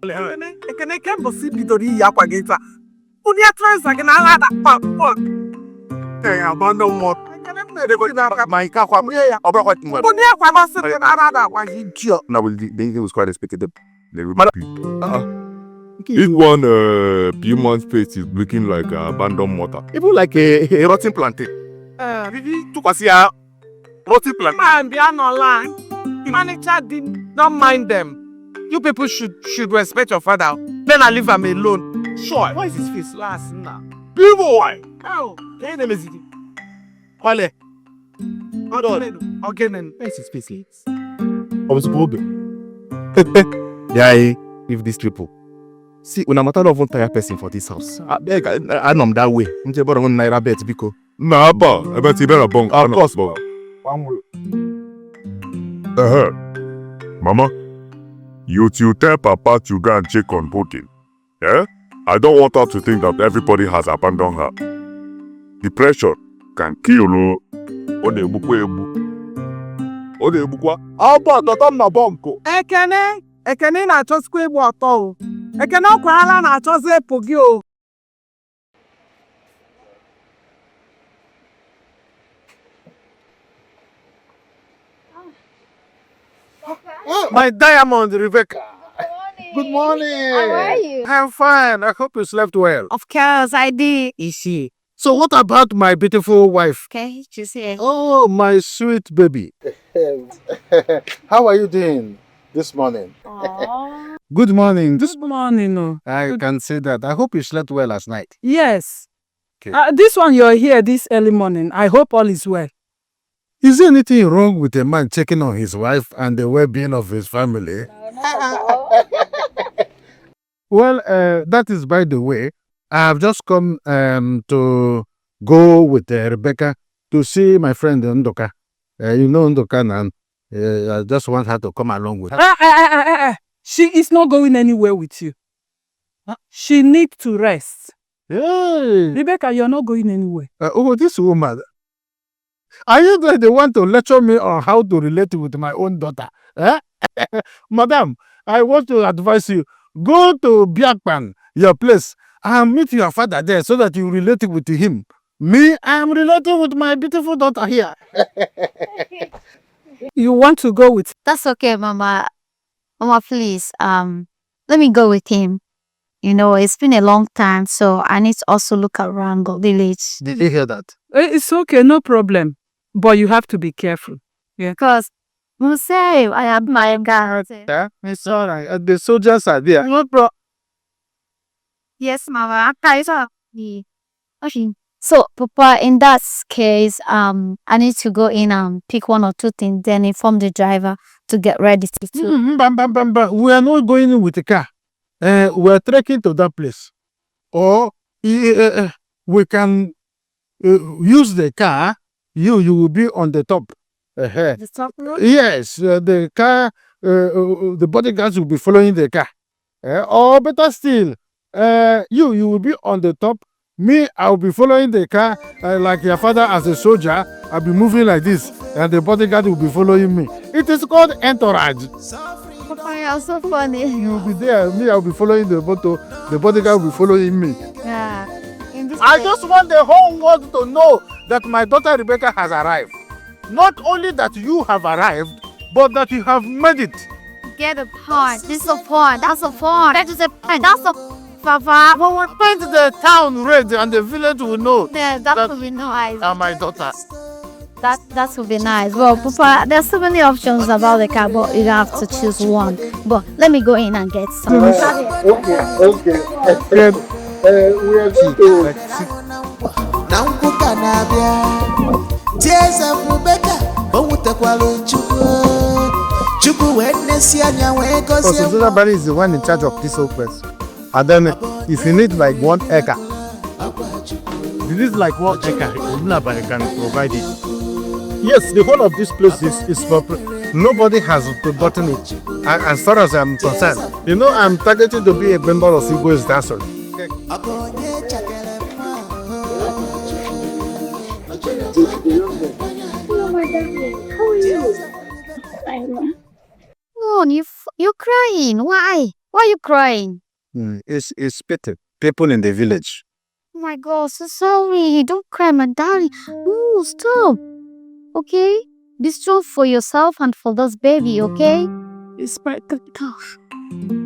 Speaker 10: Ekene kembo si bidori ya kwa geta. Uni atransa ke na ala da fuck.
Speaker 2: Hey, abandon what? My car kwa me ya obro kwa timwa.
Speaker 10: Uni akwa ba se na ala da kwa idiot.
Speaker 4: Now the thing was quite expected. This one human face is looking like an abandoned mortar.
Speaker 2: Even like a rotten plantain. Really took us here. Rotten plantain.
Speaker 10: Man, be online. Manager didn't. Don't mind them. You people should respect your father. Then I leave him alone.
Speaker 2: Sure. Why is his face last now? People, why?
Speaker 10: Oh,
Speaker 2: can you name it? Wale. Hold on.
Speaker 10: Again,
Speaker 2: why is his face late? I was bored. Yeah, leave these people. See, when I'm not of one tired person for this house, I beg, I know that way. I'm just borrowing naira bet because.
Speaker 4: Nah, ba, I bet you better bong.
Speaker 2: Of course, ba.
Speaker 4: Mama, you tell Papa to go and check on Putin. Yeah? I don't want her to think that everybody has abandoned her. Depression can kill her.
Speaker 10: Ekene na-achọsikwa ịgba ọtọ o. Ekene ọkwara na-achọzi ịpụ gị o.
Speaker 2: My diamond, Rebecca.
Speaker 9: Good morning. How are you?
Speaker 2: I'm fine. I hope you slept well.
Speaker 9: Of course, I did.
Speaker 2: Is she? So what about my beautiful wife?
Speaker 9: Okay, she's here.
Speaker 2: Oh, my sweet baby. How are you doing this morning? Good morning.
Speaker 6: Good morning. No.
Speaker 2: I can say that. I hope you slept well last night.
Speaker 6: Yes.
Speaker 2: Okay.
Speaker 6: This one you're here this early morning. I hope all is well.
Speaker 19: Is there anything wrong with a man checking on his wife and the well-being of his family? Well, that is by the way. I have just come to go with Rebecca to see my friend Ndoka. You know Ndoka now. I just want her to come along with her.
Speaker 6: She is not going anywhere with you. She needs to rest.
Speaker 19: Hey.
Speaker 6: Rebecca, you're not going anywhere.
Speaker 19: Oh, this woman. Are you the one to lecture me on how to relate with my own daughter? Eh? Madam, I want to advise you. Go to Biakpan, your place, and meet your father there so that you relate with him. Me, I am relating with my beautiful daughter here.
Speaker 6: You want to go with...
Speaker 9: That's okay, Mama. Mama, please, let me go with him. You know, it's been a long time, so I need to also look around the village.
Speaker 19: Did you hear that?
Speaker 6: It's okay, no problem. But you have to be careful. Yeah.
Speaker 9: Because, Muse, I have my guard.
Speaker 19: Yeah, it's all right. The soldiers are there.
Speaker 9: Yes, Mama. Okay. So, Papa, in that case, I need to go in and pick one or two things, then inform the driver to get ready to.
Speaker 19: We are not going with the car. We are trekking to that place. Or we can use the car. You will be on the top.
Speaker 9: The top road?
Speaker 19: Yes, the car, the bodyguards will be following the car. Or better still, you will be on the top. Me, I will be following the car like your father as a soldier. I'll be moving like this, and the bodyguard will be following me. It is called entourage.
Speaker 9: Papa, you're so funny.
Speaker 19: You will be there. Me, I'll be following the motor. The bodyguard will be following me.
Speaker 9: Yeah.
Speaker 19: I just want the whole world to know that my daughter Rebecca has arrived. Not only that you have arrived, but that you have made it.
Speaker 9: Get a point. This is a point. That's a point. That is a point. That's a Papa.
Speaker 19: But we paint the town red and the village will know.
Speaker 9: Yeah, that would be nice.
Speaker 19: My daughter.
Speaker 9: That would be nice. Well, Papa, there's so many options about the car, but you have to choose one. But let me go in and get some.
Speaker 19: Okay. We are going to...
Speaker 12: Tears of Rebecca, but with the quality Chuku witness
Speaker 11: Susanna Barry is the one in charge of this whole place. And then if you need like 1 acre,
Speaker 19: you need like 1 acre, Susanna Barry can provide it. Yes, the whole of this place is for...
Speaker 11: Nobody has gotten it. As far as I'm concerned, you know, I'm targeting to be a member of Igbo's dancer.
Speaker 5: Hello, my darling. How are you?
Speaker 9: Oh, you're crying. Why? Why are you crying?
Speaker 11: It's people in the village.
Speaker 9: Oh my God, so sorry. Don't cry, my darling. No, stop. Okay? Be strong for yourself and for this baby, okay? It's my gosh.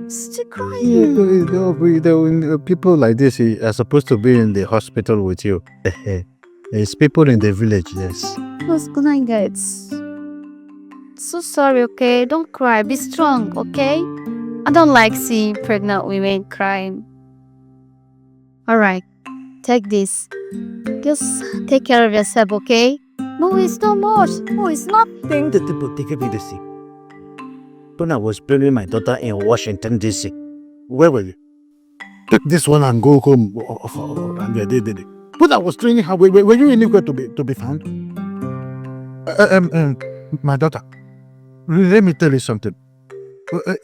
Speaker 9: Still crying.
Speaker 11: People like this are supposed to be in the hospital with you. It's people in the village, yes.
Speaker 9: What's gonna get? So sorry, okay? Don't cry. Be strong, okay? I don't like seeing pregnant women crying. Alright, take this. Just take care of yourself, okay? No, it's not much. No, it's nothing.
Speaker 15: The people take me the sick. When I was burying my daughter in Washington, D.C.
Speaker 19: Where were you? Take this one and go home. And they did it. But I was training her. Were you anywhere to be found? My daughter, let me tell you something.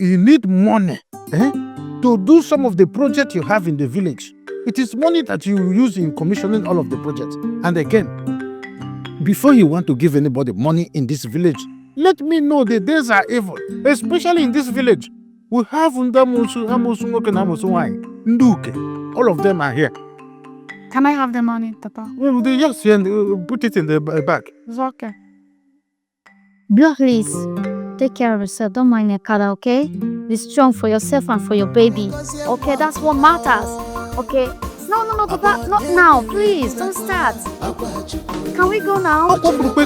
Speaker 19: You need money to do some of the projects you have in the village. It is money that you use in commissioning all of the projects. And again, before you want to give anybody money in this village, let me know the days are evil, especially in this village. We have Ndamusu, Amusu, Nduke. All of them are here.
Speaker 9: Can I have the money, Papa?
Speaker 19: Well, yes, and put it in the bag.
Speaker 9: It's okay. Please, take care of yourself. Don't mind your color, okay? Be strong for yourself and for your baby. Okay, that's what matters. Okay? No, Papa, not now. Please, don't start. Can we go now?
Speaker 19: Can we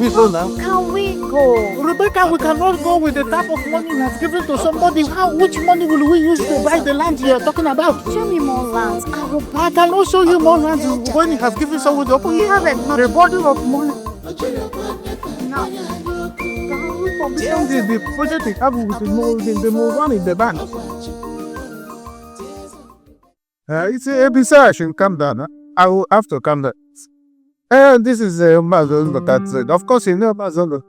Speaker 19: go now?
Speaker 9: Can we go?
Speaker 19: Rebecca, we cannot go with the type of money you have given to somebody. Which money will we use to buy the land you are talking about?
Speaker 9: Show me more lands.
Speaker 19: I can also show you more lands when you have given someone the
Speaker 9: You have
Speaker 19: the body of money.
Speaker 9: No.
Speaker 19: The project is having with the more run in the bank. It's a ABC. I should come down. Huh? I will have to come down. This is Amazon. Of course, you know Amazon.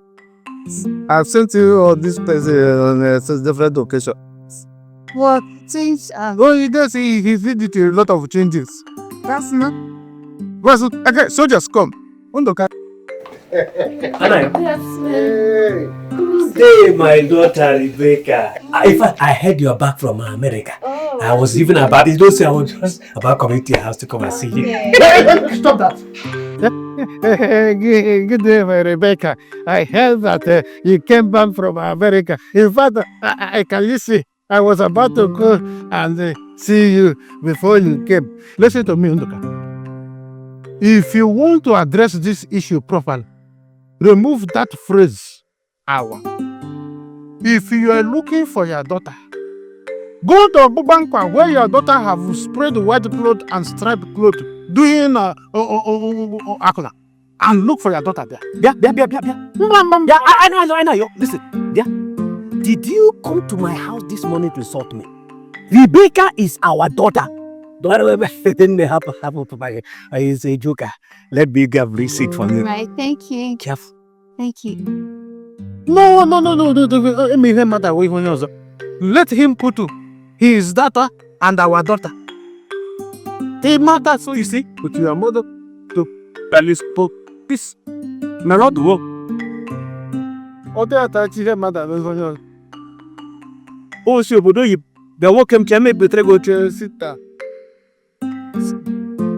Speaker 19: I've sent you all this place on different occasions.
Speaker 9: What things?
Speaker 19: Oh, he does. He did a lot of changes.
Speaker 9: That's not.
Speaker 19: Well, so, okay, soldiers come.
Speaker 2: Undoka.
Speaker 15: Hey, my daughter Rebecca. In fact, I heard you're back from America.
Speaker 9: Oh.
Speaker 15: I was even about, you don't say I was just about coming to your house to come and see you.
Speaker 2: Stop that. Good day, Rebecca. I heard that you came back from America. In fact, I can see. I was about to go and see you before you came. Listen to me, Undoka. If you want to address this issue properly, remove that phrase, our. If you are looking for your daughter, go to Bubankwa where your daughter have spread white cloth and striped cloth doing akula, and look for your daughter there.
Speaker 15: Yeah, I know. Listen, yeah. Did you come to my house this morning to insult me? Rebecca is our daughter. Didn't happen. He's a joker. Let me get a receipt for you.
Speaker 9: Right, thank you.
Speaker 15: Careful.
Speaker 9: Thank you.
Speaker 2: No. Let him put his daughter and our daughter. The matter, so you see, with your mother to spoke peace. Not work. Oh, so the work him can make better go to sit down.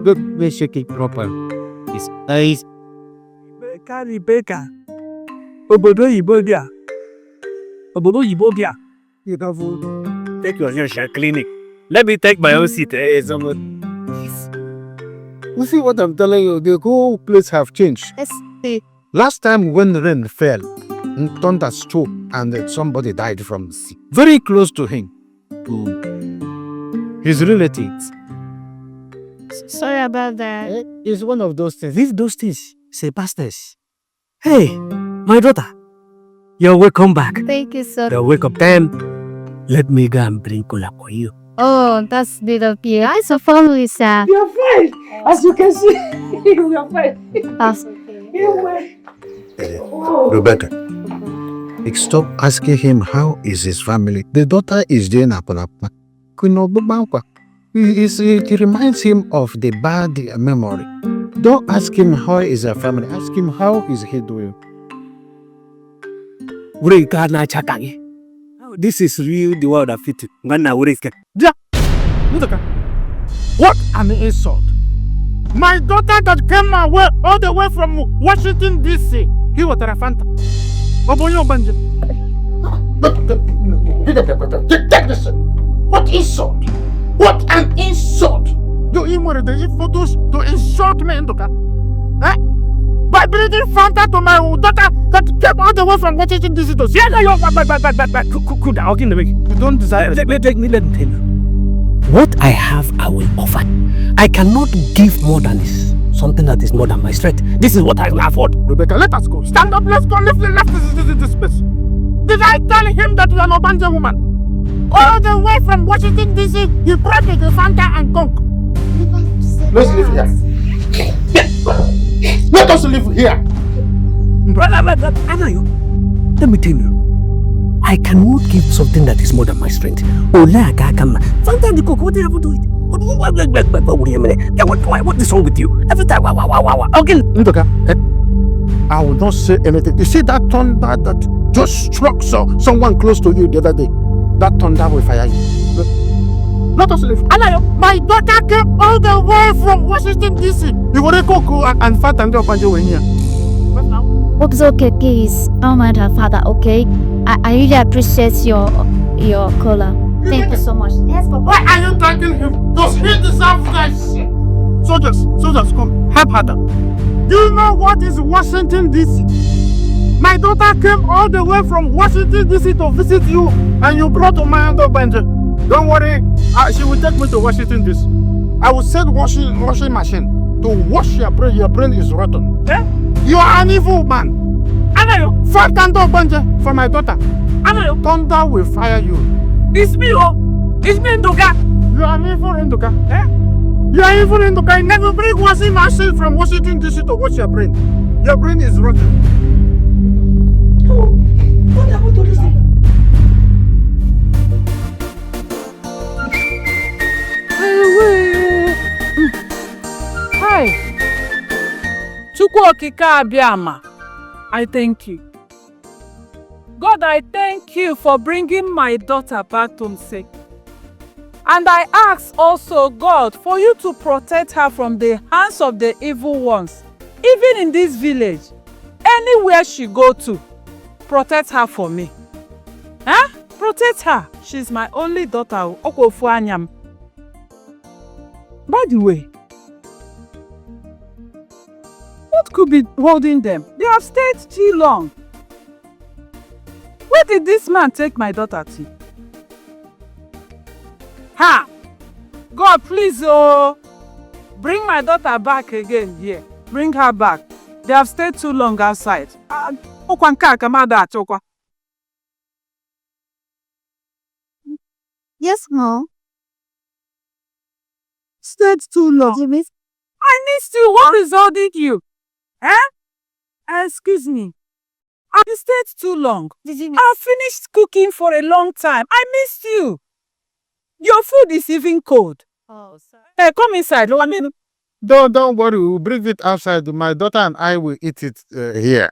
Speaker 2: Don't be shaking proper. His eyes.
Speaker 3: Rebecca. Obodo Ibodia.
Speaker 2: You have take your clinic. Let me take my own seat. You see what I'm telling you? The whole place have changed.
Speaker 9: Let's see.
Speaker 2: Last time when the rain fell, thunder struck and somebody died from the sea. Very close to him. His relatives.
Speaker 9: Sorry about that.
Speaker 2: It's one of those things.
Speaker 15: Leave those things. Say pastors. Hey, my daughter. You're welcome back.
Speaker 9: Thank you, sir.
Speaker 15: You're welcome. Then, let me go and bring cola for you.
Speaker 9: Oh, that's bit of you. I saw family, sir.
Speaker 3: You're fine. As you can see, we are fine.
Speaker 9: That's
Speaker 16: Rebecca, stop asking him how is his family. The daughter is doing apalapa.
Speaker 2: It reminds him of the bad memory. Don't ask him how is her family. Ask him how is he doing.
Speaker 15: This is real, the world of it.
Speaker 2: What an insult! My daughter that came away all the way from Washington D.C. He was a phantom. Take this. What insult? What an insult! You even the photos to insult me, Ndoka. By bringing Fanta to my daughter that came all the way from Washington D.C. to see
Speaker 15: Cool down, I'll give them. You don't desire. Let me tell you. What I have, I will offer. I cannot give more than this. Something that is more than my strength. This is what I will afford.
Speaker 2: Rebecca, let us go. Stand up, let's go. Leave this space. Did I tell him that you are an Obanja woman? All the way from Washington D.C., he brought me the Fanta and Coke. Let's live here. Let us live here.
Speaker 15: Anayo, let me tell you. I cannot give something that is more than my strength. Fanta and Coke, what do you ever do it? What is wrong with you? Every time, again.
Speaker 2: Ndoka, I will not say anything. You see that thunder that just struck someone close to you the other day? That thunder will fire you. Let us live. My daughter came all the way from Washington D.C. You want to go and fat and up and you here.
Speaker 5: It's okay, please. Don't mind her father, okay? I really appreciate your caller. Thank you so much. Yes, Papa.
Speaker 2: Why are you thanking him? Does he deserve that shit? Soldiers, come. Help her down. Do you know what is Washington D.C.? My daughter came all the way from Washington D.C. to visit you, and you brought my Benja. Don't worry, she will take me to Washington D.C. I will send washing machine to wash your brain. Your brain is rotten. Eh? You are an evil man. Anayo, fight Thunder Benja for my daughter. Anayo, Thunder will fire you.
Speaker 3: It's me, It's me, Ndoka.
Speaker 2: You are an evil Ndoka. Eh? You are evil Ndoka. You never bring washing machine from Washington D.C. to wash your brain. Your brain is rotten.
Speaker 3: What happened to this thing?
Speaker 6: Hi. Chukwu okike abịama, I thank you. God, I thank you for bringing my daughter back home safe. And I ask also, God, for you to protect her from the hands of the evil ones. Even in this village, anywhere she go to, protect her for me. Huh? Protect her. She's my only daughter. Okofu anyam. By the way, what could be holding them? They have stayed too long. Where did this man take my daughter to? Ha! God, please, bring my daughter back again here. Bring her back. They have stayed too long outside.
Speaker 9: Yes, Mom.
Speaker 6: Stayed too long.
Speaker 9: You miss?
Speaker 6: I missed you. What is holding you? Excuse me. I stayed too long.
Speaker 9: Did you?
Speaker 6: I finished cooking for a long time. I missed you. Your food is even cold.
Speaker 9: Oh, sorry.
Speaker 6: Hey, come inside.
Speaker 19: Don't worry, we'll bring it outside. My daughter and I will eat it here.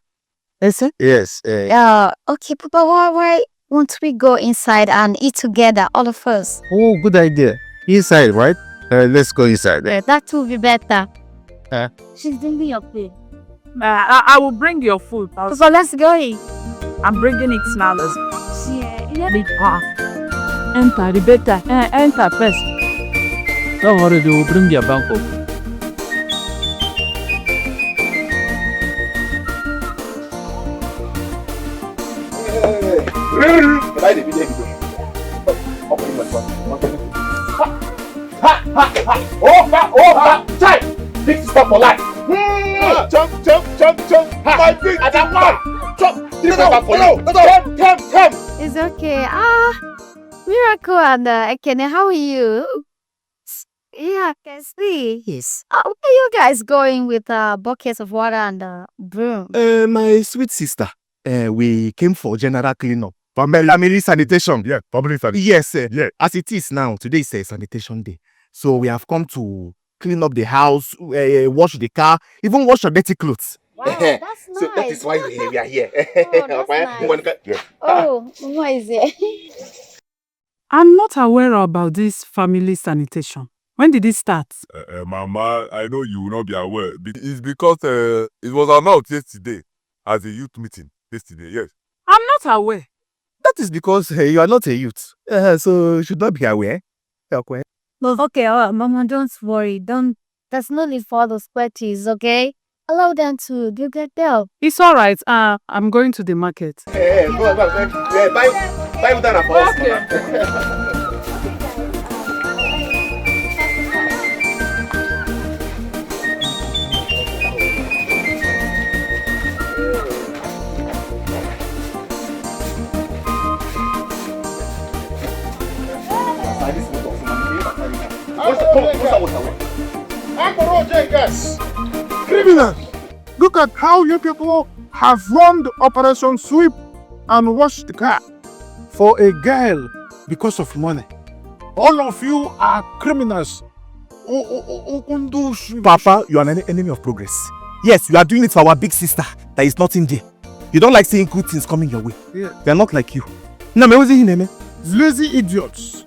Speaker 8: Is it?
Speaker 16: Yes.
Speaker 9: Okay, Papa, why won't we go inside and eat together, all of us?
Speaker 16: Oh, good idea. Inside, right? Let's go inside.
Speaker 9: That will be better.
Speaker 16: Huh?
Speaker 9: She's bringing your plate.
Speaker 6: I will bring your food.
Speaker 9: So let's go.
Speaker 6: I'm bringing it now.
Speaker 15: Enter, Rebecca. Enter first. Don't worry, they will bring your bank up.
Speaker 1: Big sister for life. Jump. My big sister. Jump. For you. Jump.
Speaker 9: It's okay. Miracle and Ekene, how are you? Yeah, I can see.
Speaker 11: Yes.
Speaker 9: Where are you guys going with buckets of water and broom?
Speaker 11: My sweet sister, we came for general cleanup. Family sanitation.
Speaker 4: Yeah, public sanitation.
Speaker 11: Yes,
Speaker 4: yeah.
Speaker 11: As it is now, today is a sanitation day. So we have come to clean up the house, wash the car, even wash your dirty clothes.
Speaker 9: Wow, that's nice.
Speaker 1: So that is why we are here.
Speaker 9: Oh, that's nice.
Speaker 1: Yeah.
Speaker 9: Oh, what is it?
Speaker 6: I'm not aware about this family sanitation. When did it start?
Speaker 4: Mama, I know you will not be aware. It's because it was announced yesterday as a youth meeting. Yesterday, yes.
Speaker 6: I'm not aware.
Speaker 11: That is because you are not a youth. So you should not be aware. Okay.
Speaker 9: Okay, Mama, don't worry. There's no need for all those sweaties, okay? Allow them to do get there.
Speaker 6: It's all right. I'm going to the market.
Speaker 1: Hey, go. Yeah, buy udara for us.
Speaker 6: Okay.
Speaker 19: Criminals! Look at how you people have run the Operation Sweep and washed the car for a girl because of money. All of you are criminals.
Speaker 11: Papa, you are an enemy of progress. Yes, you are doing it for our big sister that is not in there. You don't like seeing good things coming your way.
Speaker 19: Yeah.
Speaker 11: They are not like you. No, me, what's his name?
Speaker 19: Lazy idiots.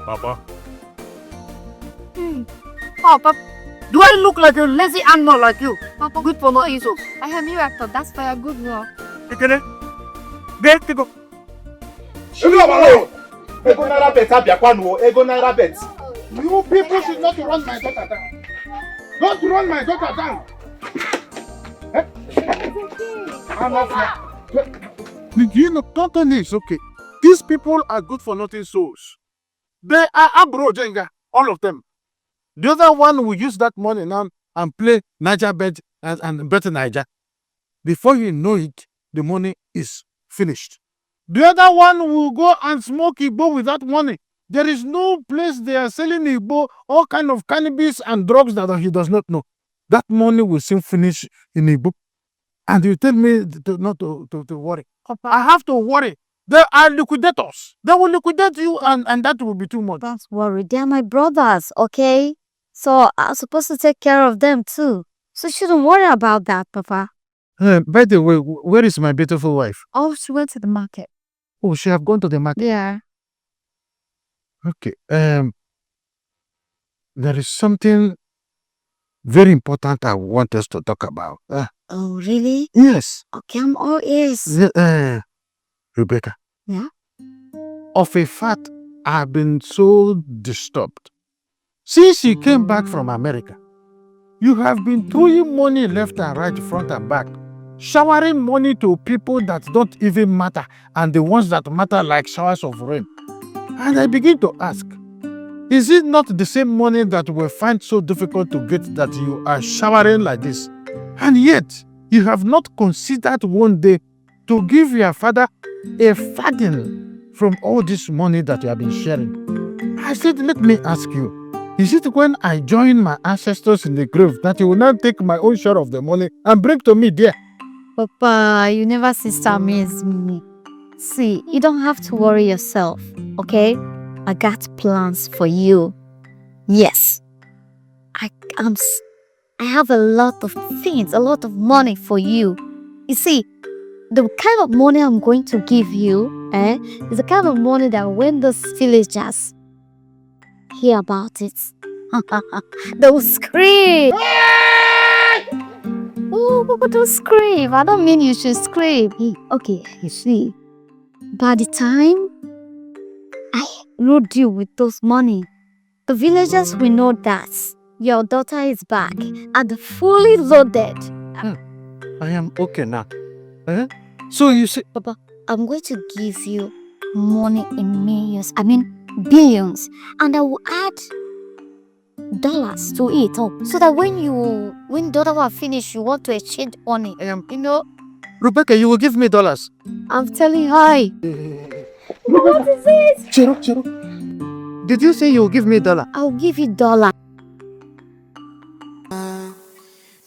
Speaker 4: Papa.
Speaker 9: Oh, Papa. Do I look like a lazy animal like you? Papa, good for no issue. I am Miracle. That's for a good work.
Speaker 19: Ekene, there you go.
Speaker 1: Ego naira bet.
Speaker 19: You people should not run my daughter down. Don't run my daughter down. You know, totally it's okay. These people are good for nothing souls. They are abro jenga, all of them. The other one will use that money now and play Naija bet and bet Naija. Before you know it, the money is finished. The other one will go and smoke Igbo with that money. There is no place they are selling Igbo, all kind of cannabis and drugs that he does not know. That money will soon finish in Igbo. And you tell me not to worry. Papa, I have to worry. They are liquidators. They will liquidate you and that will be too much.
Speaker 9: Don't worry. They are my brothers, okay? So I'm supposed to take care of them too.
Speaker 5: So you shouldn't worry about that, Papa.
Speaker 19: By the way, where is my beautiful wife?
Speaker 5: Oh, she went to the market.
Speaker 19: Oh, she have gone to the market.
Speaker 5: Yeah.
Speaker 19: Okay. There is something very important I want us to talk about.
Speaker 5: Oh, really?
Speaker 19: Yes.
Speaker 5: Okay, I'm all ears.
Speaker 19: Rebecca.
Speaker 5: Yeah?
Speaker 19: Of a fact, I've been so disturbed. Since you came back from America, you have been throwing money left and right, front and back, showering money to people that don't even matter, and the ones that matter like showers of rain. And I begin to ask, is it not the same money that we find so difficult to get that you are showering like this? And yet, you have not considered one day to give your father a farthing from all this money that you have been sharing. I said, let me ask you, is it when I join my ancestors in the grave that you will not take my own share of the money and bring to me there?
Speaker 5: Papa, you never sister amaze me. See, you don't have to worry yourself, okay? I got plans for you. Yes. I have a lot of things, a lot of money for you. You see, the kind of money I'm going to give you, is the kind of money that when those villagers hear about it, they will scream. Oh, but don't scream. I don't mean you should scream. Okay, you see, by the time I load you with those money, the villagers will know that your daughter is back and fully loaded.
Speaker 19: I am okay now. So you see,
Speaker 5: Papa, I'm going to give you money in millions, billions, and I will add dollars to it, so that when daughter will finish, you want to exchange money.
Speaker 19: Rebecca, you will give me dollars.
Speaker 5: I'm telling her. What is it?
Speaker 19: Chiro. Did you say you will give me $1?
Speaker 5: I'll give you $1.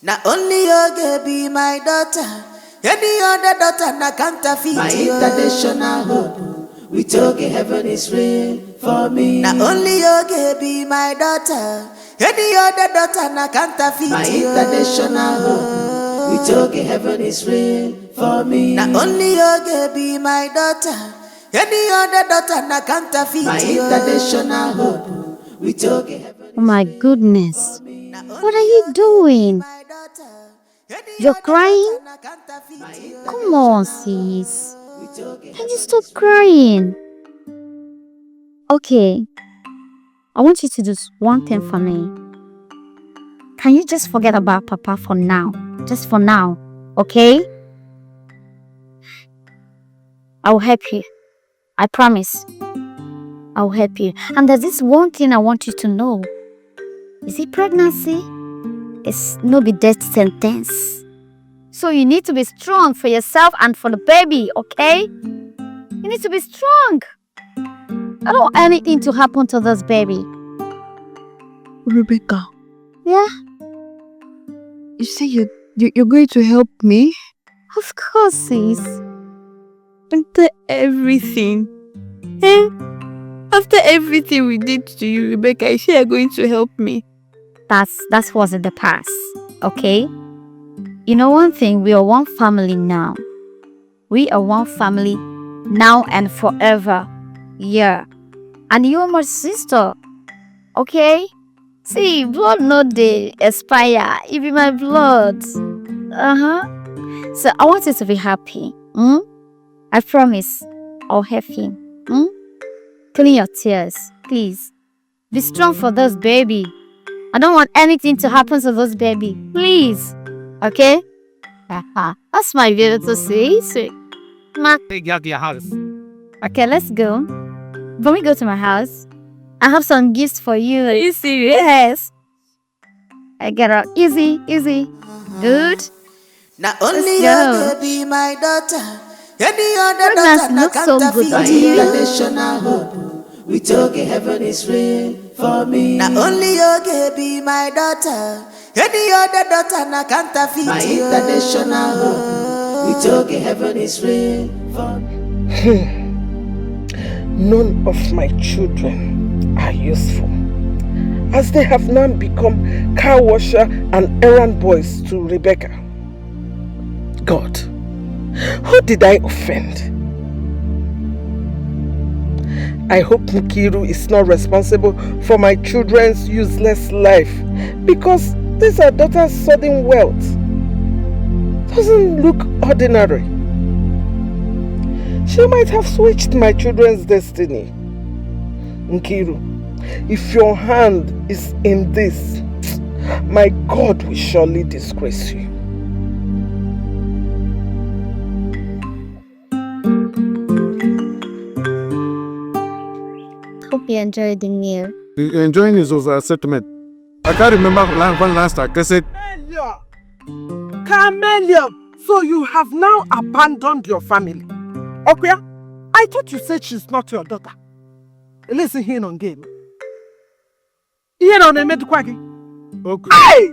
Speaker 12: Not only you can be my daughter, any other daughter na counterfeit. My international hope, we talk heaven is real for me. Not only you can be my daughter, any other daughter na counterfeit. My international hope, we talk heaven is real for me. Not only you can be my daughter, any other daughter na counterfeit. My international hope, we talk heaven.
Speaker 5: Oh my goodness. What are you doing? You're crying? Come on, sis. Can you stop crying? Okay. I want you to do one thing for me. Can you just forget about Papa for now? Just for now, okay? I'll help you. I promise. I'll help you. And there's this one thing I want you to know. Is it pregnancy? It's no be death sentence. So you need to be strong for yourself and for the baby, okay? You need to be strong. I don't want anything to happen to this baby.
Speaker 20: Rebecca.
Speaker 5: Yeah?
Speaker 20: You say you're going to help me?
Speaker 5: Of course, sis.
Speaker 20: After everything. After everything we did to you, Rebecca, you say you're going to help me.
Speaker 5: That was in the past, okay? You know one thing, we are one family now. We are one family now and forever. Yeah. And you are my sister, okay? See, blood not they expire. It be my blood. So I want you to be happy. I promise I'll help you. Clean your tears, please. Be strong for this baby. I don't want anything to happen to this baby. Please. Okay? That's my beautiful sis.
Speaker 15: Take out your house.
Speaker 5: Okay, let's go. When we go to my house, I have some gifts for you. Are you serious? Yes. I get up. Easy. Good.
Speaker 12: Not only you can be my daughter, any other daughter na
Speaker 5: so good
Speaker 12: counterfeit.
Speaker 5: on you.
Speaker 12: International hope, we talk heaven is real for me. Not only you can be my daughter, any other daughter na counterfeit. My international hope, we talk heaven is real for me.
Speaker 10: None of my children are useful. as they have now become car washer and errand boys to Rebecca. God, who did I offend? I hope Nkiru is not responsible for my children's useless life, because this our daughter's sudden wealth doesn't look ordinary. She might have switched my children's destiny. Nkiru, if your hand is in this, my God will surely disgrace you.
Speaker 9: Hope you enjoyed the meal.
Speaker 19: Enjoying is over settlement. I can't remember when last I said.
Speaker 10: Camelia, so you have now abandoned your family. Okay, I thought you said she's not your daughter. Listen here on game. Here on the medical.
Speaker 19: Okay.
Speaker 10: Hey!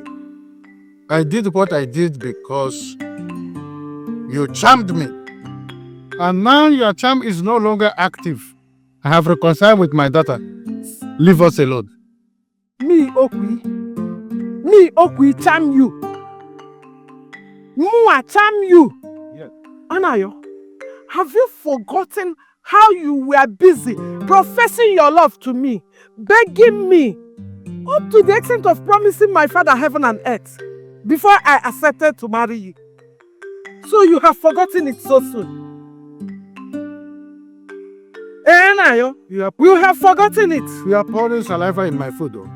Speaker 19: I did what I did because you charmed me. And now your charm is no longer active. I have reconciled with my daughter. Leave us alone.
Speaker 10: Me, Okwi, charm you. Mua, charm you.
Speaker 19: Yes.
Speaker 10: Anayo, have you forgotten how you were busy professing your love to me, begging me, up to the extent of promising my father heaven and earth before I accepted to marry you? So you have forgotten it so soon. Anayo, you have forgotten it.
Speaker 19: You are pouring saliva in my food, though.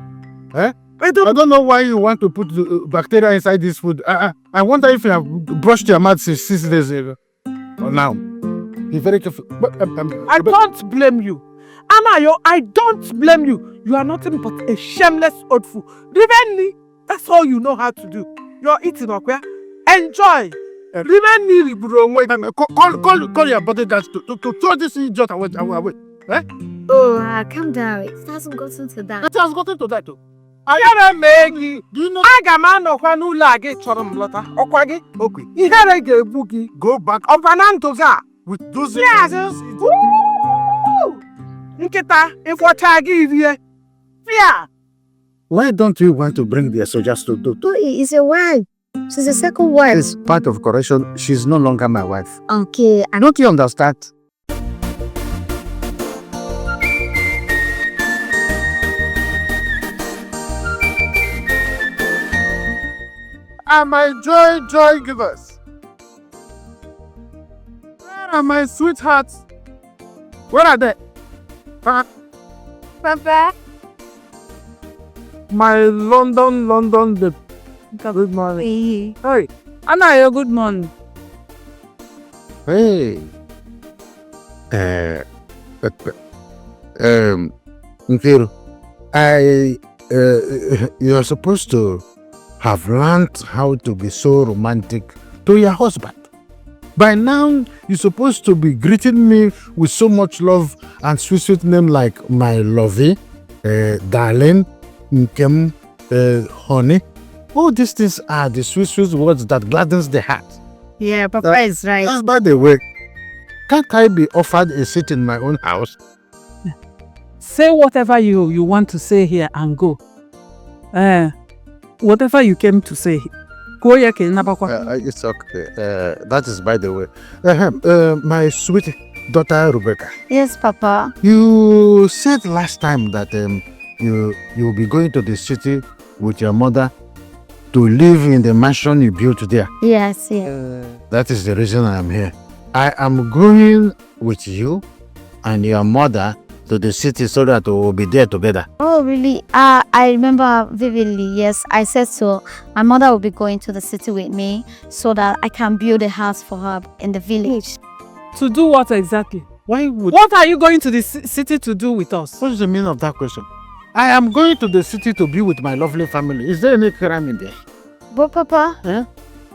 Speaker 19: Eh? I don't know why you want to put the bacteria inside this food. I wonder if you have brushed your mouth since 6 days ago. Or now. Be very careful.
Speaker 10: I don't blame you. Anayo, I don't blame you. You are nothing but a shameless old fool. Remain me. That's all you know how to do. You're eating, okay? Enjoy. Remain me, bro.
Speaker 19: Call your body that to throw this idiot away. Eh?
Speaker 9: Oh, calm down. It hasn't gotten to that.
Speaker 19: It has gotten to that, too.
Speaker 10: Do you know? I got man of one who like it, Chorum Blotter. Okay. He had a boogie.
Speaker 19: Go back.
Speaker 10: Of an Antoza.
Speaker 19: With those.
Speaker 10: Yes. Nikita, if what I give you. Yeah.
Speaker 19: Why don't you want to bring the soldiers to do?
Speaker 9: It's your wife. She's the second wife.
Speaker 19: It's part of correction. She's no longer my wife.
Speaker 9: Okay.
Speaker 19: Don't you understand? Are my joy givers? Where are my sweethearts? Where are they?
Speaker 6: Papa.
Speaker 19: My London babe.
Speaker 6: Good morning. Hey, Anayo, good morning.
Speaker 19: Hey. Nkiru, you're supposed to have learned how to be so romantic to your husband. By now, you're supposed to be greeting me with so much love and sweet name like my lovey, darling, nkem, honey. All these things are the sweet words that gladdens the heart.
Speaker 9: Yeah, Papa is right.
Speaker 19: By the way, can't I be offered a seat in my own house?
Speaker 6: Say whatever you want to say here and go. Whatever you came to say.
Speaker 19: It's okay. That is by the way. My sweet daughter Rebecca.
Speaker 9: Yes, Papa.
Speaker 19: You said last time that you'll be going to the city with your mother to live in the mansion you built there.
Speaker 9: Yes.
Speaker 19: That is the reason I am here. I am going with you and your mother to the city so that we will be there together.
Speaker 9: Oh, really? I remember vividly. Yes, I said so. My mother will be going to the city with me so that I can build a house for her in the village.
Speaker 6: To do what exactly?
Speaker 19: What
Speaker 6: are you going to the city to do with us?
Speaker 19: What is the meaning of that question? I am going to the city to be with my lovely family. Is there any crime in there?
Speaker 9: But Papa,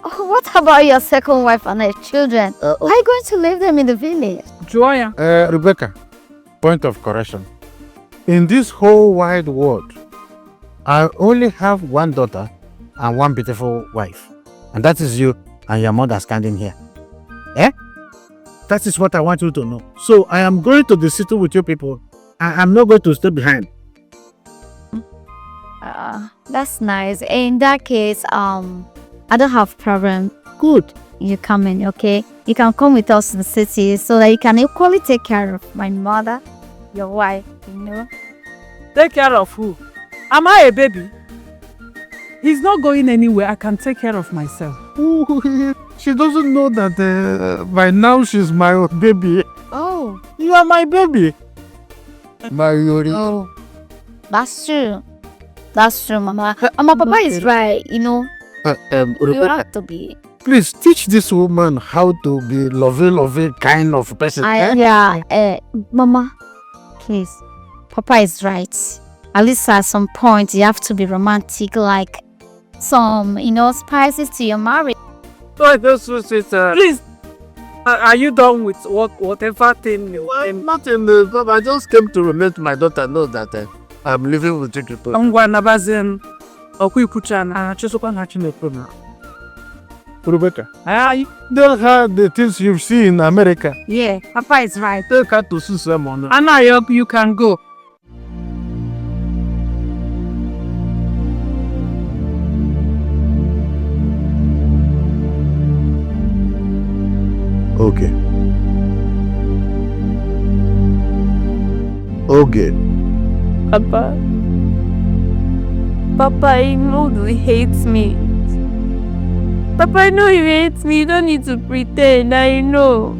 Speaker 9: what about your second wife and her children? Are you going to leave them in the village?
Speaker 6: Joya.
Speaker 19: Rebecca, point of correction. In this whole wide world, I only have one daughter and one beautiful wife. And that is you and your mother standing here. That is what I want you to know. So I am going to the city with you people. I am not going to stay behind.
Speaker 5: That's nice. In that case, I don't have problem. Good. You come in, okay? You can come with us to the city so that you can equally take care of my mother, your wife, you know.
Speaker 6: Take care of who? Am I a baby? He's not going anywhere. I can take care of myself.
Speaker 19: She doesn't know that by now she's my baby.
Speaker 5: Oh.
Speaker 19: You are my baby. My Yori.
Speaker 5: Oh. That's true. That's true, Mama. My papa is right, you know. You have to be.
Speaker 19: Please teach this woman how to be lovely kind of person.
Speaker 5: Yeah, Mama, please. Papa is right. At least at some point you have to be romantic, like some, spices to your marriage.
Speaker 6: Please, are you done with whatever thing you want?
Speaker 19: Nothing. I just came to let my daughter know that I'm living with you people.
Speaker 6: I'm going to bazin.
Speaker 19: Rebecca, tell her the things you see in America.
Speaker 6: Yeah, Papa is right.
Speaker 19: Take her to see someone.
Speaker 6: And I hope you can go.
Speaker 16: Okay. Okay.
Speaker 7: Papa, I know you hate me. Papa, I know you hate me. You don't need to pretend. I know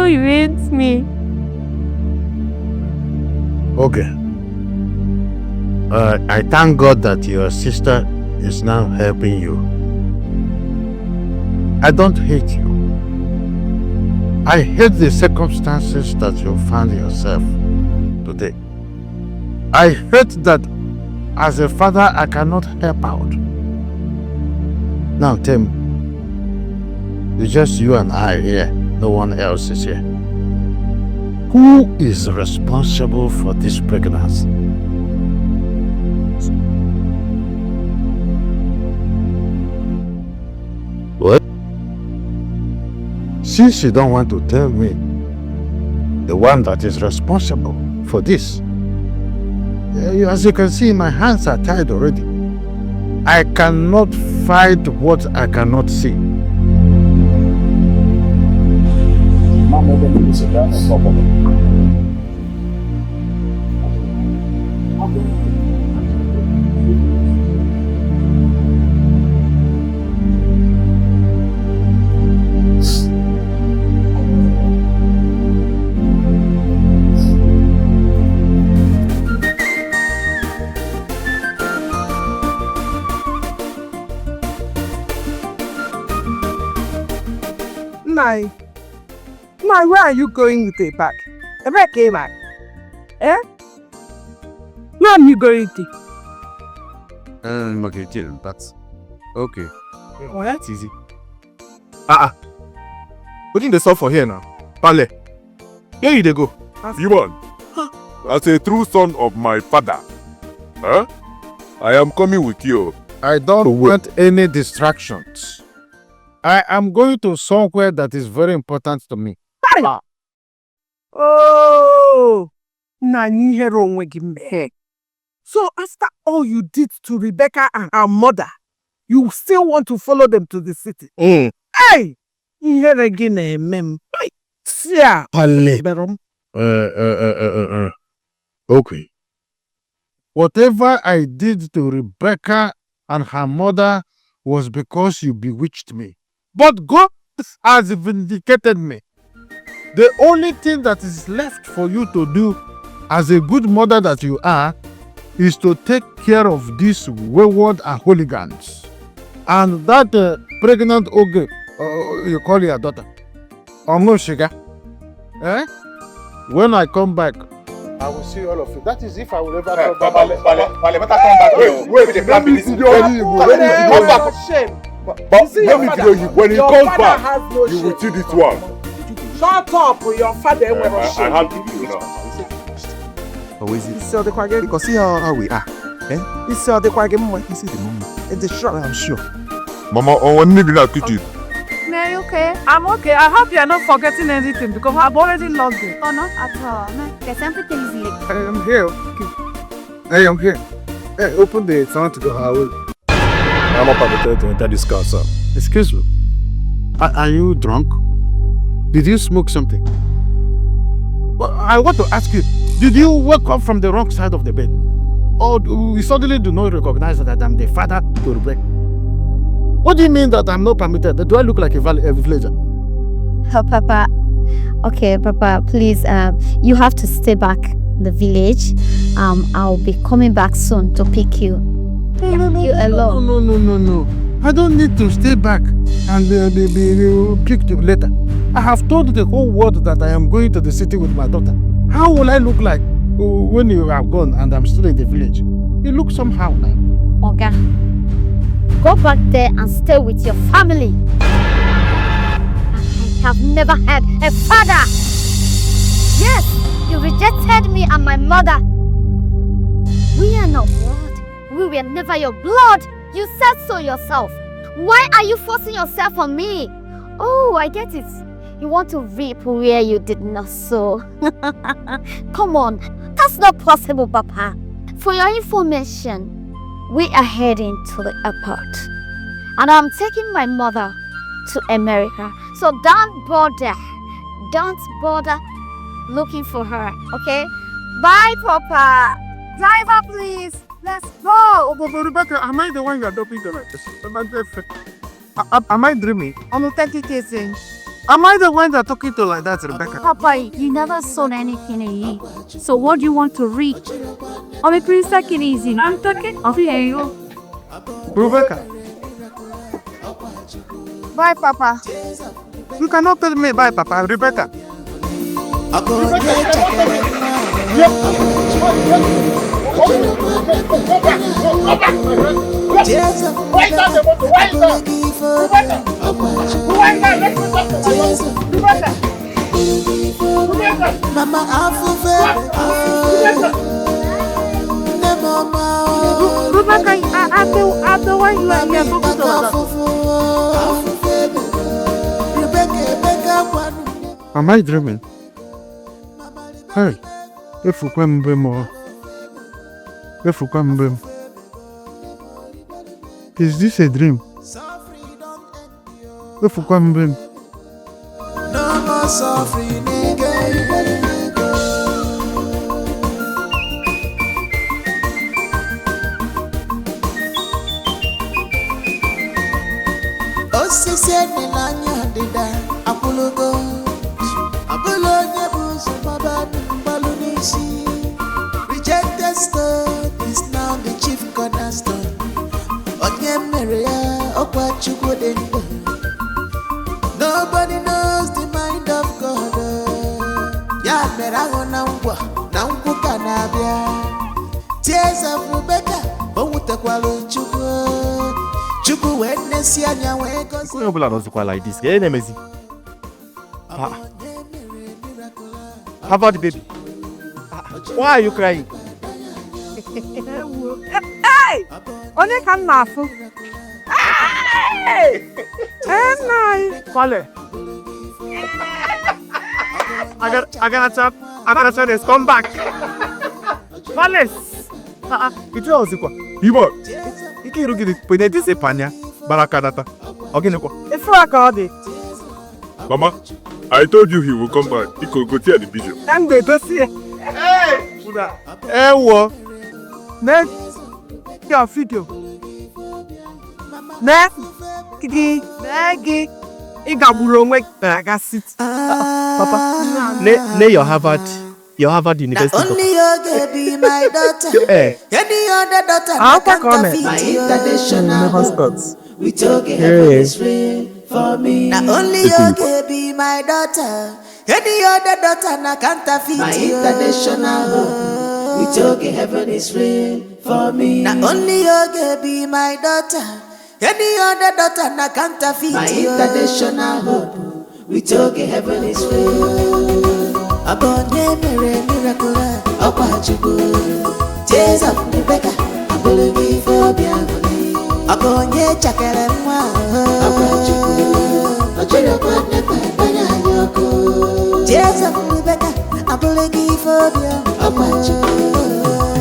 Speaker 7: you hate me.
Speaker 16: Okay. I thank God that your sister is now helping you. I don't hate you. I hate the circumstances that you found yourself today. I hate that as a father I cannot help out. Now tell me, it's just you and I here, no one else is here. Who is responsible for this pregnancy? What? Since you don't want to tell me, the one that is responsible for this, as you can see, my hands are tied already. I cannot fight what I cannot see.
Speaker 10: Nai, where are you going with a bag? A bag came back. Eh? Where are you going to?
Speaker 11: Okay, that's okay.
Speaker 10: Oh, that's
Speaker 11: easy. What in the solve for here now? Pale. Here you they go.
Speaker 4: Iman, as a true son of my father, I am coming with you.
Speaker 19: I don't want any distractions. I am going to somewhere that is very important to me.
Speaker 10: Oh, so after all you did to Rebecca and her mother, you still want to follow them to the city? Hey! Here again, mem. Yeah.
Speaker 19: Okay. Whatever I did to Rebecca and her mother was because you bewitched me. But God has vindicated me. The only thing that is left for you to do as a good mother that you are is to take care of these wayward hooligans. And that pregnant ogre, you call your daughter, Omoshika. When I come back, I will see all of you. That is if I will ever come back.
Speaker 1: Pale, better come back. Wait, the plan be this. Come back.
Speaker 4: But let me tell you, when he comes back, you will see this one.
Speaker 10: Shut up, your father will
Speaker 4: I have to do now.
Speaker 11: Oh, is it?
Speaker 10: Because
Speaker 11: see how we are.
Speaker 10: This is the moment. It's a shock.
Speaker 11: I'm sure.
Speaker 4: Mama, when you not kitchen.
Speaker 6: Are you okay? I'm okay. I hope you're not forgetting anything because I've already logged it.
Speaker 5: Oh, not at all. Because everything is late.
Speaker 19: I am here. I am here. Hey, open the front door. I will.
Speaker 4: I'm not permitted to enter this car, sir.
Speaker 19: Excuse me. Are you drunk? Did you smoke something? Well, I want to ask you, did you wake up from the wrong side of the bed? Or you suddenly do not recognize that I'm the father to Rebecca? What do you mean that I'm not permitted? Do I look like a villager?
Speaker 5: Oh, Papa. Okay, Papa, please, you have to stay back in the village. I'll be coming back soon to pick you. You alone.
Speaker 19: No. I don't need to stay back and be picked you later. I have told the whole world that I am going to the city with my daughter. How will I look like when you are gone and I'm still in the village? You look somehow now.
Speaker 5: Oga, go back there and stay with your family. I have never had a father. Yes, you rejected me and my mother. We are not blood. We were never your blood. You said so yourself. Why are you forcing yourself on me? Oh, I get it. You want to reap where you did not sow. Come on, that's not possible, Papa. For your information, we are heading to the airport. And I'm taking my mother to America. So don't bother looking for her, okay? Bye, Papa. Driver, please. Let's go.
Speaker 19: Oh, but Rebecca, am I the one you're doping the Am I dreaming?
Speaker 9: I'm authenticating.
Speaker 19: Am I the one that's talking to like that, Rebecca?
Speaker 7: Papa, you never sold anything in you. So what do you want to read? I'm a pretty second easy. I'm talking. Okay, you.
Speaker 19: Rebecca.
Speaker 9: Bye, Papa.
Speaker 19: You cannot tell me bye, Papa. Rebecca.
Speaker 12: Mama,
Speaker 19: Am I dreaming? Hey, if you can be more. Is this a dream? If you can be.
Speaker 12: no more suffering again. Osisi n'anya dida apologo apolonye buso mabadu mbalu n'isi. Rejected stone is now the chief cornerstone. Onye mere ya ọkwa Chukwu dị ndụ. Nobody knows the mind of God. Ya mere ahụ na nkwu ka na-abịa. Tears of Rebecca, o wutekwara Chukwu wee nesi anya wee gosi.
Speaker 11: Onye ọbụla nọzikwa like this. Ga na-emezi. How about the baby? Why are you crying?
Speaker 3: Hey! Onye ka m na-afụ? Hey!
Speaker 19: Fale. I gotta tell this. Come back. Fales. Itu ozikwa. Ibo. Ike irugide pwede dise panya. Barakanata. Oginekwa.
Speaker 3: Ifura ka ọ dị.
Speaker 4: Mama, I told you he will come back. He could go tear the video.
Speaker 3: I'm going to see.
Speaker 19: Hey! Fuda. Ewo.
Speaker 3: Next your video. Next gị. Ị gagburu onwe ga sit.
Speaker 11: Papa, lay your Harvard University.
Speaker 12: Only you can be my daughter. Any other daughter
Speaker 3: I'll
Speaker 12: can't
Speaker 3: comment.
Speaker 12: defeat you. We took it is real for me. Now only you can be my daughter. Any other daughter na can't defeat you. We took it heaven is real for me. Now only you can be my daughter. Any other daughter na can't defeat you. International hope. We took it heaven is real. Abonye mere miracle, Chukwu. Tears of Rebecca, abologi for biagoli. Abonye chakere nwa, Chukwu. Ojiro kwane banya yoko. Tears of Rebecca, abologi for biagoli. Chukwu.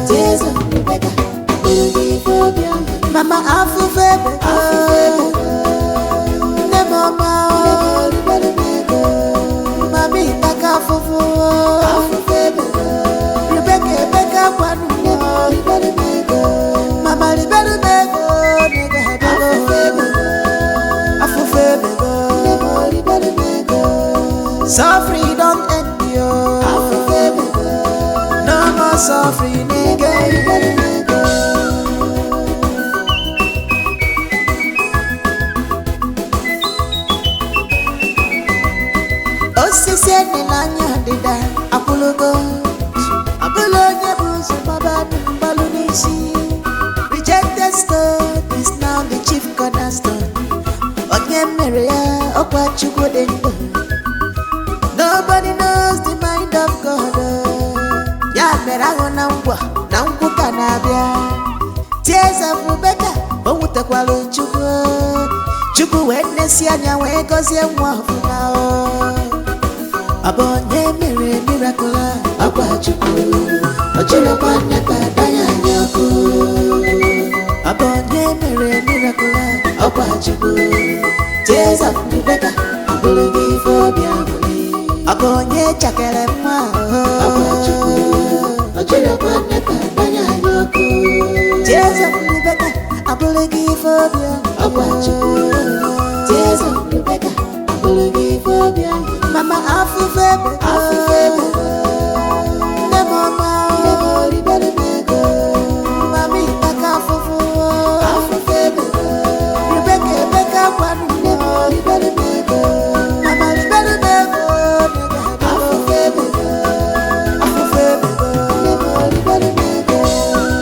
Speaker 12: Tears of Rebecca, abologi Mama afufebe ne mama mami taka fufu Rebecca kwanu mama libere afufebe suffering don't end yo no more suffering again. Osisi enilanya dida apologo apologo busu babadu balunisi rejected stone is now the chief cornerstone. Ogemeria okwachukwu. Nobody knows the mind of God. Ya merago na nkwu kanabia. Tears of Rebecca owutekwala Chukwu wetnesi anya we gozie nwa ofuna o. Abonye mere miracle akwa Chukwu. Ochire kwa neka danya nyoku. Abonye mere miracle akwa Chukwu. Tears of Rebecca abulugi phobia. Abonye chakere mwa akwa Chukwu. Ochire kwa neka danya nyoku. Tears of Rebecca abulugi phobia akwa Chukwu. Tears of Rebecca abulugi phobia. Mama afufebe